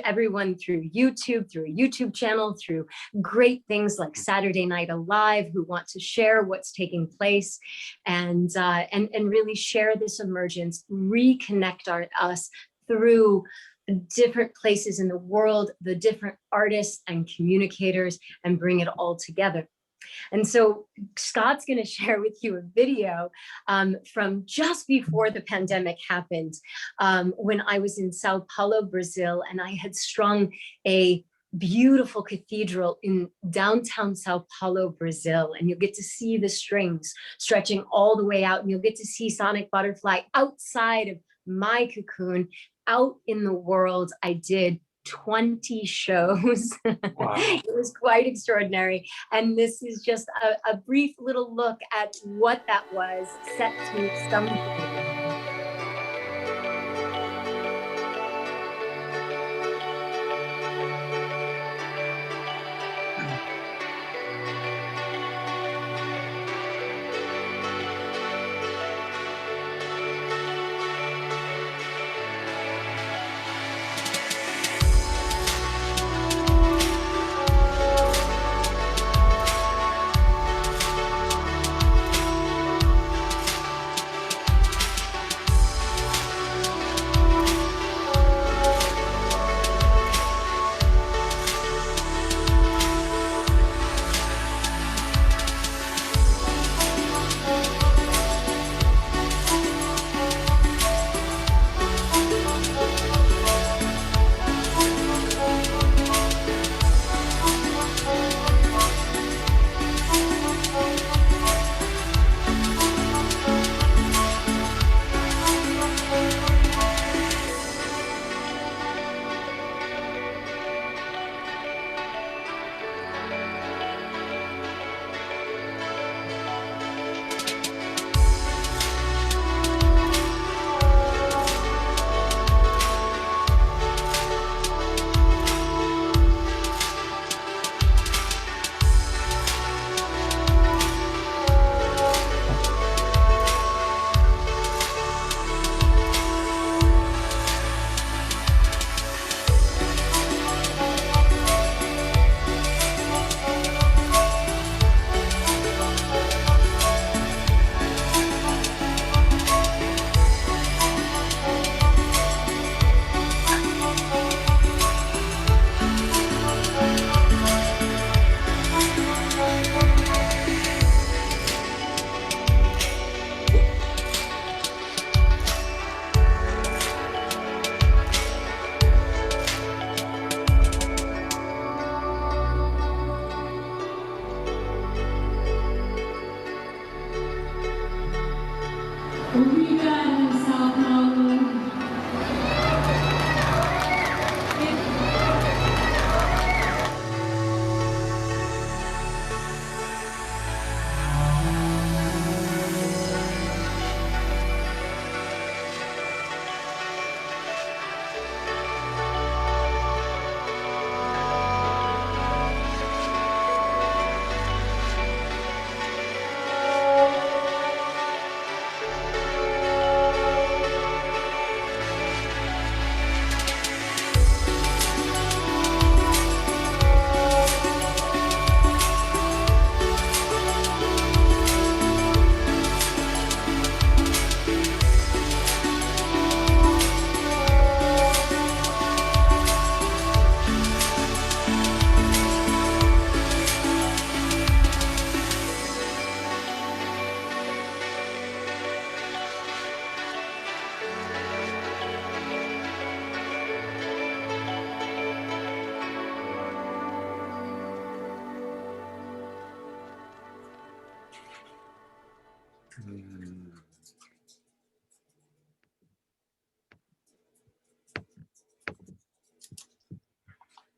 Speaker 3: everyone through YouTube, through a YouTube channel, through great things like Saturday Night Alive, who want to share what's taking place, and really share this emergence, reconnect us through different places in the world, the different artists and communicators, and bring it all together. And so Scott's going to share with you a video from just before the pandemic happened, when I was in Sao Paulo, Brazil, and I had strung a beautiful cathedral in downtown Sao Paulo, Brazil. And you'll get to see the strings stretching all the way out, and you'll get to see Sonic Butterfly outside of my cocoon. Out in the world, I did 20 shows.
Speaker 1: Wow.
Speaker 3: It was quite extraordinary. And this is just a brief little look at what that was, set to something.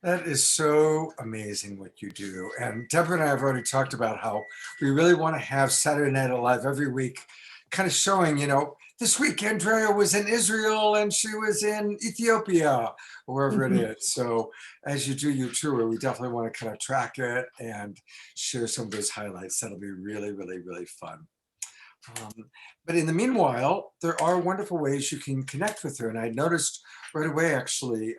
Speaker 1: That is so amazing what you do. And Deborah and I have already talked about how we really want to have Saturday Night Alive every week, kind of showing, this week Andrea was in Israel and she was in Ethiopia, or wherever it is. So as you do your tour, we definitely want to kind of track it and share some of those highlights. That'll be really, really, really fun. But in the meanwhile, there are wonderful ways you can connect with her. And I noticed right away, actually,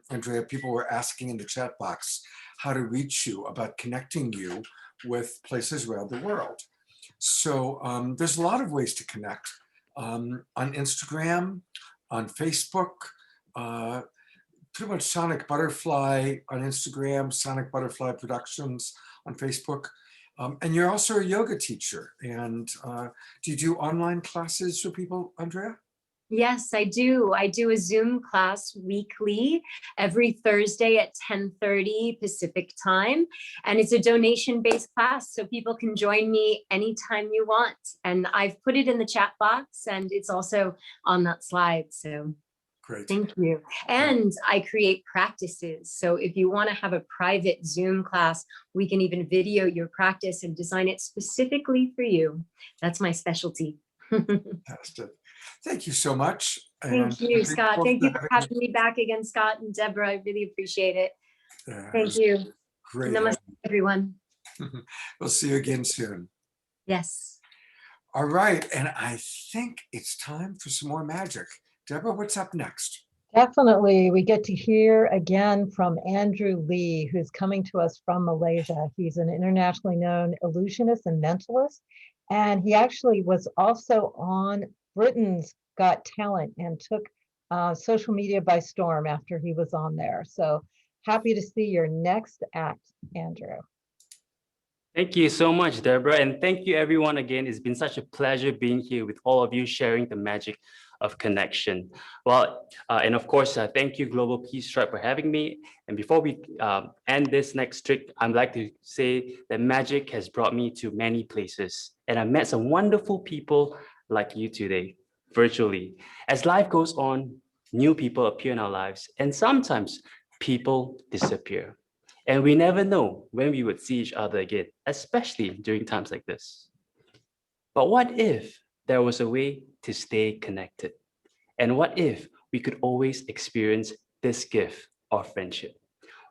Speaker 1: Andrea, people were asking in the chat box how to reach you, about connecting you with places around the world. So there's a lot of ways to connect on Instagram, on Facebook, pretty much Sonic Butterfly on Instagram, Sonic Butterfly Productions on Facebook. And you're also a yoga teacher. And do you do online classes for people, Andrea?
Speaker 3: Yes, I do. I do a Zoom class weekly, every Thursday at 10:30 Pacific time. And it's a donation-based class, so people can join me anytime you want. And I've put it in the chat box, and it's also on that slide. So
Speaker 1: Great.
Speaker 3: Thank you. And I create practices. So if you want to have a private Zoom class, we can even video your practice and design it specifically for you. That's my specialty.
Speaker 1: Fantastic. Thank you so much.
Speaker 3: Thank you, Scott. Thank you for having me back again, Scott and Deborah. I really appreciate it. Thank you.
Speaker 1: Great.
Speaker 3: Namaste, everyone.
Speaker 1: We'll see you again soon.
Speaker 3: Yes.
Speaker 1: All right. And I think it's time for some more magic. Deborah, what's up next?
Speaker 4: Definitely. We get to hear again from Andrew Lee, who's coming to us from Malaysia. He's an internationally known illusionist and mentalist. And he actually was also on Britain's Got Talent and took social media by storm after he was on there. So happy to see your next act, Andrew.
Speaker 9: Thank you so much, Deborah. And thank you, everyone, again. It's been such a pleasure being here with all of you, sharing the magic of connection. Well, and of course, thank you, Global Peace Tribe, for having me. And before we end this next trick, I'd like to say that magic has brought me to many places. And I met some wonderful people like you today, virtually. As life goes on, new people appear in our lives, and sometimes people disappear. And we never know when we would see each other again, especially during times like this. But what if there was a way to stay connected? And what if we could always experience this gift of friendship?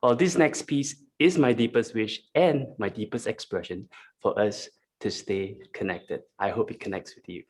Speaker 9: Well, this next piece is my deepest wish and my deepest expression for us to stay connected. I hope it connects with you.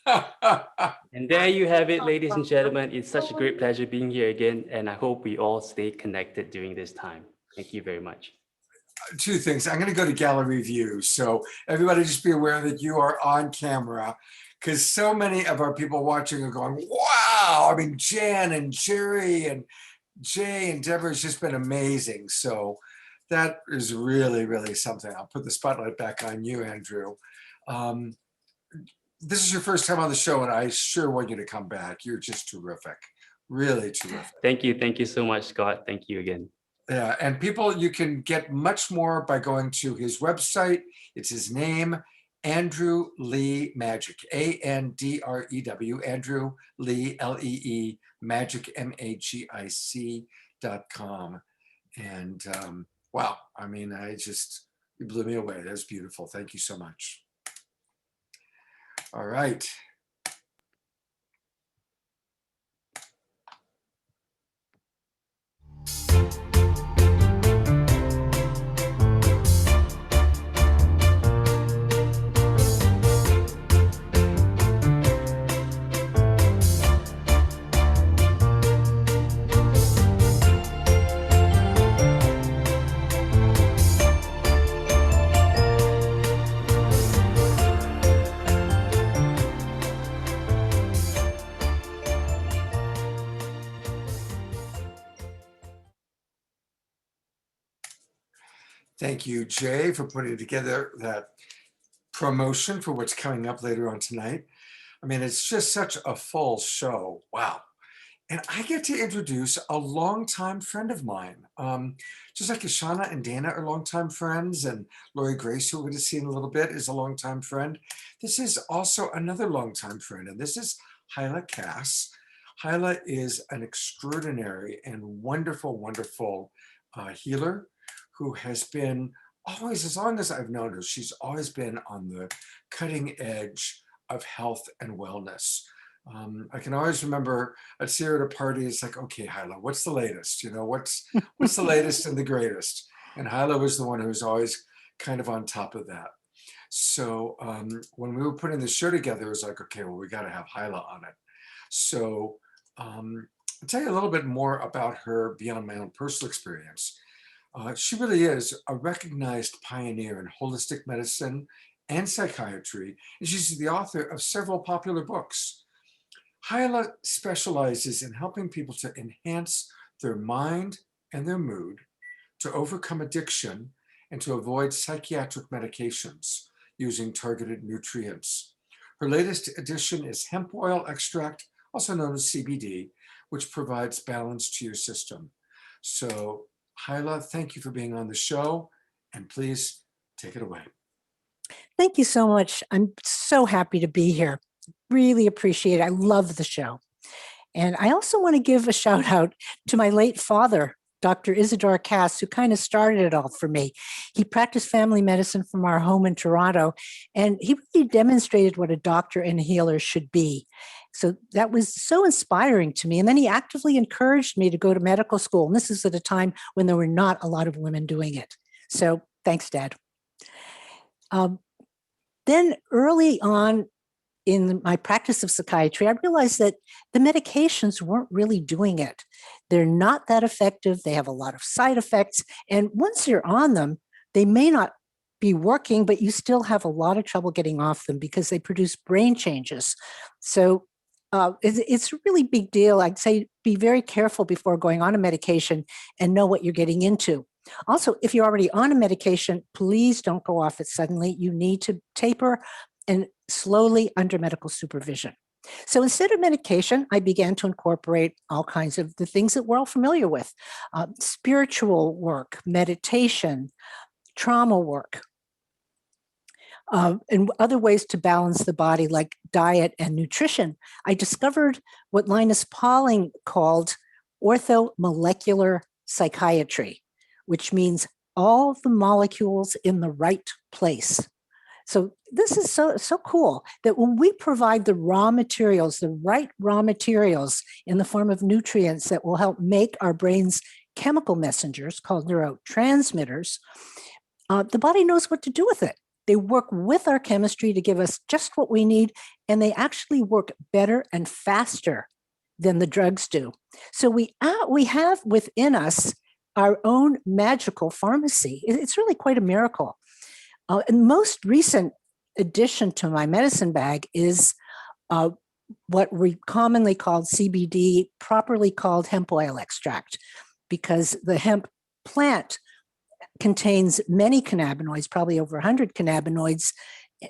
Speaker 9: And there you have it, ladies and gentlemen. It's such a great pleasure being here again, and I hope we all stay connected during this time. Thank you very much.
Speaker 1: Two things. I'm going to go to gallery view. So everybody just be aware that you are on camera, because so many of our people watching are going, wow. I mean, Jan and Jerry and Jay and Deborah has just been amazing. So that is really, really something. I'll put the spotlight back on you, Andrew. This is your first time on the show, and I sure want you to come back. You're just terrific. Really terrific.
Speaker 9: Thank you. Thank you so much, Scott. Thank you again.
Speaker 1: Yeah, and people, you can get much more by going to his website. It's his name, Andrew Lee Magic, ANDREW, Andrew Lee, LEE, Magic, MAGIC.com. And wow, I mean, you blew me away. That's beautiful. Thank you so much. All right. Thank you, Jay, for putting together that promotion for what's coming up later on tonight. I mean, it's just such a full show. Wow. And I get to introduce a longtime friend of mine. Just like Ishana and Dana are longtime friends, and Lori Grace, who we're going to see in a little bit, is a longtime friend. This is also another longtime friend, and this is Hyla Cass. Hyla is an extraordinary and wonderful, wonderful healer who has been always, as long as I've known her, she's always been on the cutting edge of health and wellness. I can always remember I'd see her at a party. It's like, okay, Hyla, what's the latest? You know, what's the latest and the greatest? And Hyla was the one who was always kind of on top of that. So when we were putting the show together, it was like, okay, well, we got to have Hyla on it. So I'll tell you a little bit more about her beyond my own personal experience. She really is a recognized pioneer in holistic medicine and psychiatry, and she's the author of several popular books. Hyla specializes in helping people to enhance their mind and their mood, to overcome addiction, and to avoid psychiatric medications using targeted nutrients. Her latest edition is hemp oil extract, also known as CBD, which provides balance to your system. So Hyla, thank you for being on the show, and please take it away.
Speaker 17: Thank you so much. I'm so happy to be here. Really appreciate it. I love the show. And I also want to give a shout out to my late father, Dr. Israel Cass, who kind of started it all for me. He practiced family medicine from our home in Toronto, and he really demonstrated what a doctor and a healer should be. So that was so inspiring to me. And then he actively encouraged me to go to medical school. And this is at a time when there were not a lot of women doing it. So thanks, Dad. Then early on in my practice of psychiatry, I realized that the medications weren't really doing it. They're not that effective. They have a lot of side effects. And once you're on them, they may not be working, but you still have a lot of trouble getting off them because they produce brain changes. So it's a really big deal. I'd say be very careful before going on a medication and know what you're getting into. Also, if you're already on a medication, please don't go off it suddenly. You need to taper and slowly under medical supervision. So instead of medication, I began to incorporate all kinds of the things that we're all familiar with: spiritual work, meditation, trauma work, and other ways to balance the body like diet and nutrition. I discovered what Linus Pauling called orthomolecular psychiatry, which means all the molecules in the right place. So this is so cool that when we provide the raw materials, the right raw materials in the form of nutrients that will help make our brains chemical messengers called neurotransmitters, the body knows what to do with it. They work with our chemistry to give us just what we need, and they actually work better and faster than the drugs do. So we have within us our own magical pharmacy. It's really quite a miracle. And most recent addition to my medicine bag is what we commonly call CBD, properly called hemp oil extract, because the hemp plant contains many cannabinoids, probably over 100 cannabinoids,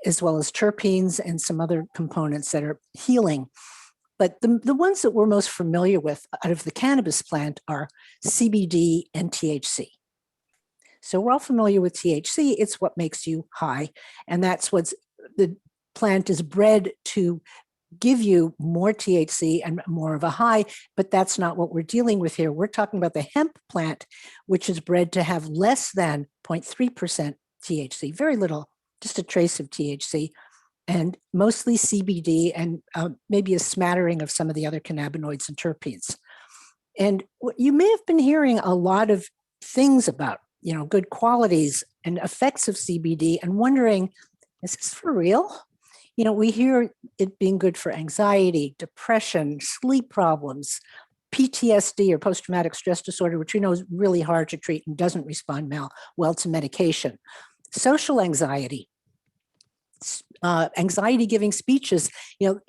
Speaker 17: as well as terpenes and some other components that are healing. But the ones that we're most familiar with out of the cannabis plant are CBD and THC. So we're all familiar with THC. It's what makes you high. And that's what's the plant is bred to give you more THC and more of a high, but that's not what we're dealing with here. We're talking about the hemp plant, which is bred to have less than 0.3% THC, very little, just a trace of THC, and mostly CBD and maybe a smattering of some of the other cannabinoids and terpenes. And you may have been hearing a lot of things about, good qualities and effects of CBD and wondering, is this for real? We hear it being good for anxiety, depression, sleep problems, PTSD or post-traumatic stress disorder, which we know is really hard to treat and doesn't respond well to medication. Social anxiety, anxiety giving speeches.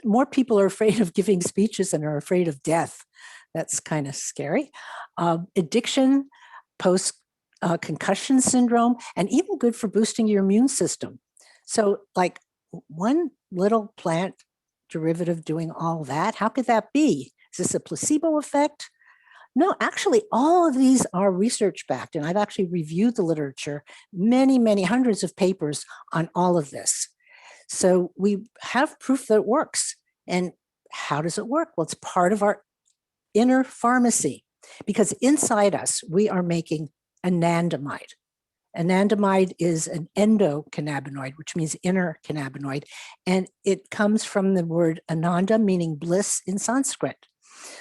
Speaker 17: More people are afraid of giving speeches than are afraid of death. That's kind of scary. Addiction, post-concussion syndrome, and even good for boosting your immune system. So like one little plant derivative doing all that, how could that be? Is this a placebo effect? No, actually, all of these are research backed, and I've actually reviewed the literature, many hundreds of papers on all of this. So we have proof that it works. And how does it work? Well, it's part of our inner pharmacy, because inside us, we are making anandamide. Anandamide is an endocannabinoid, which means inner cannabinoid, and it comes from the word ananda, meaning bliss in Sanskrit.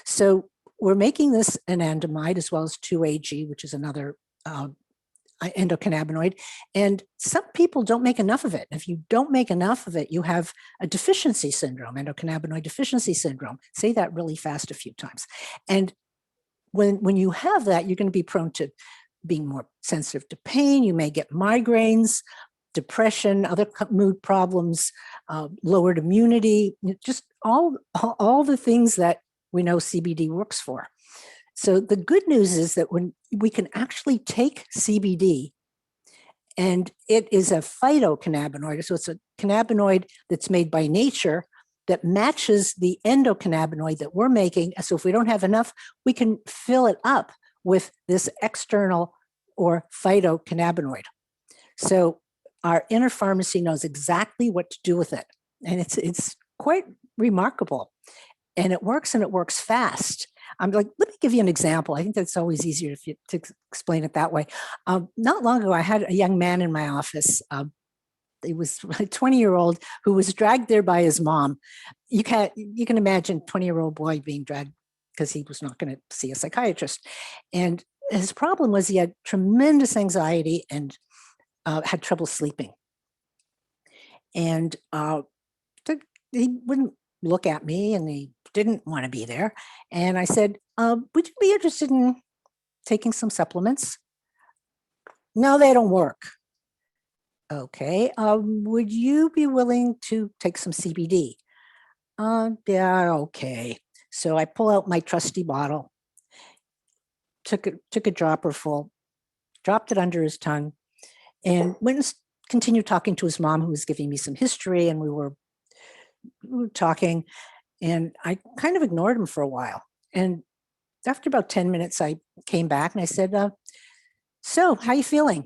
Speaker 17: So we're making this anandamide as well as 2-AG, which is another endocannabinoid, and some people don't make enough of it. If you don't make enough of it, you have a deficiency syndrome, endocannabinoid deficiency syndrome. Say that really fast a few times. And when you have that, you're going to be prone to being more sensitive to pain. You may get migraines, depression, other mood problems, lowered immunity, just all the things that we know CBD works for. So the good news is that when we can actually take CBD, and it is a phytocannabinoid, so it's a cannabinoid that's made by nature that matches the endocannabinoid that we're making. So if we don't have enough, we can fill it up with this external or phytocannabinoid. So our inner pharmacy knows exactly what to do with it. And it's quite remarkable. And it works fast. I'm like, let me give you an example. I think that's always easier to explain it that way. Not long ago, I had a young man in my office. He was a 20-year-old who was dragged there by his mom. You can imagine a 20-year-old boy being dragged because he was not going to see a psychiatrist. And his problem was he had tremendous anxiety and had trouble sleeping. And he wouldn't look at me, and he didn't want to be there. And I said, would you be interested in taking some supplements? No, they don't work. Okay, would you be willing to take some CBD? Yeah, okay. So I pull out my trusty bottle, took a dropper full, dropped it under his tongue, and went and continued talking to his mom, who was giving me some history, and we were talking, and I kind of ignored him for a while. And after about 10 minutes, I came back and I said, so how you feeling?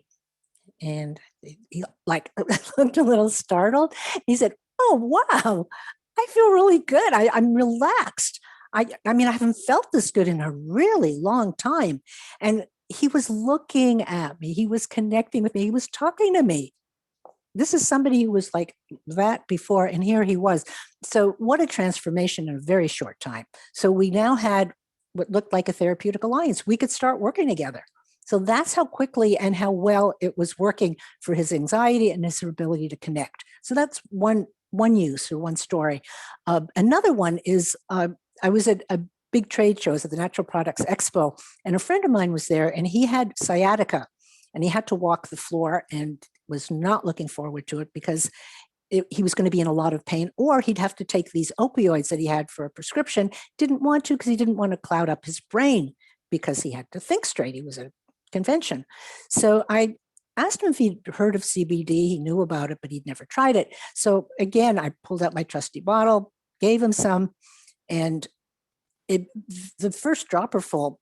Speaker 17: And he looked a little startled. He said, oh, wow, I feel really good. I'm relaxed. I mean, I haven't felt this good in a really long time. And he was looking at me. He was connecting with me. He was talking to me. This is somebody who was like that before, and here he was. So what a transformation in a very short time. So we now had what looked like a therapeutic alliance. We could start working together. So that's how quickly and how well it was working for his anxiety and his ability to connect. So that's one use or one story. Another one is I was at a big trade show, at the Natural Products Expo, and a friend of mine was there, and he had sciatica, and he had to walk the floor and was not looking forward to it because he was going to be in a lot of pain, or he'd have to take these opioids that he had for a prescription. Didn't want to because he didn't want to cloud up his brain because he had to think straight. He was at a convention. So I asked him if he'd heard of CBD. He knew about it, but he'd never tried it. So again, I pulled out my trusty bottle, gave him some, and the first dropper full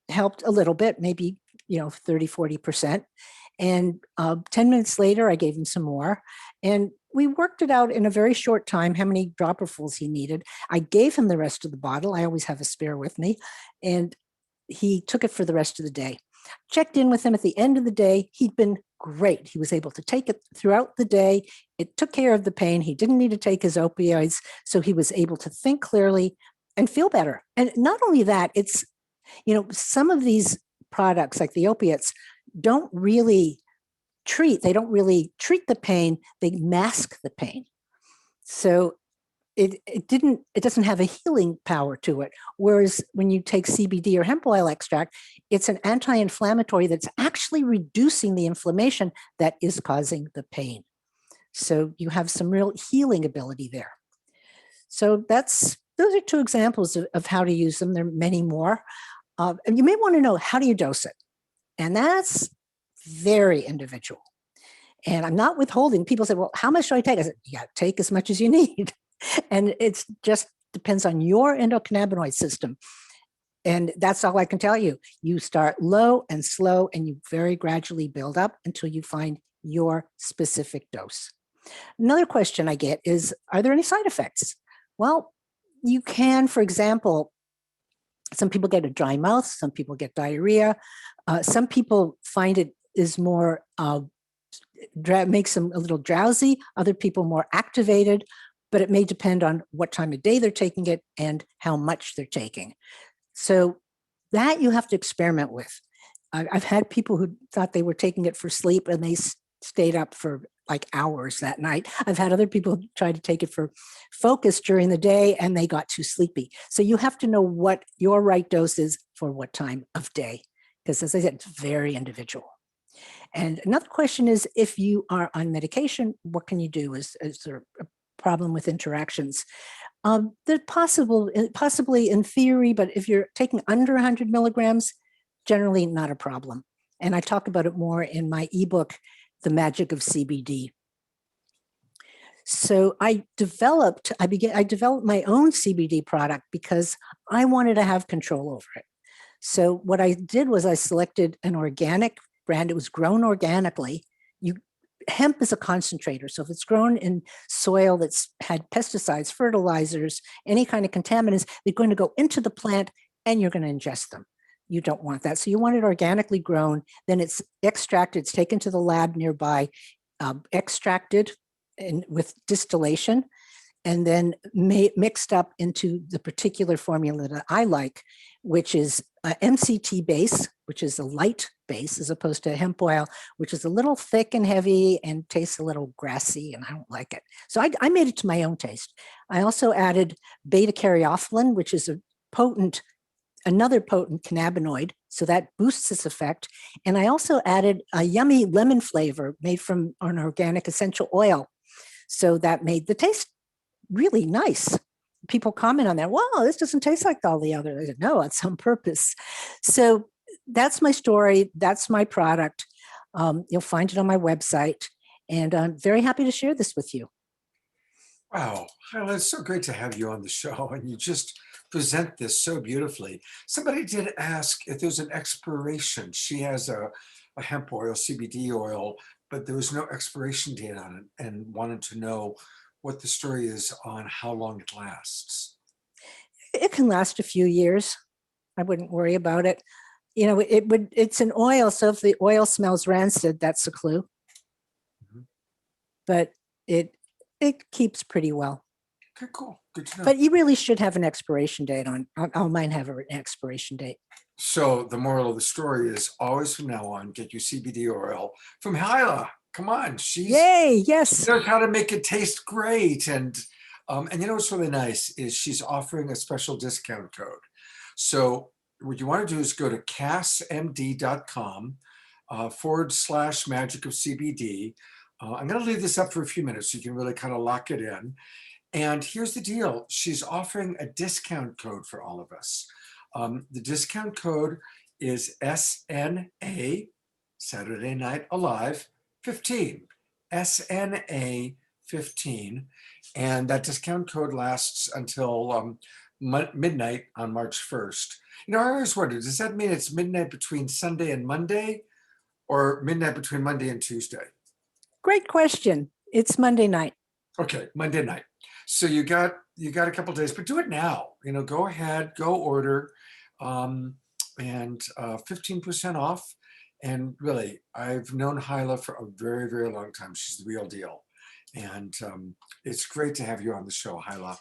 Speaker 17: helped a little bit, maybe 30, 40%. And 10 minutes later, I gave him some more. And we worked it out in a very short time how many dropperfuls he needed. I gave him the rest of the bottle. I always have a spare with me. And he took it for the rest of the day. Checked in with him at the end of the day. He'd been great. He was able to take it throughout the day. It took care of the pain. He didn't need to take his opioids. So he was able to think clearly and feel better. And not only that, it's, some of these products like the opiates don't really treat the pain, they mask the pain. So it doesn't have a healing power to it. Whereas when you take CBD or hemp oil extract, it's an anti-inflammatory that's actually reducing the inflammation that is causing the pain. So you have some real healing ability there. So those are two examples of how to use them. There are many more. And you may want to know, how do you dose it? And that's very individual. And I'm not withholding. People say, well, how much should I take? I said, yeah, take as much as you need. And it just depends on your endocannabinoid system. And that's all I can tell you. You start low and slow, and you very gradually build up until you find your specific dose. Another question I get is, are there any side effects? Well, you can, for example, some people get a dry mouth, some people get diarrhea. Some people find it is more, makes them a little drowsy, other people more activated, but it may depend on what time of day they're taking it and how much they're taking. So that you have to experiment with. I've had people who thought they were taking it for sleep and they stayed up for like hours that night. I've had other people try to take it for focus during the day and they got too sleepy. So you have to know what your right dose is for what time of day, because as I said, it's very individual. And another question is, if you are on medication, what can you do? Is there a problem with interactions? They're possibly in theory, but if you're taking under 100 milligrams, generally not a problem. And I talk about it more in my ebook, The Magic of CBD. So I developed my own CBD product because I wanted to have control over it. So what I did was I selected an organic brand. It was grown organically. Hemp is a concentrator. So if it's grown in soil that's had pesticides, fertilizers, any kind of contaminants, they're going to go into the plant and you're going to ingest them. You don't want that. So you want it organically grown. Then it's extracted, it's taken to the lab nearby, extracted with distillation, and then mixed up into the particular formula that I like, which is MCT base, which is a light base, as opposed to hemp oil, which is a little thick and heavy and tastes a little grassy, and I don't like it. So I made it to my own taste. I also added beta-caryophyllene, which is another potent cannabinoid, so that boosts its effect. And I also added a yummy lemon flavor made from an organic essential oil. So that made the taste really nice. People comment on that, wow, this doesn't taste like all the others. I said, no, it's on purpose. So that's my story. That's my product. You'll find it on my website. And I'm very happy to share this with you.
Speaker 1: Wow, Hyla, it's so great to have you on the show, and you just present this so beautifully. Somebody did ask if there's an expiration. She has a hemp oil, CBD oil, but there was no expiration date on it, and wanted to know what the story is on how long it lasts.
Speaker 17: It can last a few years. I wouldn't worry about it. It's an oil, so if the oil smells rancid, that's a clue. Mm-hmm. But it keeps pretty well.
Speaker 1: Okay, cool. Good to know.
Speaker 17: But you really should have an expiration date on mine have an expiration date.
Speaker 1: So the moral of the story is always from now on, get your CBD oil from Hyla. Come on,
Speaker 17: Yay, yes.
Speaker 1: She knows how to make it taste great. And you know what's really nice is she's offering a special discount code. So what you want to do is go to cassmd.com /magic of CBD. I'm going to leave this up for a few minutes so you can really kind of lock it in. And here's the deal. She's offering a discount code for all of us. The discount code is SNA, Saturday Night Alive, 15. SNA 15. And that discount code lasts until midnight on March 1st. You know, I always wondered, does that mean it's midnight between Sunday and Monday or midnight between Monday and Tuesday?
Speaker 17: Great question. It's Monday night.
Speaker 1: Okay, Monday night. So you got a couple days, but do it now. You know, go ahead, go order, and 15% off. And really, I've known Hyla for a very, very long time. She's the real deal. And it's great to have you on the show, Hyla.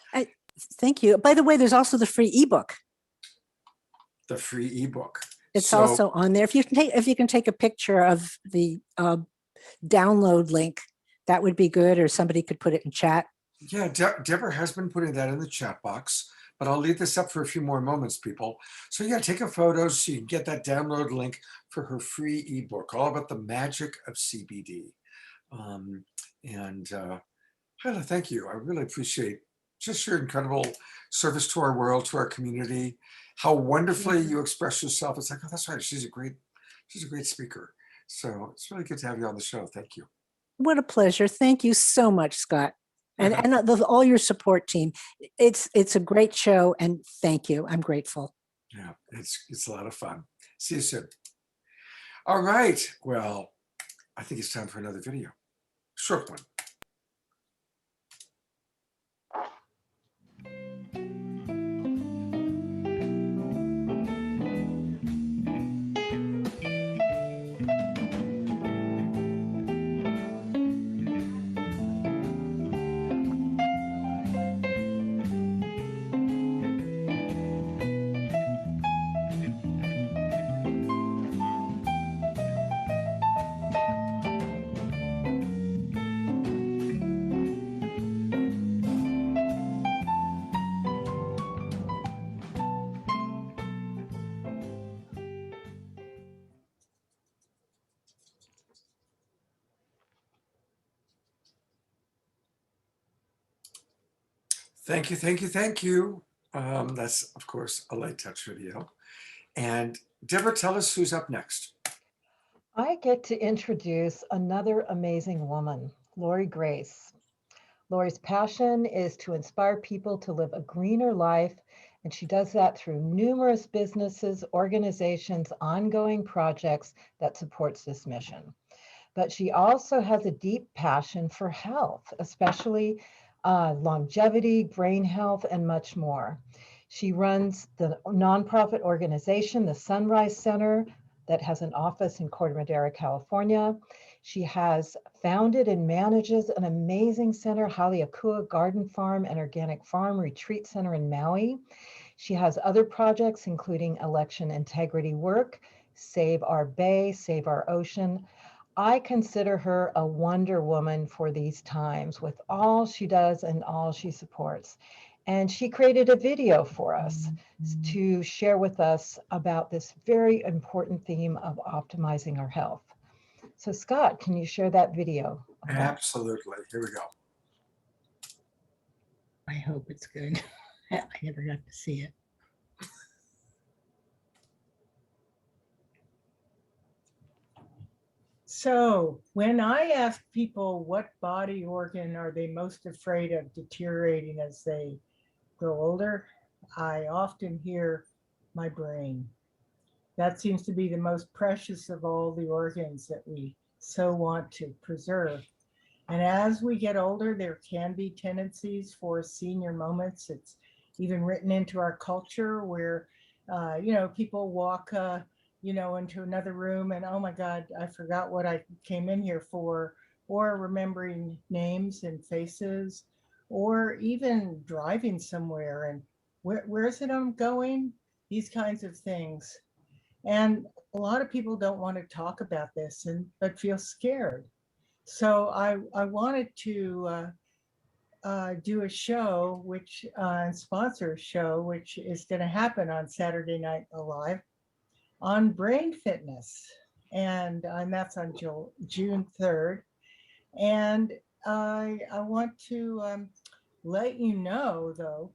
Speaker 17: Thank you. By the way, there's also the free ebook.
Speaker 1: The free ebook.
Speaker 17: It's also on there. If you can take a picture of the download link, that would be good, or somebody could put it in chat.
Speaker 1: Yeah, Deborah has been putting that in the chat box, but I'll leave this up for a few more moments, people. So yeah, take a photo so you can get that download link for her free ebook, all about the magic of CBD. Hyla, thank you. I really appreciate just your incredible service to our world, to our community, how wonderfully you express yourself. It's like, oh, that's right. She's a great speaker. So it's really good to have you on the show. Thank you.
Speaker 17: What a pleasure. Thank you so much, Scott. And all your support team. It's a great show, and thank you. I'm grateful.
Speaker 1: Yeah, it's a lot of fun. See you soon. All right. Well, I think it's time for another video. Short one. Thank you, thank you, thank you. That's, of course, a light touch video. And Deborah, tell us who's up next.
Speaker 4: I get to introduce another amazing woman, Lori Grace. Lori's passion is to inspire people to live a greener life, and she does that through numerous businesses, organizations, ongoing projects that supports this mission. But she also has a deep passion for health, especially longevity, brain health, and much more. She runs the nonprofit organization, the Sunrise Center, that has an office in Corte Madera, California. She has founded and manages an amazing center, Haleakua Garden Farm and Organic Farm Retreat Center in Maui. She has other projects, including election integrity work, Save Our Bay, Save Our Ocean. I consider her a wonder woman for these times with all she does and all she supports. And she created a video for us to share with us about this very important theme of optimizing our health. So Scott, can you share that video?
Speaker 1: Absolutely. Here we go.
Speaker 18: I hope it's good. I never got to see it. So when I ask people what body organ are they most afraid of deteriorating as they grow older, I often hear my brain. That seems to be the most precious of all the organs that we so want to preserve. And as we get older, there can be tendencies for senior moments. It's even written into our culture where, people walk, into another room and, oh my God, I forgot what I came in here for, or remembering names and faces, or even driving somewhere and where is it I'm going? These kinds of things. And a lot of people don't want to talk about this but feel scared. So I wanted to do a show, which sponsor a show, which is going to happen on Saturday Night Alive on brain fitness. And that's on June 3rd. And I want to let you know, though,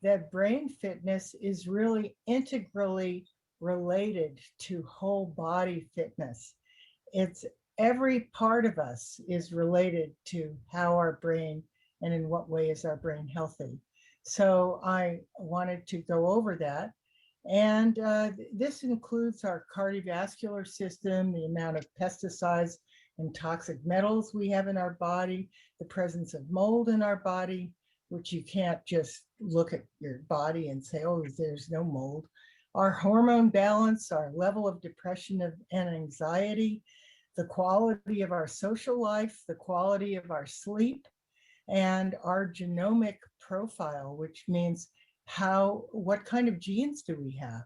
Speaker 18: that brain fitness is really integrally related to whole body fitness. It's every part of us is related to how our brain and in what way is our brain healthy. So I wanted to go over that. And this includes our cardiovascular system, the amount of pesticides and toxic metals we have in our body, the presence of mold in our body, which you can't just look at your body and say, oh, there's no mold. Our hormone balance, our level of depression and anxiety, the quality of our social life, the quality of our sleep, and our genomic profile, which means what kind of genes do we have?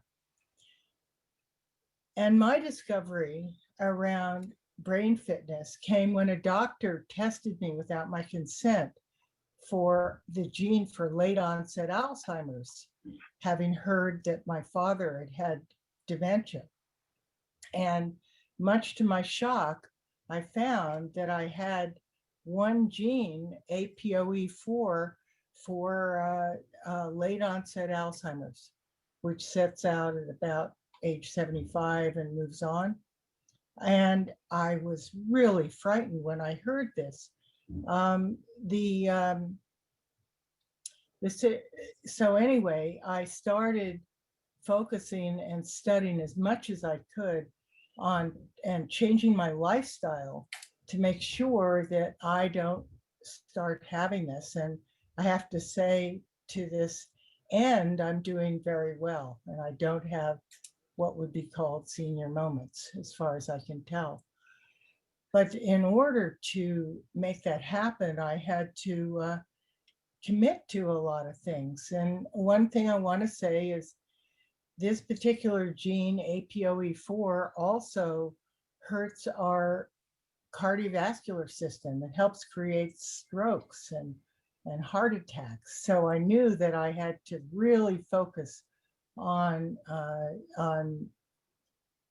Speaker 18: And my discovery around brain fitness came when a doctor tested me without my consent for the gene for late onset Alzheimer's, having heard that my father had dementia. And much to my shock, I found that I had one gene, APOE4, for late onset Alzheimer's, which sets out at about age 75 and moves on. And I was really frightened when I heard this. So anyway, I started focusing and studying as much as I could on and changing my lifestyle to make sure that I don't start having this. And I have to say, to this end, I'm doing very well, and I don't have what would be called senior moments, as far as I can tell. But in order to make that happen, I had to commit to a lot of things. And one thing I want to say is this particular gene, APOE4, also hurts our cardiovascular system. It helps create strokes and heart attacks. So I knew that I had to really focus on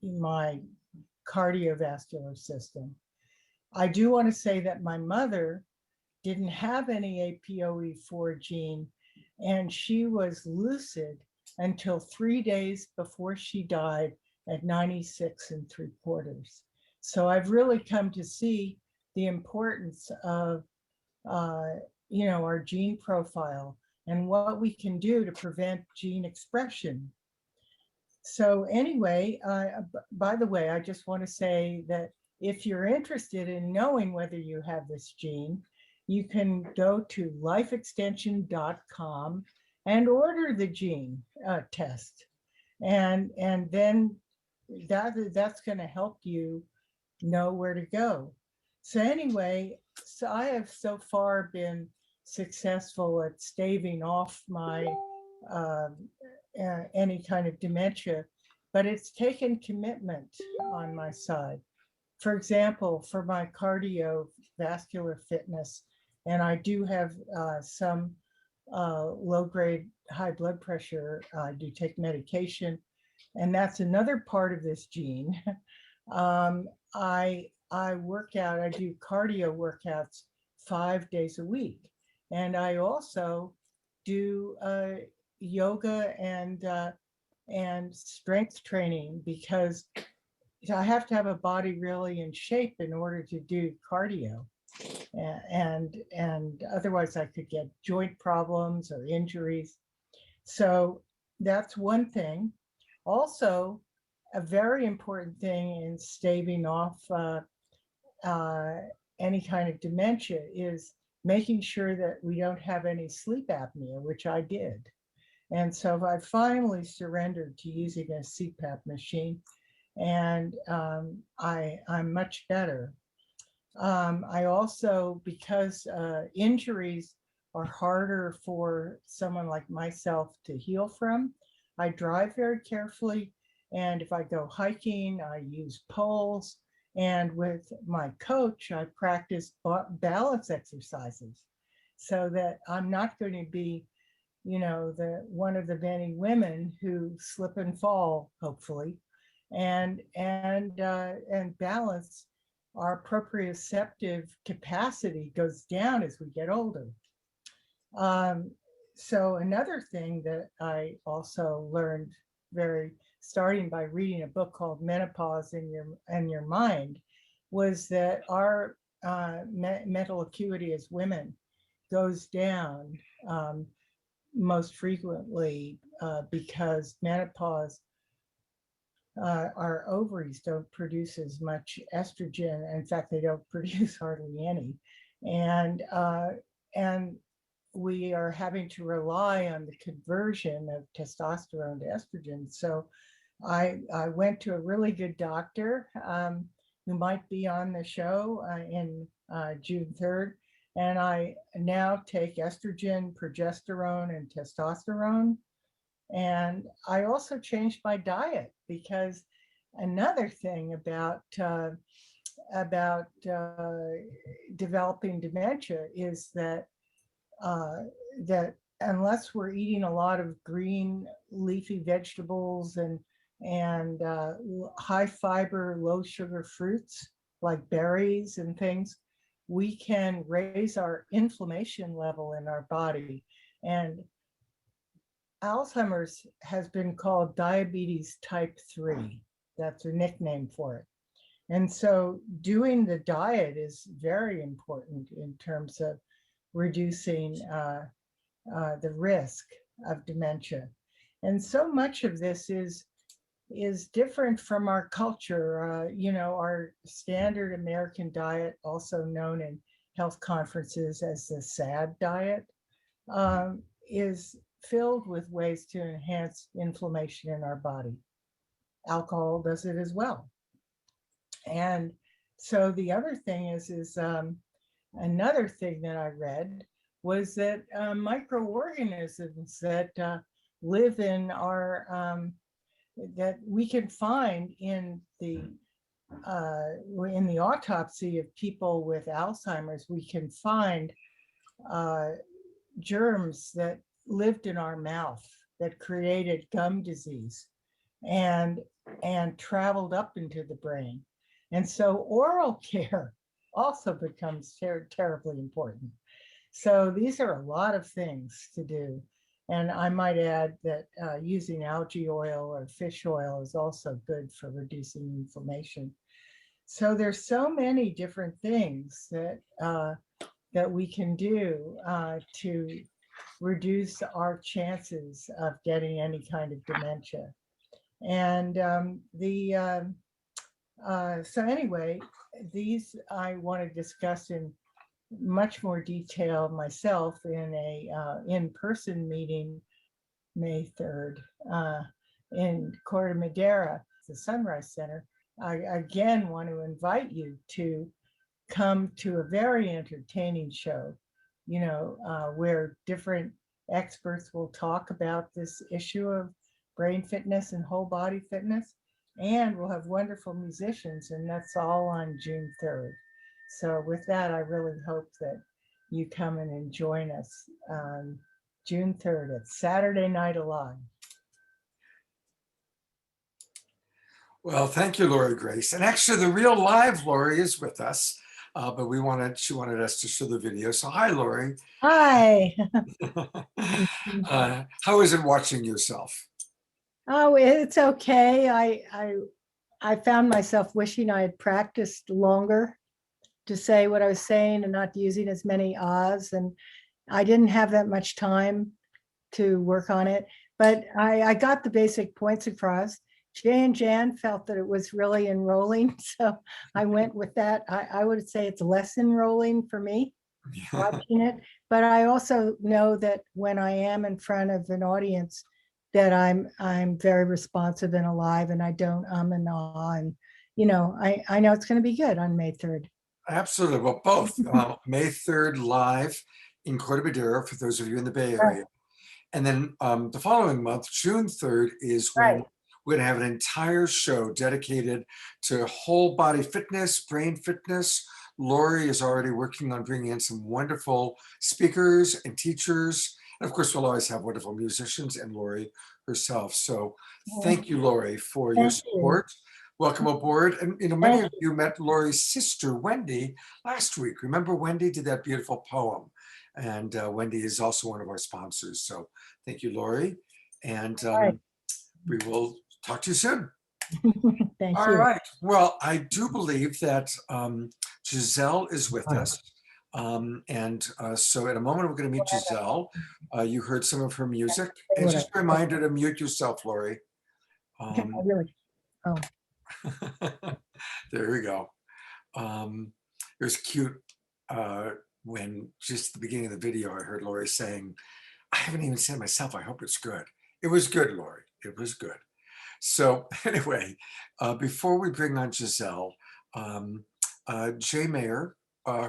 Speaker 18: my cardiovascular system. I do want to say that my mother didn't have any APOE4 gene, and she was lucid until 3 days before she died at 96 3/4. So I've really come to see the importance of our gene profile and what we can do to prevent gene expression. So anyway, by the way, I just want to say that if you're interested in knowing whether you have this gene, you can go to lifeextension.com and order the gene test. And then that's going to help you know where to go. So anyway, so I have so far been successful at staving off my any kind of dementia, but it's taken commitment on my side. For example, for my cardiovascular fitness, and I do have some low-grade high blood pressure. I do take medication, and that's another part of this gene. I work out, I do cardio workouts 5 days a week. And I also do yoga and strength training, because I have to have a body really in shape in order to do cardio. And otherwise I could get joint problems or injuries. So that's one thing. Also, a very important thing in staving off any kind of dementia is making sure that we don't have any sleep apnea, which I did. And so I finally surrendered to using a CPAP machine, and I'm much better. I also, because injuries are harder for someone like myself to heal from. I drive very carefully, and if I go hiking, I use poles. And with my coach, I practice balance exercises so that I'm not going to be, you know, one of the many women who slip and fall, hopefully, and balance. Our proprioceptive capacity goes down as we get older. So another thing that I also learned starting by reading a book called Menopause in Your Mind was that our mental acuity as women goes down most frequently because menopause, our ovaries don't produce as much estrogen. In fact, they don't produce hardly any. And we are having to rely on the conversion of testosterone to estrogen. So I went to a really good doctor who might be on the show in June 3rd. And I now take estrogen, progesterone, and testosterone. And I also changed my diet because another thing about developing dementia is that unless we're eating a lot of green leafy vegetables and high fiber, low sugar fruits like berries and things, we can raise our inflammation level in our body. And Alzheimer's has been called diabetes type 3. That's a nickname for it. And so doing the diet is very important in terms of reducing the risk of dementia. And so much of this is different from our culture. You know, our standard American diet, also known in health conferences as the SAD diet, is filled with ways to enhance inflammation in our body. Alcohol does it as well. And so the other thing is another thing that I read was that microorganisms that live in our that we can find in the autopsy of people with Alzheimer's, we can find germs that lived in our mouth that created gum disease and traveled up into the brain. And so oral care also becomes terribly important. So these are a lot of things to do. And I might add that using algae oil or fish oil is also good for reducing inflammation. So there's so many different things that we can do to reduce our chances of getting any kind of dementia. And so anyway, these I want to discuss in much more detail myself in a in-person meeting May 3rd in Corte Madera, the Sunrise Center. I again want to invite you to come to a very entertaining show, you know, where different experts will talk about this issue of brain fitness and whole body fitness, and we'll have wonderful musicians, and that's all on June 3rd. So with that, I really hope that you come in and join us on June 3rd at Saturday Night Alive.
Speaker 1: Well, thank you, Lori Grace. And actually, the real live Lori is with us, but she wanted us to show the video. So hi, Lori.
Speaker 10: Hi.
Speaker 1: How is it watching yourself?
Speaker 10: Oh, it's okay. I found myself wishing I had practiced longer to say what I was saying and not using as many ahs. And I didn't have that much time to work on it, but I got the basic points across. Jay and Jan felt that it was really enrolling, so I went with that. I would say it's less enrolling for me watching it, but I also know that when I am in front of an audience that I'm very responsive and alive, and I don't and ah, and you know, I know it's going to be good on May 3rd.
Speaker 1: Absolutely. Well, both May 3rd live in Corte Madera, for those of you in the Bay Area. And then the following month, June 3rd, is when we're going to have an entire show dedicated to whole body fitness, brain fitness. Lori is already working on bringing in some wonderful speakers and teachers. And of course, we'll always have wonderful musicians and Lori herself. So thank you, Lori, for your support. Welcome aboard. And many of you met Lori's sister, Wendy, last week. Remember, Wendy did that beautiful poem. And Wendy is also one of our sponsors. So thank you, Lori. And we will talk to you soon.
Speaker 10: Thank
Speaker 1: All
Speaker 10: you.
Speaker 1: right. Well, I do believe that Giselle is with us. So in a moment, we're going to meet Giselle. You heard some of her music. And just a reminder to mute yourself, Lori. There we go. It was cute when just at the beginning of the video, I heard Lori saying, I haven't even said myself, I hope it's good. It was good, Lori. It was good. So anyway, before we bring on Giselle, Jay Mayer,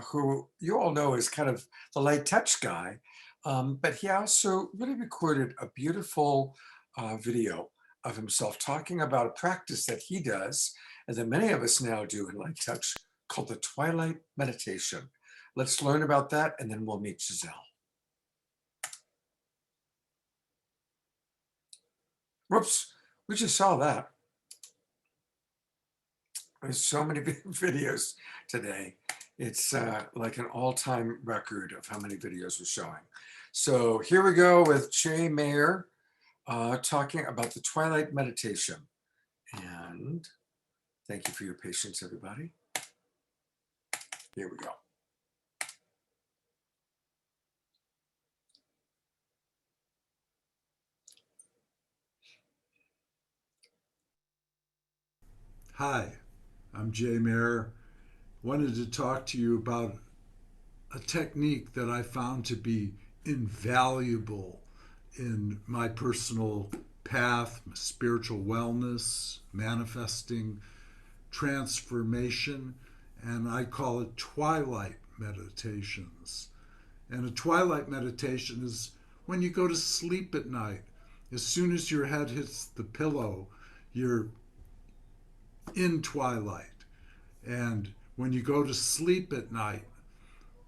Speaker 1: who you all know is kind of the light touch guy, but he also really recorded a beautiful video of himself talking about a practice that he does and that many of us now do in light touch called the Twilight Meditation. Let's learn about that and then we'll meet Giselle. Whoops, we just saw that. There's so many videos today. It's like an all-time record of how many videos we're showing. So here we go with Jay Mayer talking about the Twilight Meditation. And thank you for your patience, everybody. Here we go.
Speaker 19: Hi, I'm Jay Mayer. Wanted to talk to you about a technique that I found to be invaluable in my personal path, spiritual wellness, manifesting, transformation, and I call it twilight meditations. And a twilight meditation is when you go to sleep at night. As soon as your head hits the pillow, you're in twilight. And when you go to sleep at night,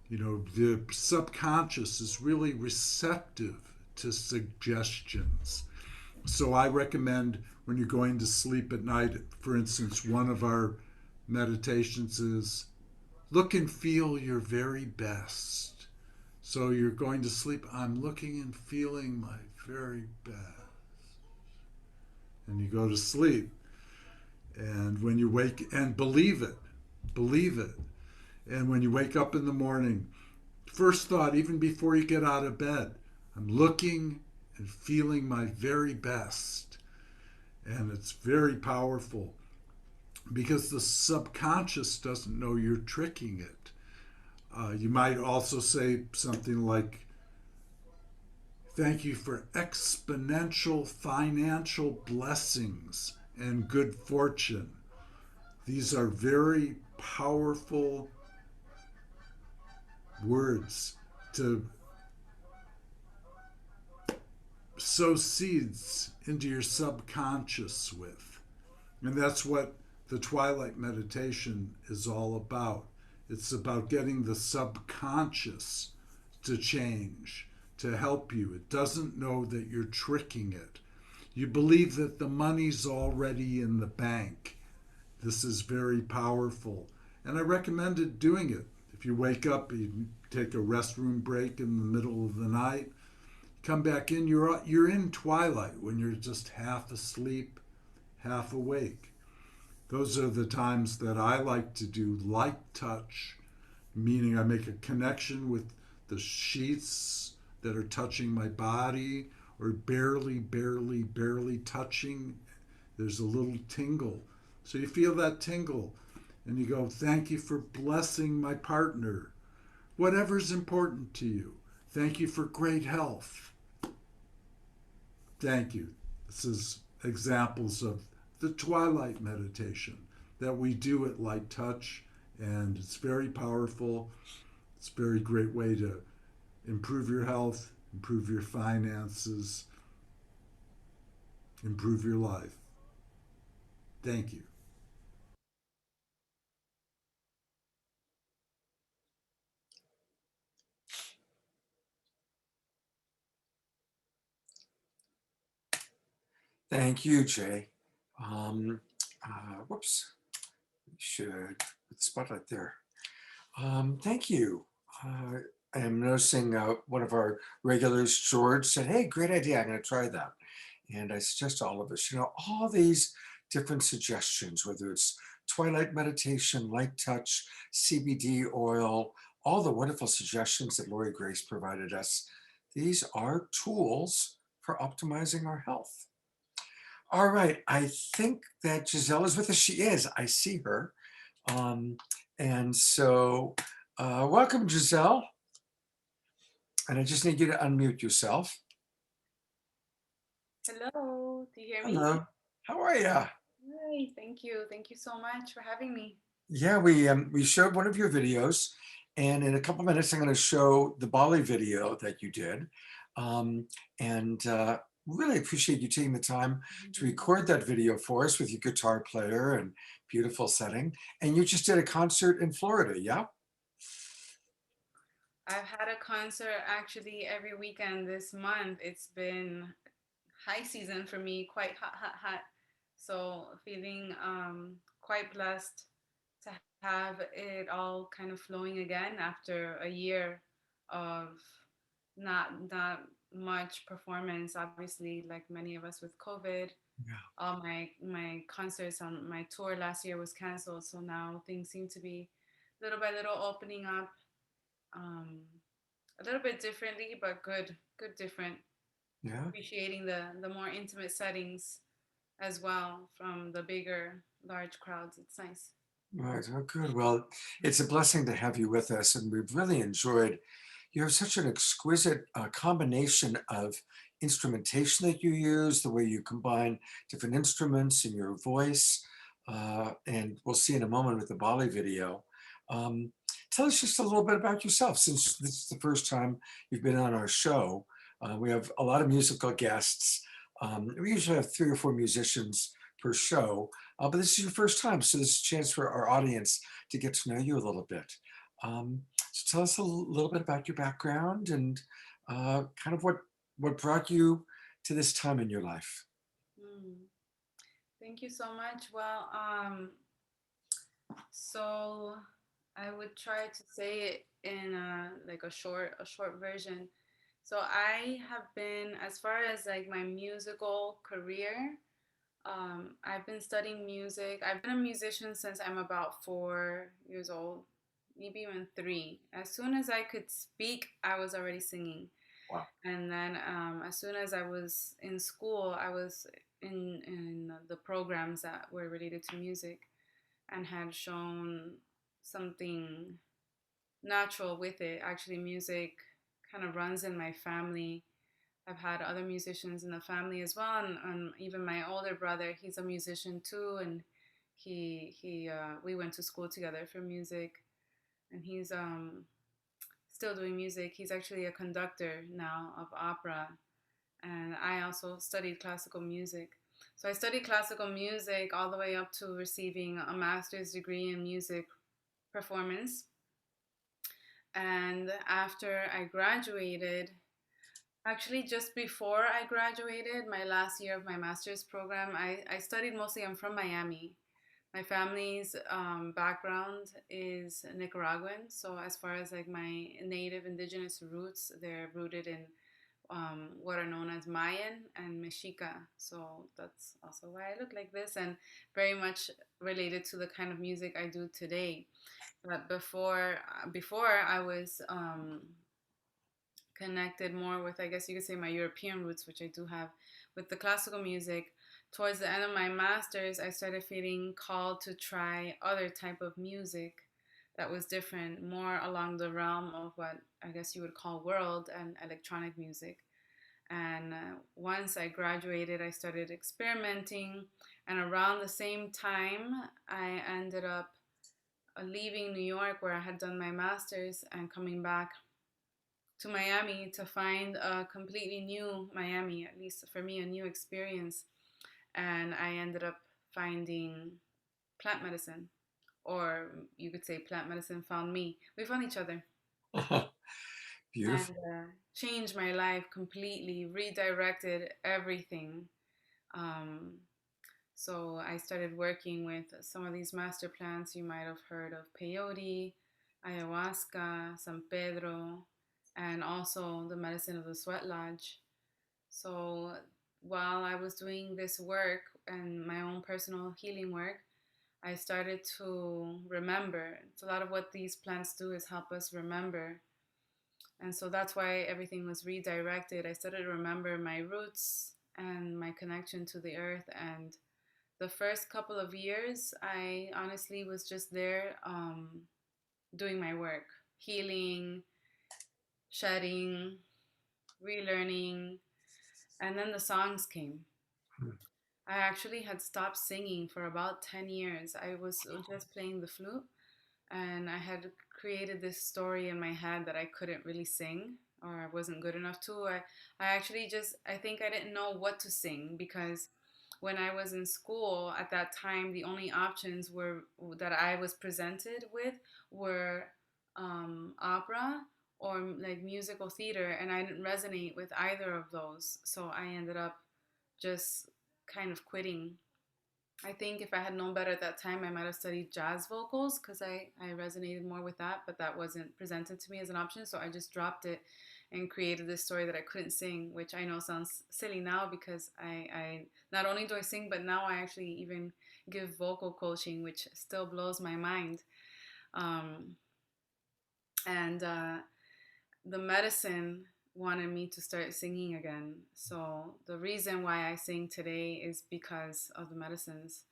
Speaker 19: you know, the subconscious is really receptive to suggestions. So I recommend when you're going to sleep at night, for instance, one of our meditations is look and feel your very best. So you're going to sleep, I'm looking and feeling my very best. And you go to sleep. And when you wake, and believe it. And when you wake up in the morning, first thought, even before you get out of bed, I'm looking and feeling my very best. And it's very powerful because the subconscious doesn't know you're tricking it. You might also say something like, thank you for exponential financial blessings and good fortune. These are very powerful words to sow seeds into your subconscious with. And that's what the Twilight Meditation is all about. It's about getting the subconscious to change, to help you. It doesn't know that you're tricking it. You believe that the money's already in the bank. This is very powerful. And I recommended doing it. If you wake up, you take a restroom break in the middle of the night, come back in, you're in twilight when you're just half asleep, half awake. Those are the times that I like to do light touch, meaning I make a connection with the sheets that are touching my body or barely touching. There's a little tingle. So you feel that tingle and you go, thank you for blessing my partner. Whatever's important to you. Thank you for great health. Thank you. This is examples of the Twilight Meditation that we do at Light Touch, and it's very powerful. It's a very great way to improve your health, improve your finances, improve your life. Thank you.
Speaker 1: Thank you, Jay. Whoops, should put the spotlight there. Thank you. I am noticing one of our regulars, George, said, hey, great idea, I'm gonna try that. And I suggest to all of us, all these different suggestions, whether it's twilight meditation, light touch, CBD oil, all the wonderful suggestions that Lori Grace provided us, these are tools for optimizing our health. All right, I think that Giselle is with us. She is, I see her. And so welcome, Giselle. And I just need you to unmute yourself.
Speaker 20: Hello, do you hear me?
Speaker 1: Hello, how are you?
Speaker 20: Hi, thank you. Thank you so much for having me.
Speaker 1: Yeah, we showed one of your videos, and in a couple minutes, I'm going to show the Bali video that you did. Really appreciate you taking the time to record that video for us with your guitar player and beautiful setting. And you just did a concert in Florida, yeah?
Speaker 20: I've had a concert actually every weekend this month. It's been high season for me, quite hot. So feeling quite blessed to have it all kind of flowing again after a year of not much performance. Obviously, like many of us with COVID, all my concerts on my tour last year was canceled. So now things seem to be little by little opening up, a little bit differently, but good different.
Speaker 1: Yeah.
Speaker 20: Appreciating the more intimate settings as well from the bigger, large crowds. It's nice.
Speaker 1: Right. Oh, good. Well, it's a blessing to have you with us, and we've really enjoyed. You have such an exquisite combination of instrumentation that you use, the way you combine different instruments in your voice, and we'll see in a moment with the Bali video. Tell us just a little bit about yourself, since this is the first time you've been on our show. We have a lot of musical guests. We usually have 3 or 4 musicians per show, but this is your first time, so this is a chance for our audience to get to know you a little bit. So tell us a little bit about your background and kind of what brought you to this time in your life.
Speaker 20: Thank you so much. Well, so I would try to say it in like a short version. So I have been, as far as like my musical career, I've been studying music. I've been a musician since I'm about 4 years old, maybe even 3. As soon as I could speak, I was already singing.
Speaker 1: Wow.
Speaker 20: And then as soon as I was in school, I was in the programs that were related to music and had shown something natural with it. Actually, music kind of runs in my family. I've had other musicians in the family as well, and even my older brother, he's a musician too, and we went to school together for music, and he's still doing music. He's actually a conductor now of opera, and I also studied classical music. So I studied classical music all the way up to receiving a master's degree in music performance. And after I graduated, actually, just before I graduated, my last year of my master's program, I studied mostly, I'm from Miami. My family's background is Nicaraguan. So as far as like my native indigenous roots, they're rooted in what are known as Mayan and Mexica. So that's also why I look like this, and very much related to the kind of music I do today. But before I was connected more with, I guess you could say, my European roots, which I do have, with the classical music. Towards the end of my master's, I started feeling called to try other type of music that was different, more along the realm of what I guess you would call world and electronic music. And once I graduated, I started experimenting. And around the same time, I ended up leaving New York, where I had done my master's, and coming back to Miami to find a completely new Miami, at least for me, a new experience. And I ended up finding plant medicine, or you could say plant medicine found me. We found each other.
Speaker 1: Beautiful.
Speaker 20: And changed my life completely, redirected everything. So I started working with some of these master plants. You might have heard of peyote, ayahuasca, San Pedro, and also the medicine of the sweat lodge. So while I was doing this work and my own personal healing work, I started to remember. It's a lot of what these plants do is help us remember. And so that's why everything was redirected. I started to remember my roots and my connection to the earth. And the first couple of years, I honestly was just there doing my work, healing, shedding, relearning. And then the songs came. I actually had stopped singing for about 10 years. I was just playing the flute, and I had created this story in my head that I couldn't really sing, or I wasn't good enough to. I think I didn't know what to sing, because when I was in school at that time, the only options that I was presented with were opera or like musical theater, and I didn't resonate with either of those. So I ended up just kind of quitting. I think if I had known better at that time, I might have studied jazz vocals, because I resonated more with that, but that wasn't presented to me as an option. So I just dropped it and created this story that I couldn't sing, which I know sounds silly now, because I not only do I sing, but now I actually even give vocal coaching, which still blows my mind. And the medicine wanted me to start singing again. So the reason why I sing today is because of the medicines.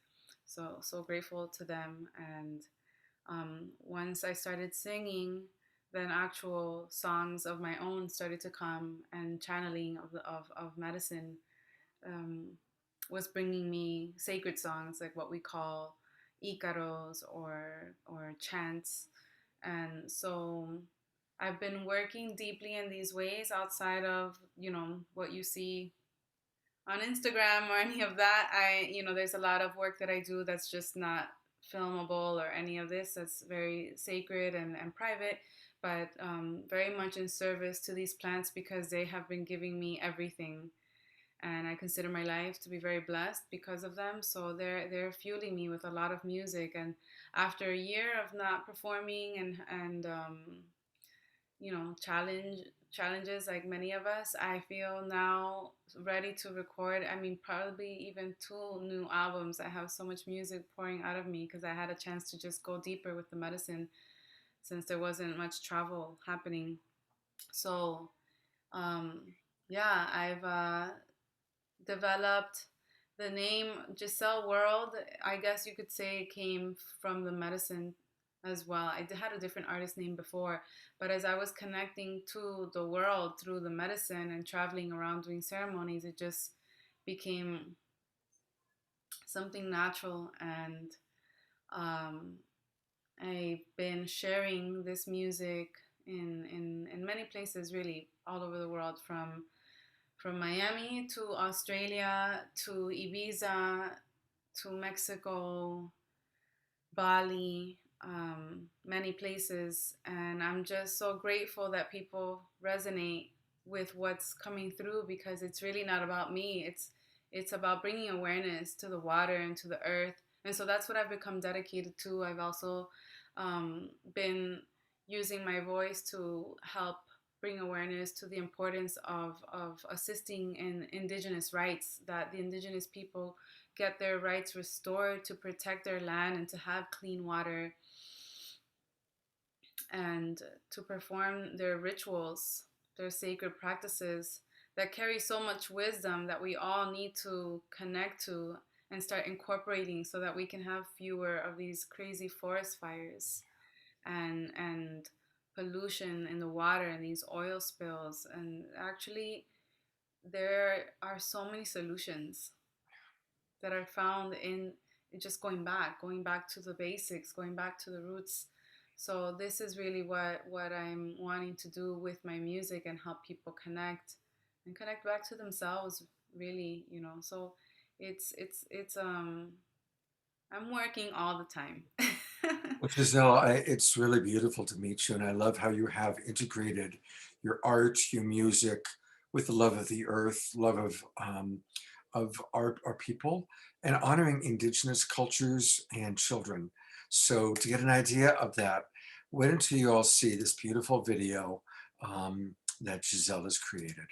Speaker 20: So grateful to them. And once I started singing, then actual songs of my own started to come, and channeling of medicine was bringing me sacred songs, like what we call ícaros or chants. And so I've been working deeply in these ways outside of, what you see on Instagram or any of that. There's a lot of work that I do that's just not filmable or any of this. That's very sacred and private, but very much in service to these plants, because they have been giving me everything. And I consider my life to be very blessed because of them. So they're fueling me with a lot of music. And after a year of not performing and challenges like many of us, I feel now ready to record. I mean, probably even 2 new albums. I have so much music pouring out of me, because I had a chance to just go deeper with the medicine, since there wasn't much travel happening. So I've developed the name Giselle World. I guess you could say came from the medicine as well. I had a different artist name before, but as I was connecting to the world through the medicine and traveling around doing ceremonies, it just became something natural. And I've been sharing this music in many places, really all over the world, from Miami to Australia to Ibiza to Mexico, Bali, many places. And I'm just so grateful that people resonate with what's coming through, because it's really not about me. It's about bringing awareness to the water and to the earth. And so that's what I've become dedicated to. I've also been using my voice to help bring awareness to the importance of assisting in indigenous rights, that the indigenous people get their rights restored to protect their land and to have clean water and to perform their rituals, their sacred practices that carry so much wisdom that we all need to connect to and start incorporating, so that we can have fewer of these crazy forest fires and pollution in the water and these oil spills. And actually, there are so many solutions that are found in just going back to the basics, going back to the roots, So this is really what I'm wanting to do with my music and help people connect back to themselves, really, you know. So it's I'm working all the time.
Speaker 1: Well, Giselle, it's really beautiful to meet you, and I love how you have integrated your art, your music, with the love of the earth, love of our people, and honoring indigenous cultures and children. So to get an idea of that, wait until you all see this beautiful video that Giselle has created.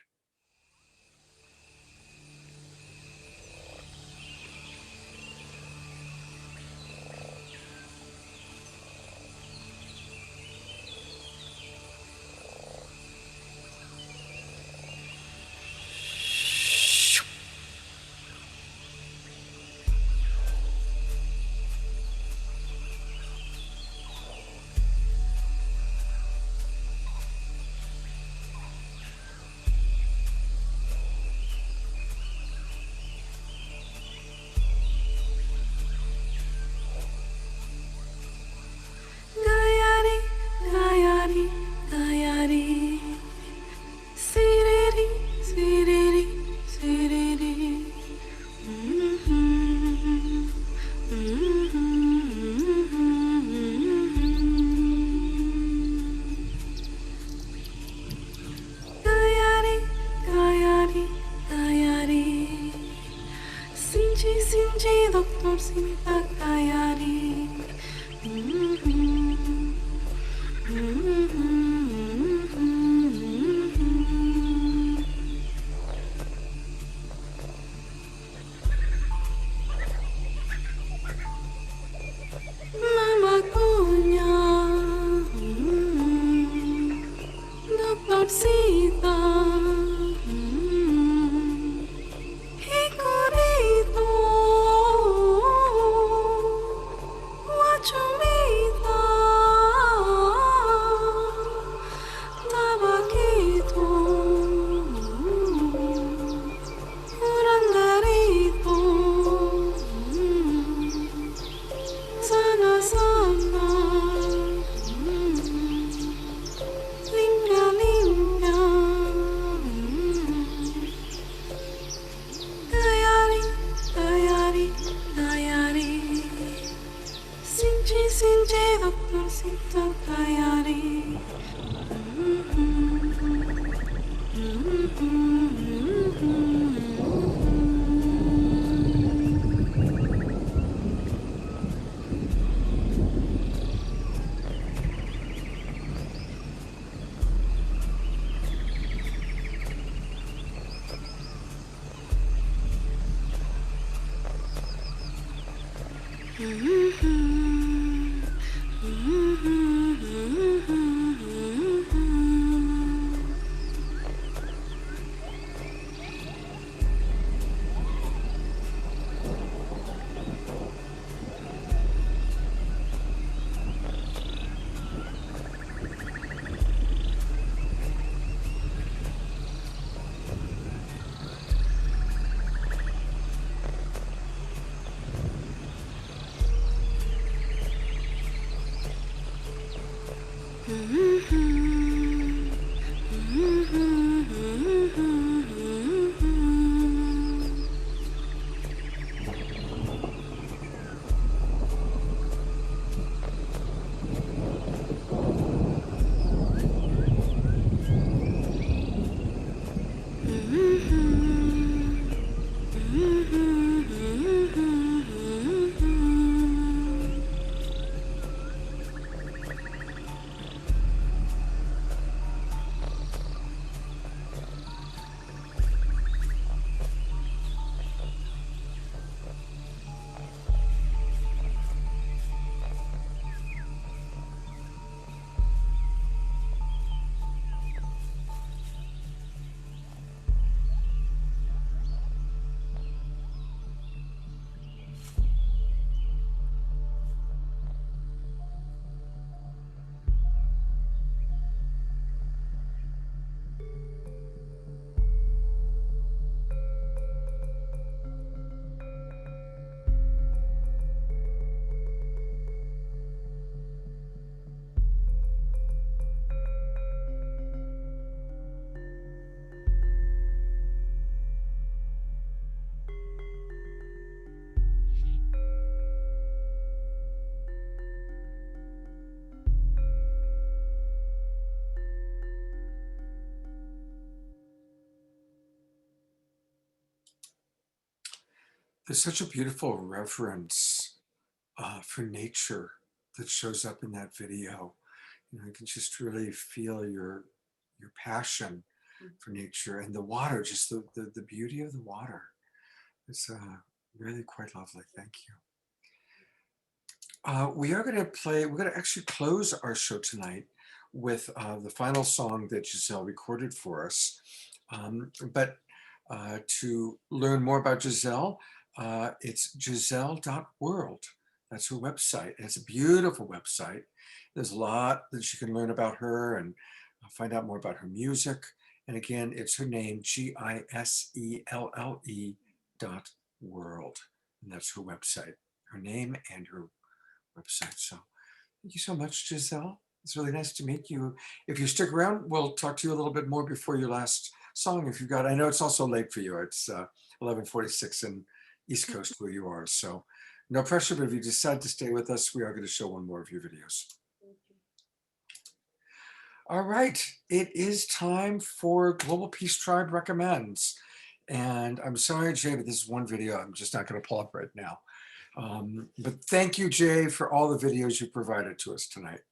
Speaker 1: There's such a beautiful reverence for nature that shows up in that video. You know, you can just really feel your passion for nature and the water, just the beauty of the water. It's really quite lovely. Thank you. We're going to actually close our show tonight with the final song that Giselle recorded for us. But to learn more about Giselle, it's giselle.world. That's her website. It's a beautiful website. There's a lot that you can learn about her and find out more about her music. And again, it's her name, GISELLE.world. And that's her website, her name and her website. So thank you so much, Giselle. It's really nice to meet you. If you stick around, we'll talk to you a little bit more before your last song. If you've got, I know it's also late for you. It's 11:46 in East Coast where you are. So no pressure, but if you decide to stay with us, we are going to show one more of your videos. All right, it is time for Global Peace Tribe Recommends. And I'm sorry, Jay, but this is one video I'm just not going to pull up right now. But thank you, Jay, for all the videos you provided to us tonight.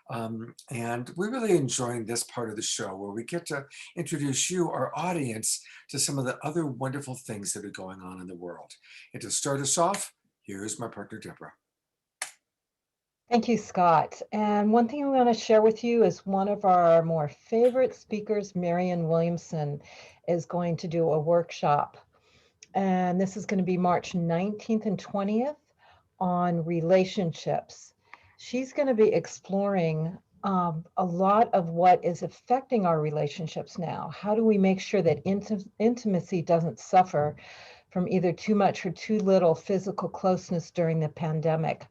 Speaker 1: And we're really enjoying this part of the show where we get to introduce you, our audience, to some of the other wonderful things that are going on in the world. And to start us off, here's my partner, Deborah.
Speaker 4: Thank you, Scott. And one thing I want to share with you is one of our more favorite speakers, Marianne Williamson, is going to do a workshop. And this is going to be March 19th and 20th on relationships. She's going to be exploring a lot of what is affecting our relationships now. How do we make sure that intimacy doesn't suffer from either too much or too little physical closeness during the pandemic?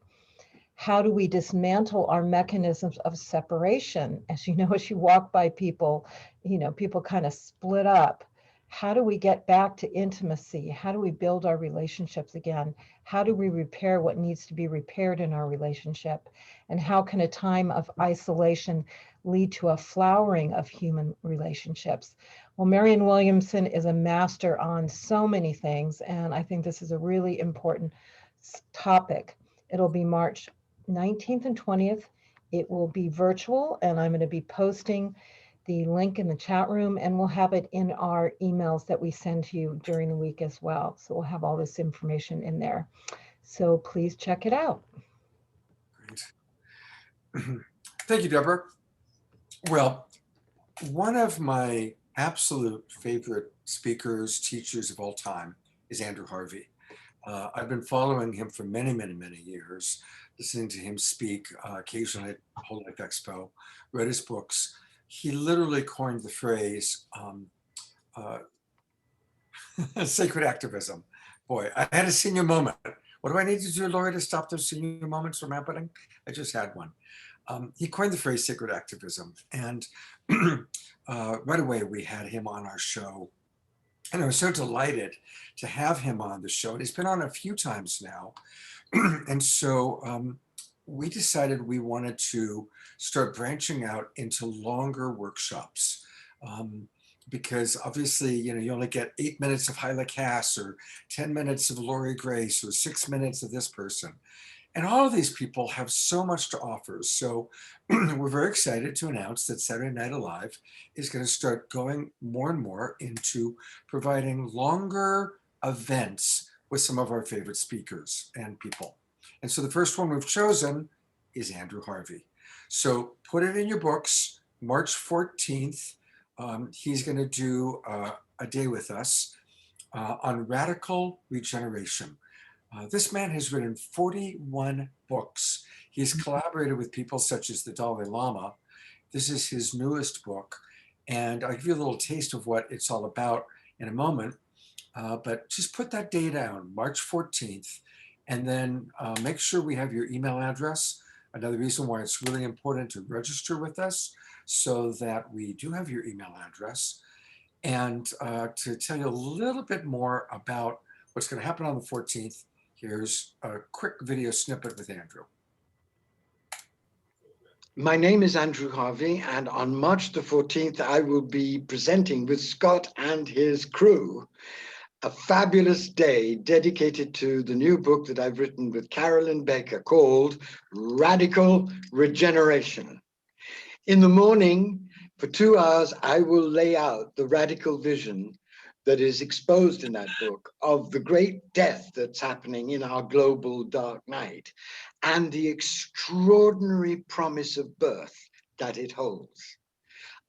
Speaker 4: How do we dismantle our mechanisms of separation? As you know, as you walk by people, you know, people kind of split up. How do we get back to intimacy? How do we build our relationships again? How do we repair what needs to be repaired in our relationship? And how can a time of isolation lead to a flowering of human relationships? Well, Marianne Williamson is a master on so many things, and I think this is a really important topic. It'll be March 19th and 20th. It will be virtual, and I'm going to be posting the link in the chat room, and we'll have it in our emails that we send to you during the week as well. So we'll have all this information in there. So please check it out.
Speaker 1: Great. Thank you, Deborah. Well, one of my absolute favorite speakers, teachers of all time is Andrew Harvey. I've been following him for many, many, many years, listening to him speak occasionally at Whole Life Expo, read his books. He literally coined the phrase sacred activism. Boy, I had a senior moment. What do I need to do, Lori, to stop those senior moments from happening? I just had one. He coined the phrase sacred activism. And right away, we had him on our show. And I was so delighted to have him on the show. And he's been on a few times now. And so we decided we wanted to start branching out into longer workshops. Because obviously, you know, you only get 8 minutes of Hyla Cass or 10 minutes of Lori Grace or 6 minutes of this person. And all of these people have so much to offer. So we're very excited to announce that Saturday Night Alive is going to start going more and more into providing longer events with some of our favorite speakers and people. And so the first one we've chosen is Andrew Harvey. So put it in your books, March 14th. He's going to do a day with us on radical regeneration. This man has written 41 books. He's collaborated with people such as the Dalai Lama. This is his newest book. And I'll give you a little taste of what it's all about in a moment. But just put that day down, March 14th. And then make sure we have your email address. Another reason why it's really important to register with us so that we do have your email address. And to tell you a little bit more about what's going to happen on the 14th, here's a quick video snippet with Andrew.
Speaker 21: My name is Andrew Harvey, and on March the 14th, I will be presenting with Scott and his crew a fabulous day dedicated to the new book that I've written with Carolyn Baker called Radical Regeneration. In the morning, for 2 hours, I will lay out the radical vision that is exposed in that book of the great death that's happening in our global dark night and the extraordinary promise of birth that it holds.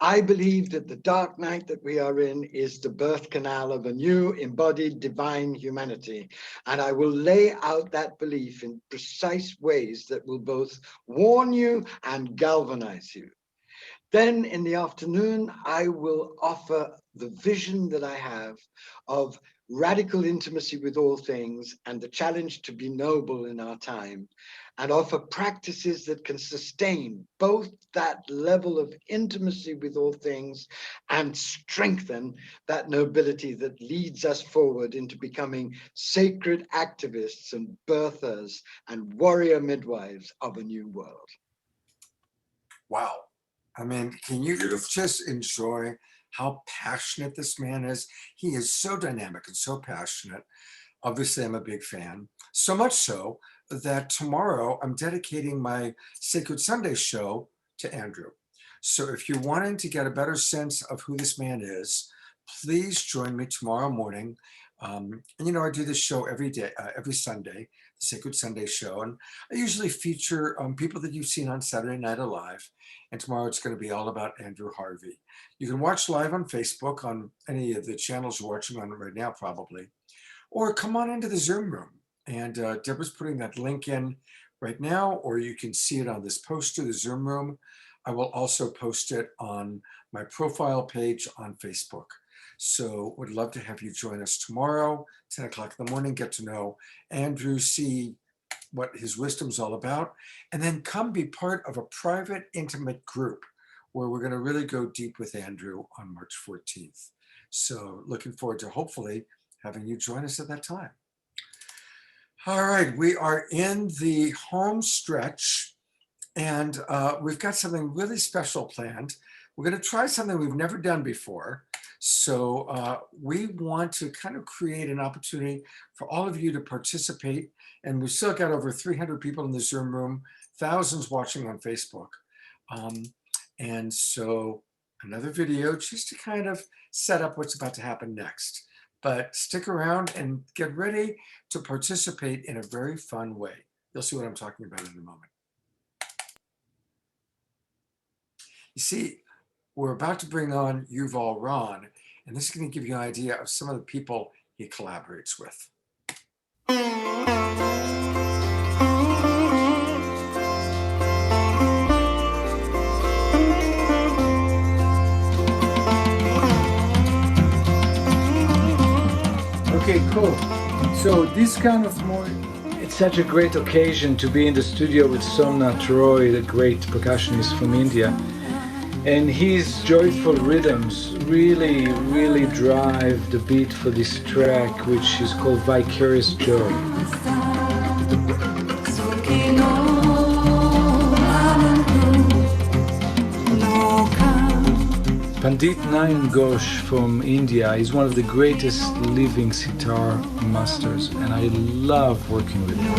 Speaker 21: I believe that the dark night that we are in is the birth canal of a new embodied divine humanity. And I will lay out that belief in precise ways that will both warn you and galvanize you. Then in the afternoon, I will offer the vision that I have of radical intimacy with all things and the challenge to be noble in our time, and offer practices that can sustain both that level of intimacy with all things and strengthen that nobility that leads us forward into becoming sacred activists and birthers and warrior midwives of a new world.
Speaker 1: Wow. I mean, can you just enjoy how passionate this man is? He is so dynamic and so passionate. Obviously, I'm a big fan. So much so that tomorrow I'm dedicating my Sacred Sunday show to Andrew. So if you're wanting to get a better sense of who this man is, please join me tomorrow morning. And you know, I do this show every day, every Sunday, the Sacred Sunday show. And I usually feature people that you've seen on Saturday Night Alive. And tomorrow it's going to be all about Andrew Harvey. You can watch live on Facebook on any of the channels you're watching on right now, probably. Or come on into the Zoom room. And Deborah's putting that link in right now, or you can see it on this poster, the Zoom room. I will also post it on my profile page on Facebook. So would love to have you join us tomorrow, 10 o'clock in the morning, get to know Andrew, see what his wisdom's all about, and then come be part of a private, intimate group where we're going to really go deep with Andrew on March 14th. So looking forward to hopefully having you join us at that time. All right, we are in the home stretch, and we've got something really special planned. We're going to try something we've never done before. So we want to kind of create an opportunity for all of you to participate. And we've still got over 300 people in the Zoom room, thousands watching on Facebook. And so another video just to kind of set up what's about to happen next. But stick around and get ready to participate in a very fun way. You'll see what I'm talking about in a moment. You see, we're about to bring on Yuval Ron, and this is going to give you an idea of some of the people he collaborates with.
Speaker 7: Okay, cool. So this kind of more, it's such a great occasion to be in the studio with Somnath Roy, the great percussionist from India. And his joyful rhythms really, really drive the beat for this track, which is called Vicarious Joy. Pandit Nayan Ghosh from India is one of the greatest living sitar masters, and I love working with him.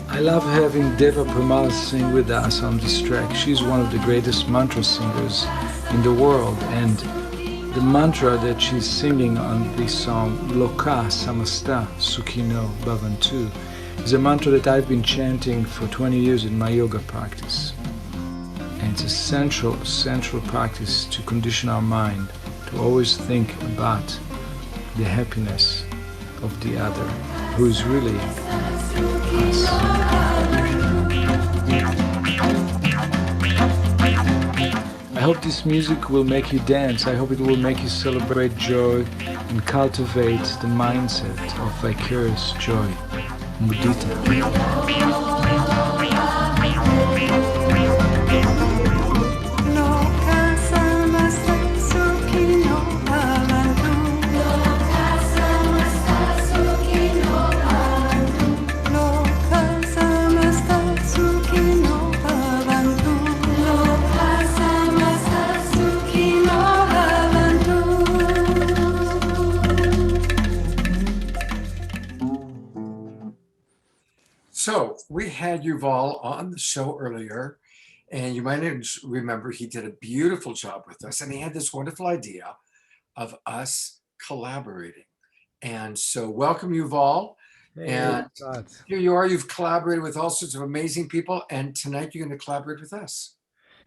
Speaker 7: I love having Deva Premal sing with us on this track. She's one of the greatest mantra singers in the world, and the mantra that she's singing on this song, Loka Samasta Sukhino Bhavantu, is a mantra that I've been chanting for 20 years in my yoga practice. And it's a central practice to condition our mind to always think about the happiness of the other, who is really us. I hope this music will make you dance. I hope it will make you celebrate joy and cultivate the mindset of vicarious joy, mudita.
Speaker 1: So we had Yuval on the show earlier, and you might remember he did a beautiful job with us, and he had this wonderful idea of us collaborating. And so welcome, Yuval. And here you are, you've collaborated with all sorts of amazing people, and tonight you're going to collaborate with us.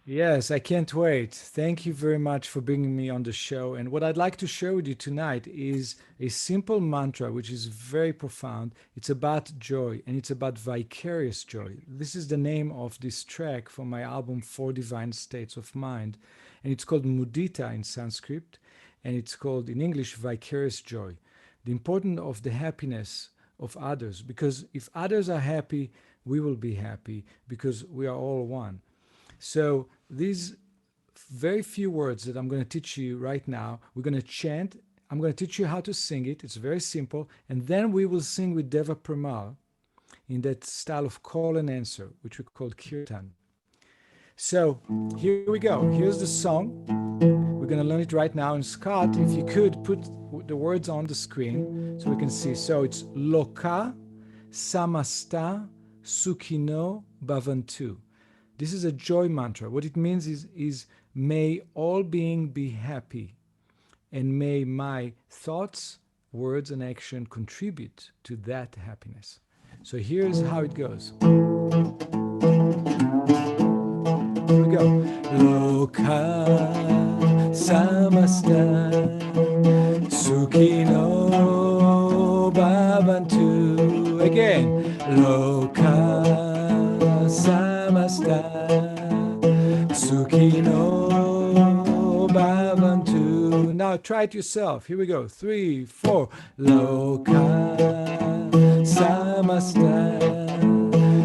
Speaker 7: Yes, I can't wait. Thank you very much for bringing me on the show. And what I'd like to share with you tonight is a simple mantra, which is very profound. It's about joy, and it's about vicarious joy. This is the name of this track from my album, 4 Divine States of Mind. And it's called Mudita in Sanskrit, and it's called in English, vicarious joy. The importance of the happiness of others, because if others are happy, we will be happy, because we are all one. So these very few words that I'm going to teach you right now, we're going to chant. I'm going to teach you how to sing it. It's very simple. And then we will sing with Deva Premal in that style of call and answer, which we call kirtan. So here we go. Here's the song. We're going to learn it right now. And Scott, if you could put the words on the screen so we can see. So it's Loka Samasta Sukhino Bhavantu. This is a joy mantra. What it means is may all beings be happy, and may my thoughts, words, and action contribute to that happiness. So here's how it goes. Here we go. Loka samasta sukhino bhavantu. Again. Loka samasta sukhino bhavantu. Now try it yourself. Here we go. 3, 4. Loka samasta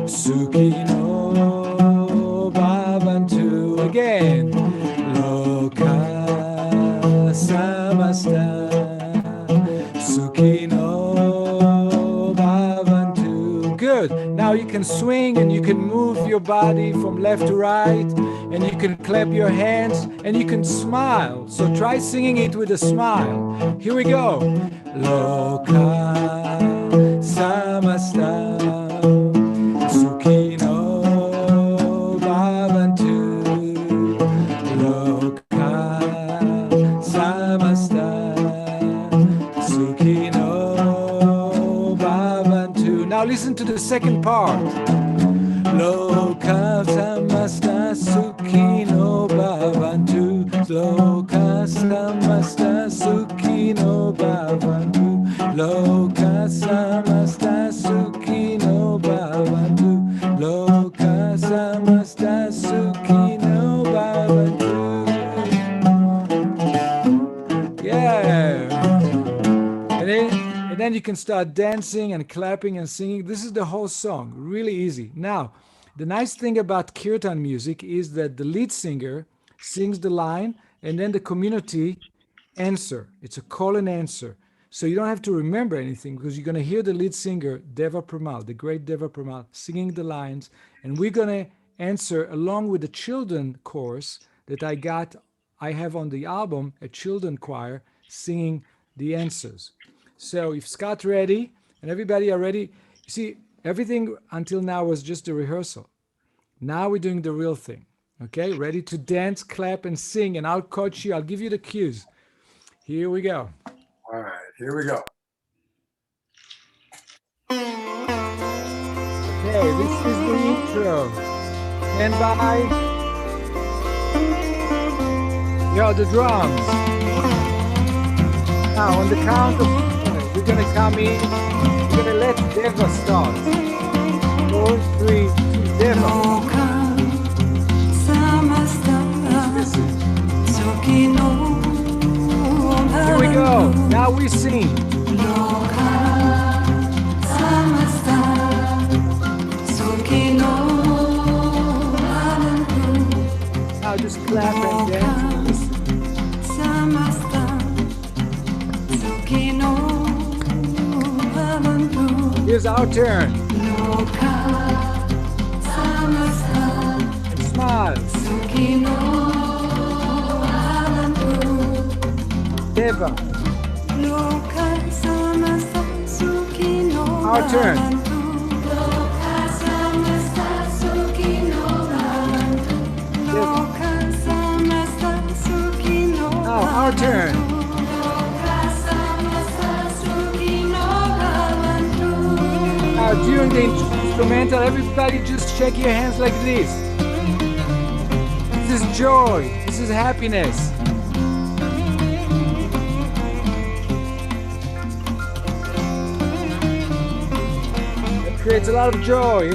Speaker 7: sukhino bhavantu. Again. Loka samasta sukhino bhavantu. Good. Now you can swing and you can move your body from left to right, and you can clap your hands and you can smile. So try singing it with a smile. Here we go. Loka samasta sukhino bhavantu. Loka samasta sukhino bhavantu. Now listen to the second part. Loka samasta sukhino bhavantu. Loka samasta sukhino bhavantu. Loka samasta sukhino bhavantu. Loka samasta sukhino bhavantu. Yeah. And then you can start dancing and clapping and singing. This is the whole song. Really easy. Now, the nice thing about kirtan music is that the lead singer sings the line and then the community answer. It's a call and answer. So you don't have to remember anything, because you're going to hear the lead singer, Deva Premal, the great Deva Premal, singing the lines. And we're going to answer along with the children chorus that I have on the album, a children choir singing the answers. So if Scott's ready and everybody are ready, you see, everything until now was just a rehearsal. Now we're doing the real thing. Okay, ready to dance, clap, and sing, and I'll coach you. I'll give you the cues. Here we go.
Speaker 1: All right, here we go.
Speaker 7: Okay, this is the intro. Stand by. Here are the drums. Now on the count of 4, we're gonna come in. We're gonna let Deva start. 4, 3, 2, Deva. Here we go. Now we sing. Now just clap and dance. Here's our turn. And smile. Deva. Our turn. your turn. Now during the instrumental, everybody just shake your hands like this. This is joy. This is happiness. It creates a lot of joy.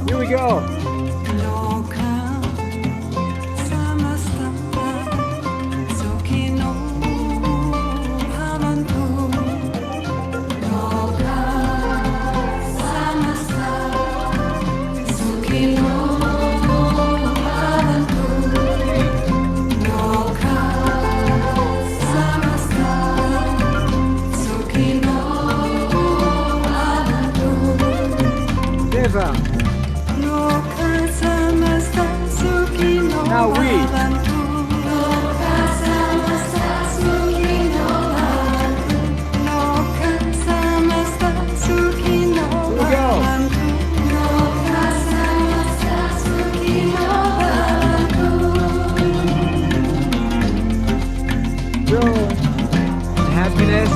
Speaker 7: Here we go. Deva. Now we. Happiness.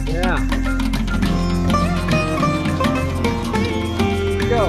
Speaker 7: Yeah. Go.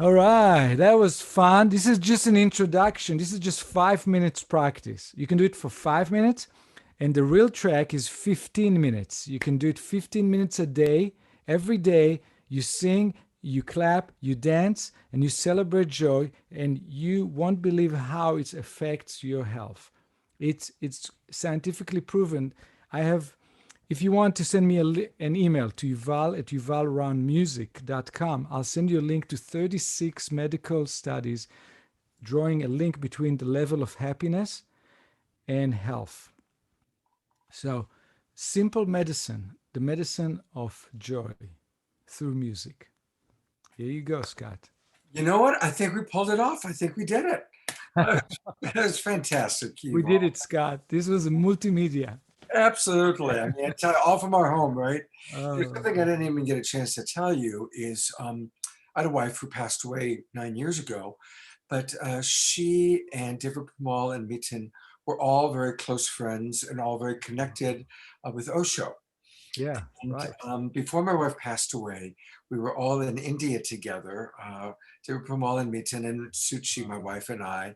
Speaker 7: All right, that was fun. This is just an introduction. This is just 5 minutes practice. You can do it for 5 minutes, and the real track is 15 minutes. You can do it 15 minutes a day. Every day you sing, you clap, you dance, and you celebrate joy, and you won't believe how it affects your health. It's scientifically proven. If you want to send me an email to yuval@yuvalroundmusic.com, I'll send you a link to 36 medical studies drawing a link between the level of happiness and health. So, simple medicine, the medicine of joy through music. Here you go, Scott.
Speaker 1: You know what? I think we pulled it off. I think we did it. That was fantastic.
Speaker 7: We did it, Scott. This was multimedia.
Speaker 1: Absolutely. I mean, all from our home, right? There's something I didn't even get a chance to tell you is I had a wife who passed away 9 years ago, but she and Deepak Chopra and Miten were all very close friends and all very connected with Osho.
Speaker 7: Yeah, right.
Speaker 1: Before my wife passed away, we were all in India together, Deepak Chopra and Miten and Suchi, my wife and I.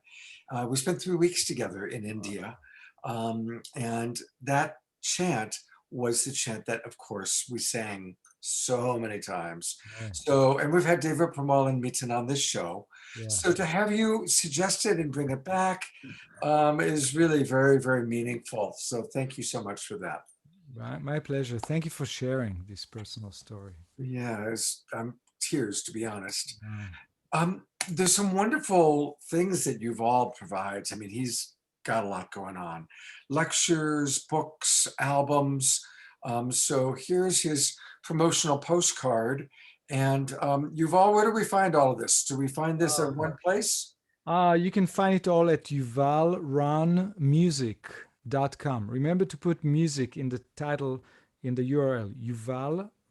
Speaker 1: We spent 3 weeks together in India. And that chant was the chant that, of course, we sang so many times.
Speaker 7: Yeah.
Speaker 1: So, and we've had Deepak Chopra and Miten on this show.
Speaker 7: Yeah.
Speaker 1: So to have you suggest it and bring it back is really very, very meaningful. So thank you so much for that.
Speaker 7: My pleasure. Thank you for sharing this personal story.
Speaker 1: Yeah, tears, to be honest.
Speaker 7: Mm.
Speaker 1: There's some wonderful things that Yuval provides. I mean, he's got a lot going on. Lectures, books, albums. So here's his promotional postcard. And Yuval, where do we find all of this? Do we find this at one place?
Speaker 7: You can find it all at yuvalrunmusic.com. Remember to put music in the title, in the URL,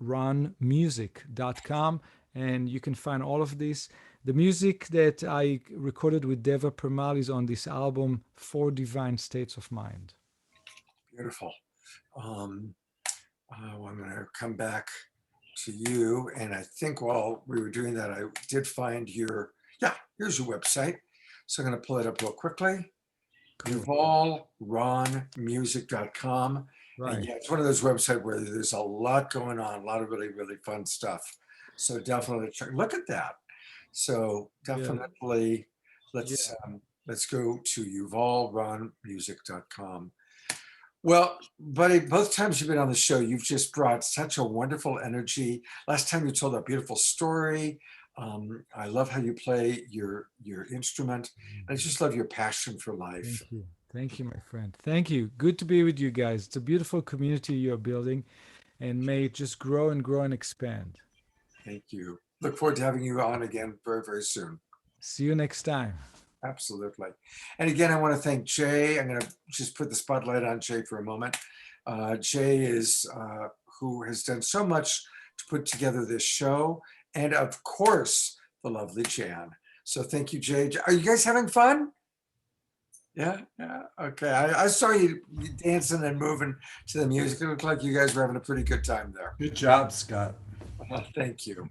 Speaker 7: yuvalrunmusic.com, and you can find all of this. The music that I recorded with Deva Premal is on this album, 4 Divine States of Mind.
Speaker 1: Beautiful. I'm going to come back to you. And I think while we were doing that, I did find here's your website. So I'm going to pull it up real quickly. yuvalrunmusic.com.
Speaker 7: Right.
Speaker 1: And yeah, it's one of those websites where there's a lot going on, a lot of really, really fun stuff. So definitely look at that. So definitely let's go to yuvalrunmusic.com. Well, buddy, both times you've been on the show, you've just brought such a wonderful energy. Last time you told a beautiful story. I love how you play your instrument. I just love your passion for life.
Speaker 7: Thank you. Thank you, my friend. Thank you. Good to be with you guys. It's a beautiful community you're building, and may it just grow and grow and expand.
Speaker 1: Thank you. Look forward to having you on again very, very soon.
Speaker 7: See you next time.
Speaker 1: Absolutely. And again, I want to thank Jay. I'm going to just put the spotlight on Jay for a moment. Jay is who has done so much to put together this show. And of course, the lovely Jan. So thank you, Jay. Are you guys having fun? Yeah. Okay. I saw you dancing and moving to the music. It looked like you guys were having a pretty good time there.
Speaker 19: Good job, Scott.
Speaker 1: Thank you.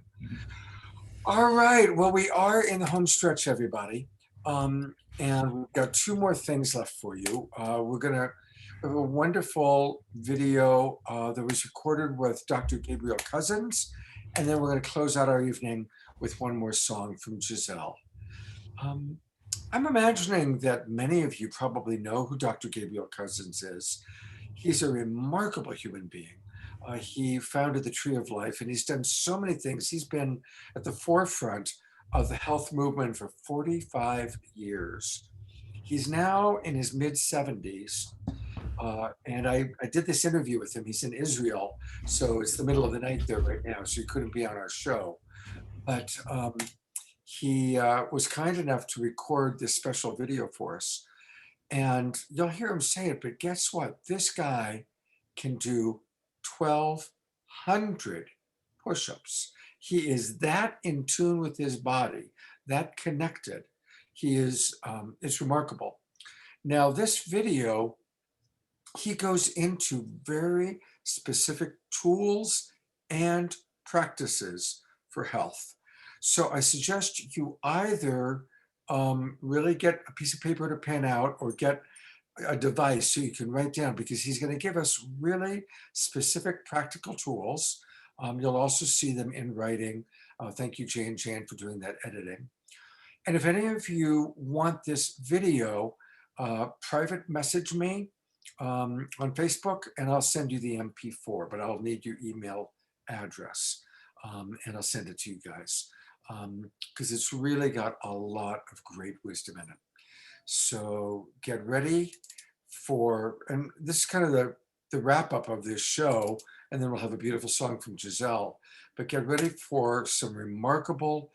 Speaker 1: All right. Well, we are in the home stretch, everybody. And we've got 2 more things left for you. We're going to have a wonderful video that was recorded with Dr. Gabriel Cousins. And then we're going to close out our evening with one more song from Giselle. I'm imagining that many of you probably know who Dr. Gabriel Cousins is. He's a remarkable human being. He founded the Tree of Life, and he's done so many things. He's been at the forefront of the health movement for 45 years. He's now in his mid-70s, and I did this interview with him. He's in Israel, so it's the middle of the night there right now, so he couldn't be on our show. But he was kind enough to record this special video for us. And you'll hear him say it, but guess what? This guy can do 1,200 push-ups. He is that in tune with his body, that connected. He is, it's remarkable. Now this video, he goes into very specific tools and practices for health. So I suggest you either really get a piece of paper to pen out or get a device so you can write down, because he's going to give us really specific practical tools. You'll also see them in writing. Thank you, Jan for doing that editing. And if any of you want this video, private message me on Facebook and I'll send you the MP4, but I'll need your email address and I'll send it to you guys because it's really got a lot of great wisdom in it. So get ready for, and this is kind of the wrap up of this show, and then we'll have a beautiful song from Giselle, but get ready for some remarkable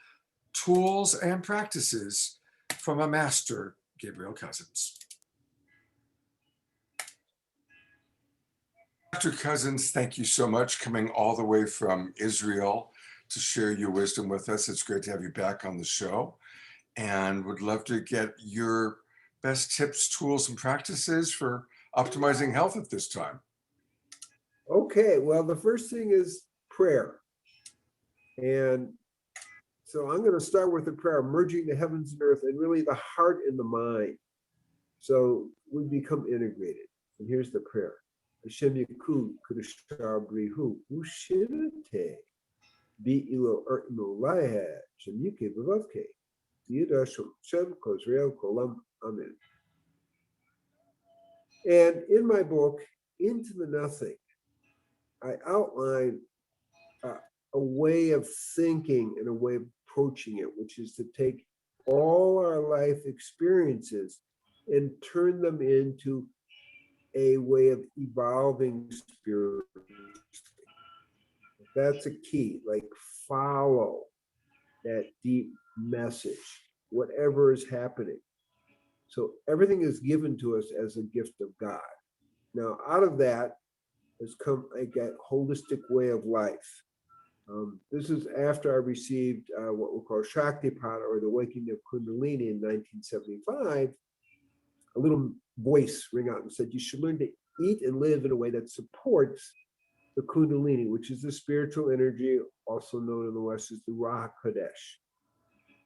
Speaker 1: tools and practices from a master, Gabriel Cousins. Dr. Cousins, thank you so much, coming all the way from Israel to share your wisdom with us. It's great to have you back on the show, and would love to get your best tips, tools, and practices for optimizing health at this time.
Speaker 8: Okay, well, the first thing is prayer. And so I'm going to start with the prayer, merging the heavens and earth, and really the heart and the mind. So we become integrated. And here's the prayer. Hashem Yaku Kudashar Brihu Ushinate Be Ilo Ertno Lahe Shemuke Bavavke Yida Shem Kozrael Kolam Amen. And in my book, Into the Nothing, I outline a way of thinking and a way of approaching it, which is to take all our life experiences and turn them into a way of evolving spiritually. That's a key, like follow that deep message, whatever is happening. So everything is given to us as a gift of God. Now, out of that has come a holistic way of life. This is after I received what we call Shaktipat, or the Waking of Kundalini, in 1975. A little voice rang out and said, you should learn to eat and live in a way that supports the Kundalini, which is the spiritual energy, also known in the West as the Ruach Kodesh.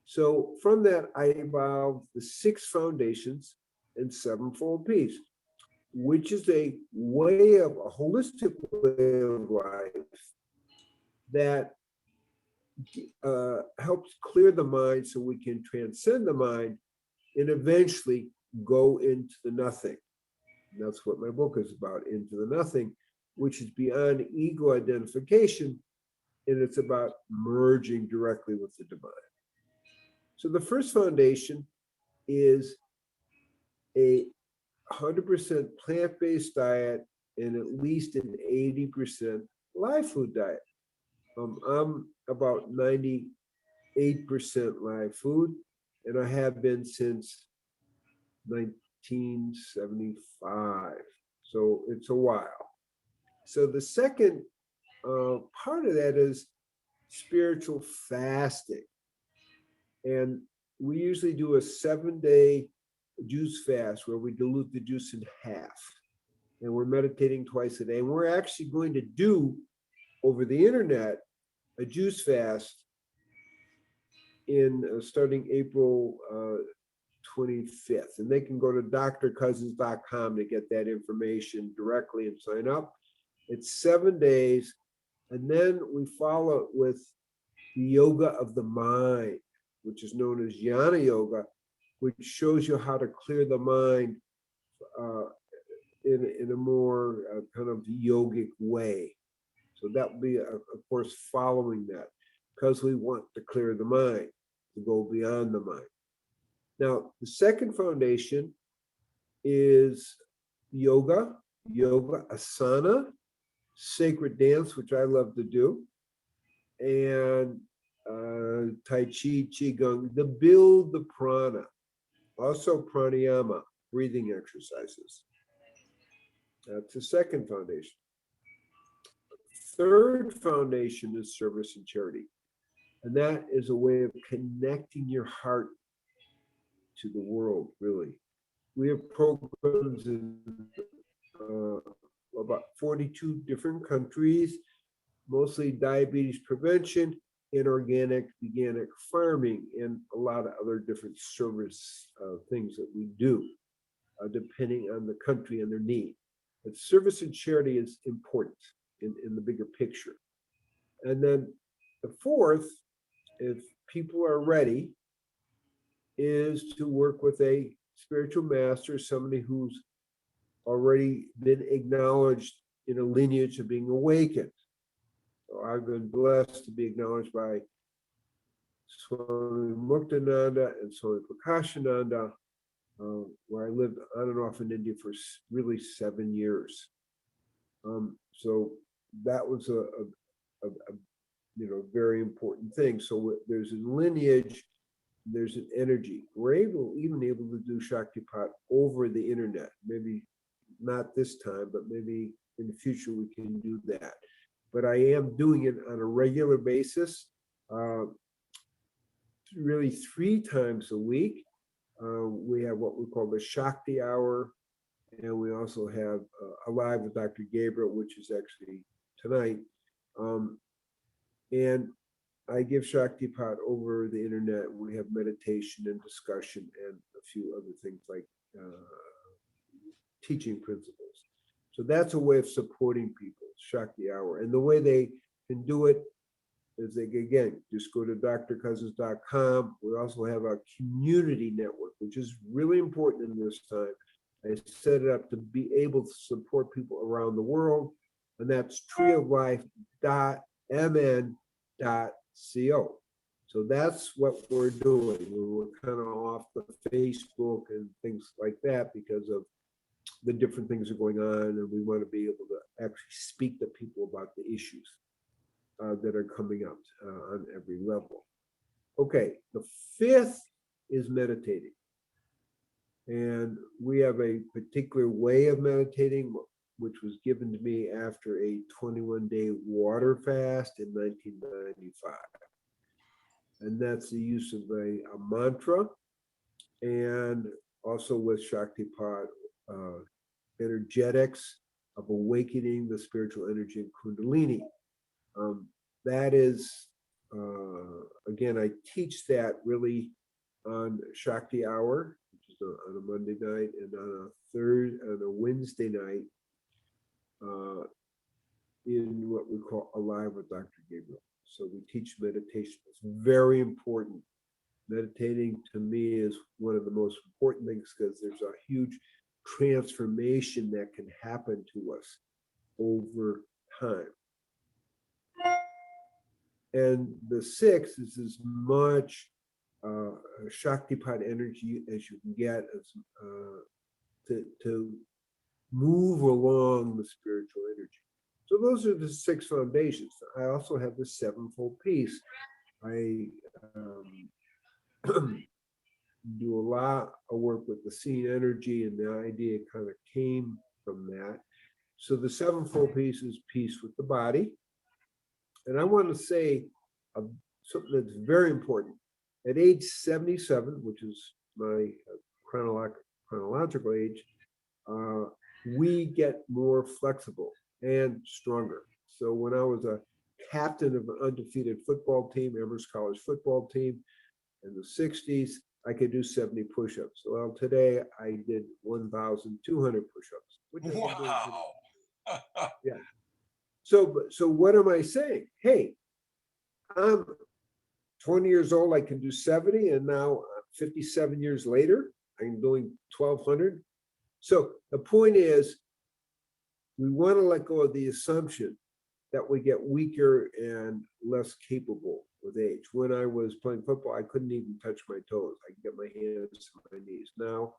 Speaker 8: So from that, I evolved the 6 foundations and 7-fold peace, which is a holistic way of life that helps clear the mind so we can transcend the mind and eventually go into the nothing. And that's what my book is about, Into the Nothing, which is beyond ego identification, and it's about merging directly with the divine. So the first foundation is a 100% plant-based diet and at least an 80% live food diet. I'm about 98% live food, and I have been since 1975. So it's a while. So the second part of that is spiritual fasting. And we usually do a 7-day juice fast where we dilute the juice in half. And we're meditating twice a day. And we're actually going to do, over the internet, a juice fast in starting April 25th. And they can go to drcousins.com to get that information directly and sign up. It's 7 days. And then we follow it with the yoga of the mind, which is known as Jnana Yoga, which shows you how to clear the mind in a more kind of yogic way. So that will be, of course, following that, because we want to clear the mind, to go beyond the mind. Now, the second foundation is yoga asana, sacred dance, which I love to do, and Tai Chi, qigong, to build the prana. Also pranayama, breathing exercises. That's the second foundation. Third foundation is service and charity. And that is a way of connecting your heart to the world, really. We have programs in about 42 different countries, mostly diabetes prevention and organic farming, and a lot of other different service things that we do, depending on the country and their need. But service and charity is important in the bigger picture. And then the fourth, if people are ready, is to work with a spiritual master, somebody who's already been acknowledged in a lineage of being awakened. So I've been blessed to be acknowledged by Swami Muktananda and Swami Prakashananda, where I lived on and off in India for really 7 years. So that was a very important thing. So there's a lineage, there's an energy. We're even able to do Shaktipat over the internet. Maybe not this time, but maybe in the future we can do that. But I am doing it on a regular basis, really 3 times a week. We have what we call the Shakti Hour, and we also have Alive with Dr. Gabriel, which is actually tonight. And I give Shaktipat over the internet. We have meditation and discussion and a few other things like teaching principles. So that's a way of supporting people, Shakti Hour. And the way they can do it is they, again, just go to drcousins.com. We also have a community network, which is really important in this time. I set it up to be able to support people around the world. and that's treeoflife.mn.co. So that's what we're doing. We're kind of off the Facebook and things like that because of the different things are going on, and we want to be able to actually speak to people about the issues that are coming up on every level. Okay, the fifth is meditating. And we have a particular way of meditating, which was given to me after a 21-day water fast in 1995. And that's the use of a mantra, and also with Shaktipat energetics of awakening the spiritual energy in Kundalini. That is, again, I teach that really on Shakti Hour, which is on a Monday night, and on a Wednesday night in what we call Alive with Dr. Gabriel. So we teach meditation. It's very important. Meditating to me is one of the most important things because there's a huge transformation that can happen to us over time. And the sixth is as much Shaktipat energy as you can get to move along the spiritual energy. So those are the 6 foundations. I also have the 7-fold peace. I do a lot of work with the scene energy, and the idea kind of came from that. So the 7-fold peace is peace with the body. And I want to say something that's very important. At age 77, which is my chronological age, we get more flexible and stronger. So when I was a captain of an undefeated football team, Amherst College football team, in the 60s, I could do 70 push-ups. Well, today I did 1,200 push-ups.
Speaker 1: Wow.
Speaker 8: Yeah. So what am I saying? Hey, I'm 20 years old, I can do 70, and now 57 years later, I'm doing 1,200. So the point is, we want to let go of the assumption that we get weaker and less capable with age. When I was playing football, I couldn't even touch my toes. I could get my hands to my knees. Now,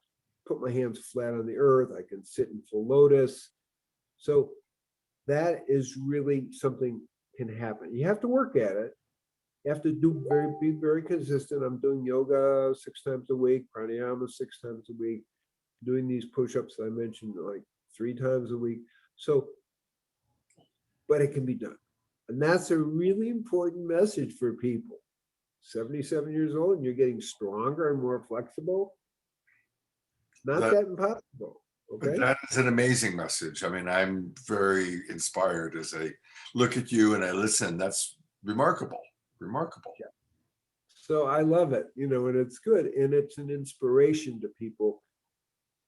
Speaker 8: put my hands flat on the earth. I can sit in full lotus. So that is really something can happen. You have to work at it. You have to be very consistent. I'm doing yoga 6 times a week, pranayama 6 times a week, doing these push-ups that I mentioned like 3 times a week. So, but it can be done. And that's a really important message for people. 77 years old and you're getting stronger and more flexible. Not that impossible. Okay.
Speaker 1: But that is an amazing message. I mean, I'm very inspired as I look at you and I listen. That's remarkable. Remarkable.
Speaker 8: Yeah. So I love it, and it's good. And it's an inspiration to people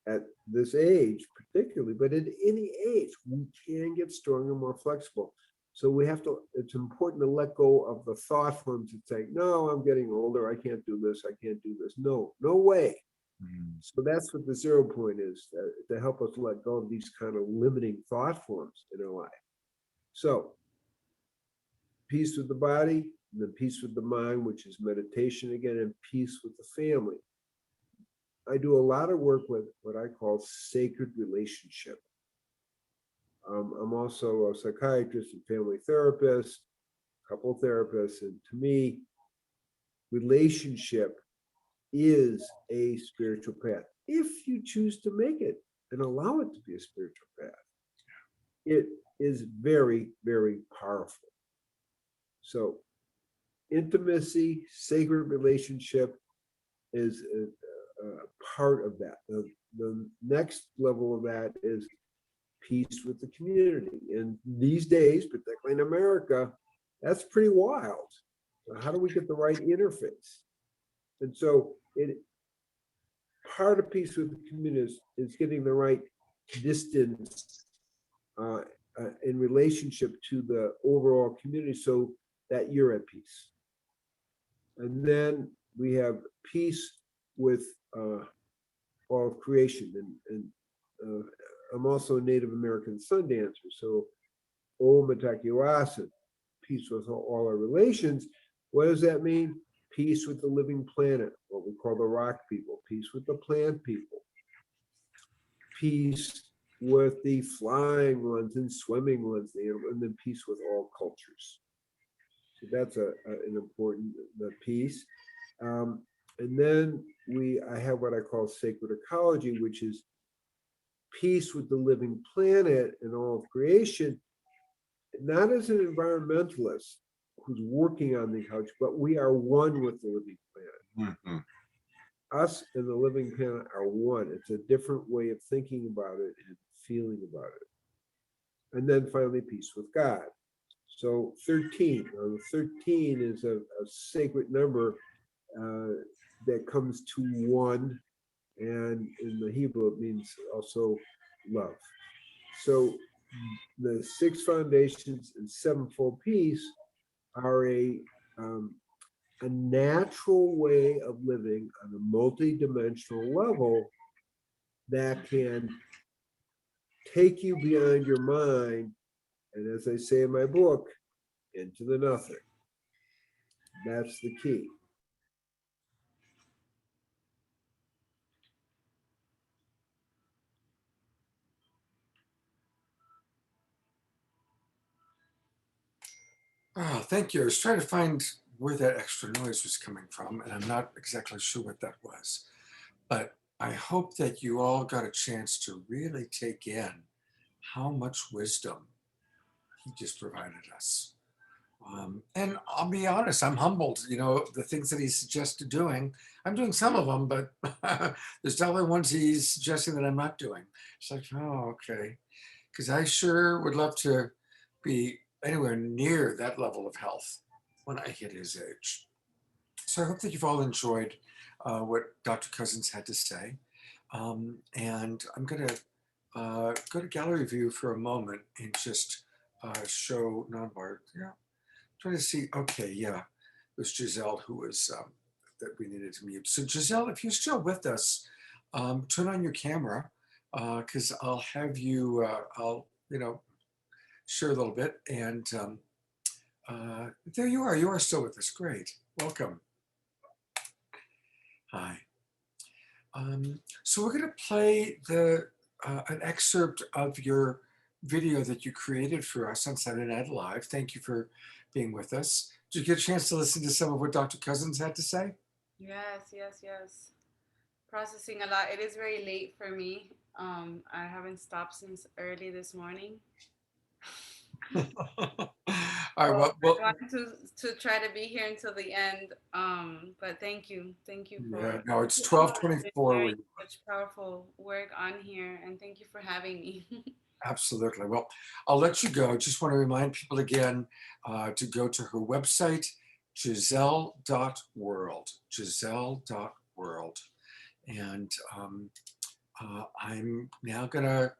Speaker 8: at this age, particularly, but at any age, we can get stronger, more flexible. So it's important to let go of the thought forms that say, no, I'm getting older. I can't do this. I can't do this. No way. So that's what the 0 point is, to help us let go of these kind of limiting thought forms in our life. So peace with the body, and then peace with the mind, which is meditation again, and peace with the family. I do a lot of work with what I call sacred relationship. I'm also a psychiatrist and family therapist, couple therapists, and to me, relationship is a spiritual path. If you choose to make it and allow it to be a spiritual path, it is very, very powerful. So intimacy, sacred relationship is a part of that. The next level of that is peace with the community. And these days, particularly in America, that's pretty wild. So how do we get the right interface? And so part of peace with the community is getting the right distance in relationship to the overall community so that you're at peace. And then we have peace with all of creation. And I'm also a Native American sun dancer. So Om Atakyawasan, peace with all our relations. What does that mean? Peace with the living planet, what we call the rock people, peace with the plant people, peace with the flying ones and swimming ones, and then peace with all cultures. So that's an important piece. And then I have what I call sacred ecology, which is peace with the living planet and all of creation, not as an environmentalist who's working on the ecology, but we are one with the living planet. Us and the living planet are one. It's a different way of thinking about it and feeling about it. And then finally, peace with God. So 13. 13 is a sacred number that comes to one. And in the Hebrew, it means also love. So the 6 foundations and 7-fold peace are a natural way of living on a multi-dimensional level that can take you beyond your mind, and as I say in my book, into the nothing. That's the key.
Speaker 1: Oh, thank you. I was trying to find where that extra noise was coming from, and I'm not exactly sure what that was. But I hope that you all got a chance to really take in how much wisdom he just provided us. And I'll be honest, I'm humbled. You know, the things that he suggested doing, I'm doing some of them, but there's definitely ones he's suggesting that I'm not doing. It's like, oh, okay. Because I sure would love to be anywhere near that level of health when I hit his age. So I hope that you've all enjoyed what Dr. Cousins had to say. And I'm going to go to gallery view for a moment and just show non-wired. Yeah, trying to see. Okay, yeah, it was Giselle who was that we needed to mute. So Giselle, if you're still with us, turn on your camera because I'll have you. I'll share a little bit. And there you are. You are still with us. Great. Welcome. Hi. So we're going to play an excerpt of your video that you created for us on Saturday Night Live. Thank you for being with us. Did you get a chance to listen to some of what Dr. Cousins had to say?
Speaker 20: Yes. Processing a lot. It is very late for me. I haven't stopped since early this morning.
Speaker 1: All right, well,
Speaker 20: I wanted to try to be here until the end, but thank you for.
Speaker 1: Yeah, no, it's 12:24.
Speaker 20: Such powerful work on here, and thank you for having me.
Speaker 1: Absolutely. Well, I'll let you go. Just want to remind people again to go to her website, giselle.world, giselle.world. And I'm now going to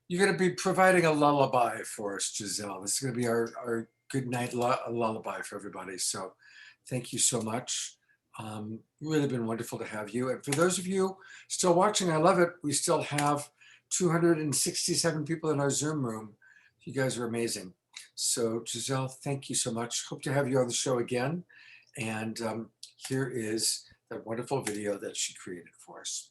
Speaker 1: you're going to be providing a lullaby for us, Giselle. This is going to be our good night lullaby for everybody. So thank you so much. Really been wonderful to have you. And for those of you still watching, I love it. We still have 267 people in our Zoom room. You guys are amazing. So Giselle, thank you so much. Hope to have you on the show again. And here is that wonderful video that she created for us.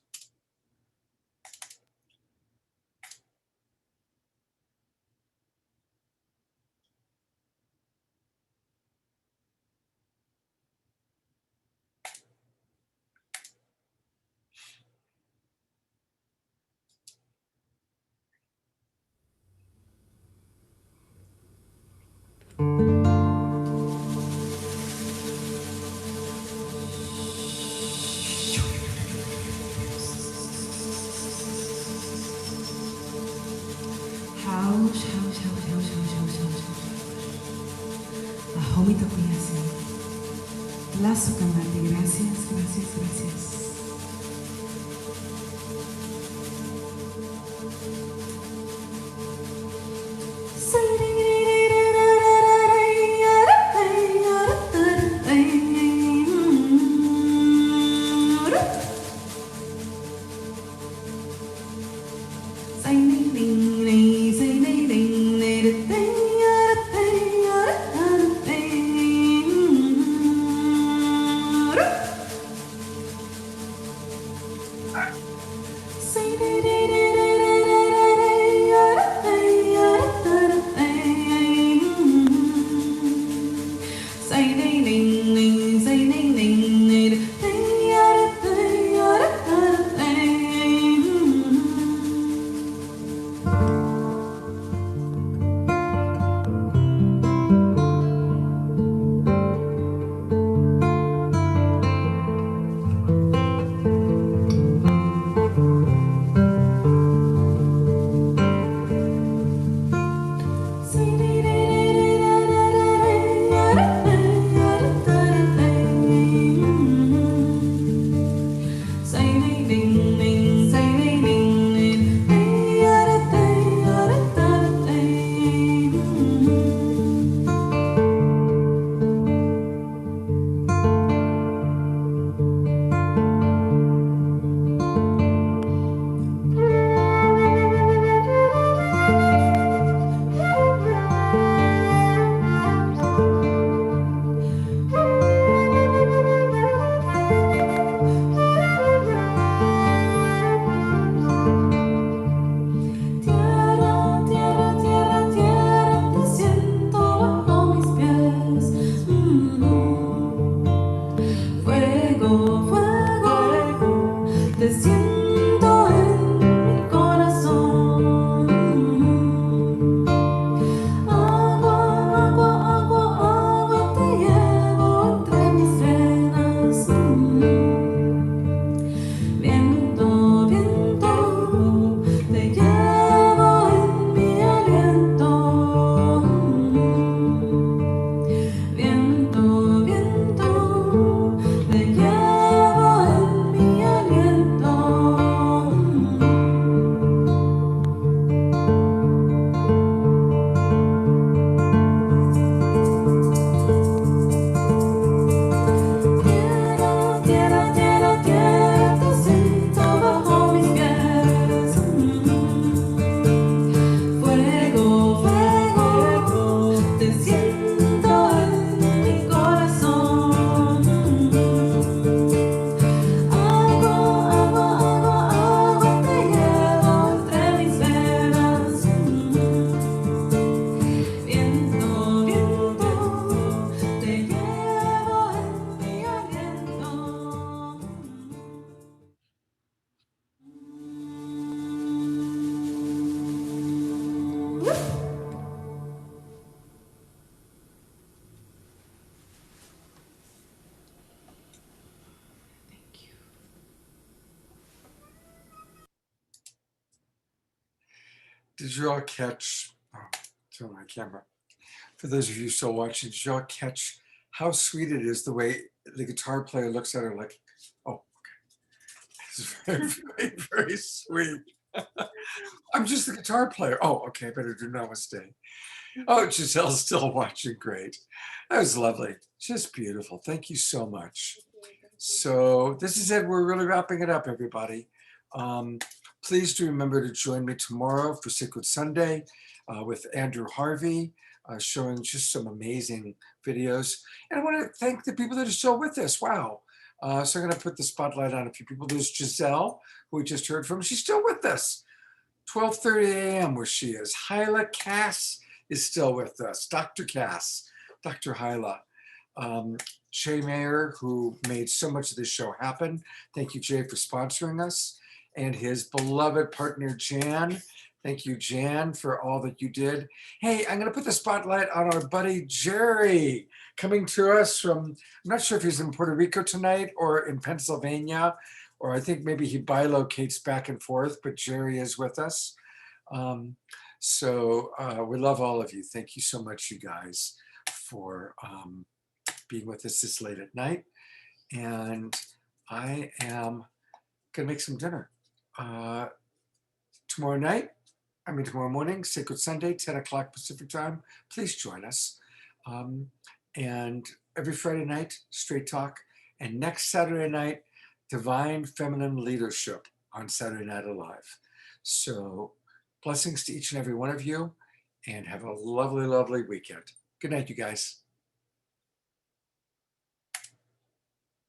Speaker 13: Lazo cantante, gracias.
Speaker 1: Did you all catch, oh, turn my camera. For those of you still watching, did you all catch how sweet it is the way the guitar player looks at her like, oh, okay. It's very, very, very sweet. I'm just the guitar player. Oh, okay, I better do namaste. Oh, Giselle's still watching, great. That was lovely, just beautiful. Thank you so much. So this is it, we're really wrapping it up, everybody. Please do remember to join me tomorrow for Sacred Sunday with Andrew Harvey, showing just some amazing videos. And I want to thank the people that are still with us. Wow. So I'm going to put the spotlight on a few people. There's Giselle, who we just heard from. She's still with us. 12:30 a.m. where she is. Hyla Cass is still with us. Dr. Cass, Dr. Hyla. Jay Mayer, who made so much of this show happen. Thank you, Jay, for sponsoring us. And his beloved partner, Jan. Thank you, Jan, for all that you did. Hey, I'm going to put the spotlight on our buddy, Jerry, coming to us from, I'm not sure if he's in Puerto Rico tonight or in Pennsylvania, or I think maybe he bilocates back and forth, but Jerry is with us. So we love all of you. Thank you so much, you guys, for being with us this late at night. And I am going to make some dinner. Tomorrow morning, Sacred Sunday, 10 o'clock Pacific time. Please join us. And every Friday night, Straight Talk. And next Saturday night, Divine Feminine Leadership on Saturday Night Alive. So blessings to each and every one of you, and have a lovely, lovely weekend. Good night, you guys.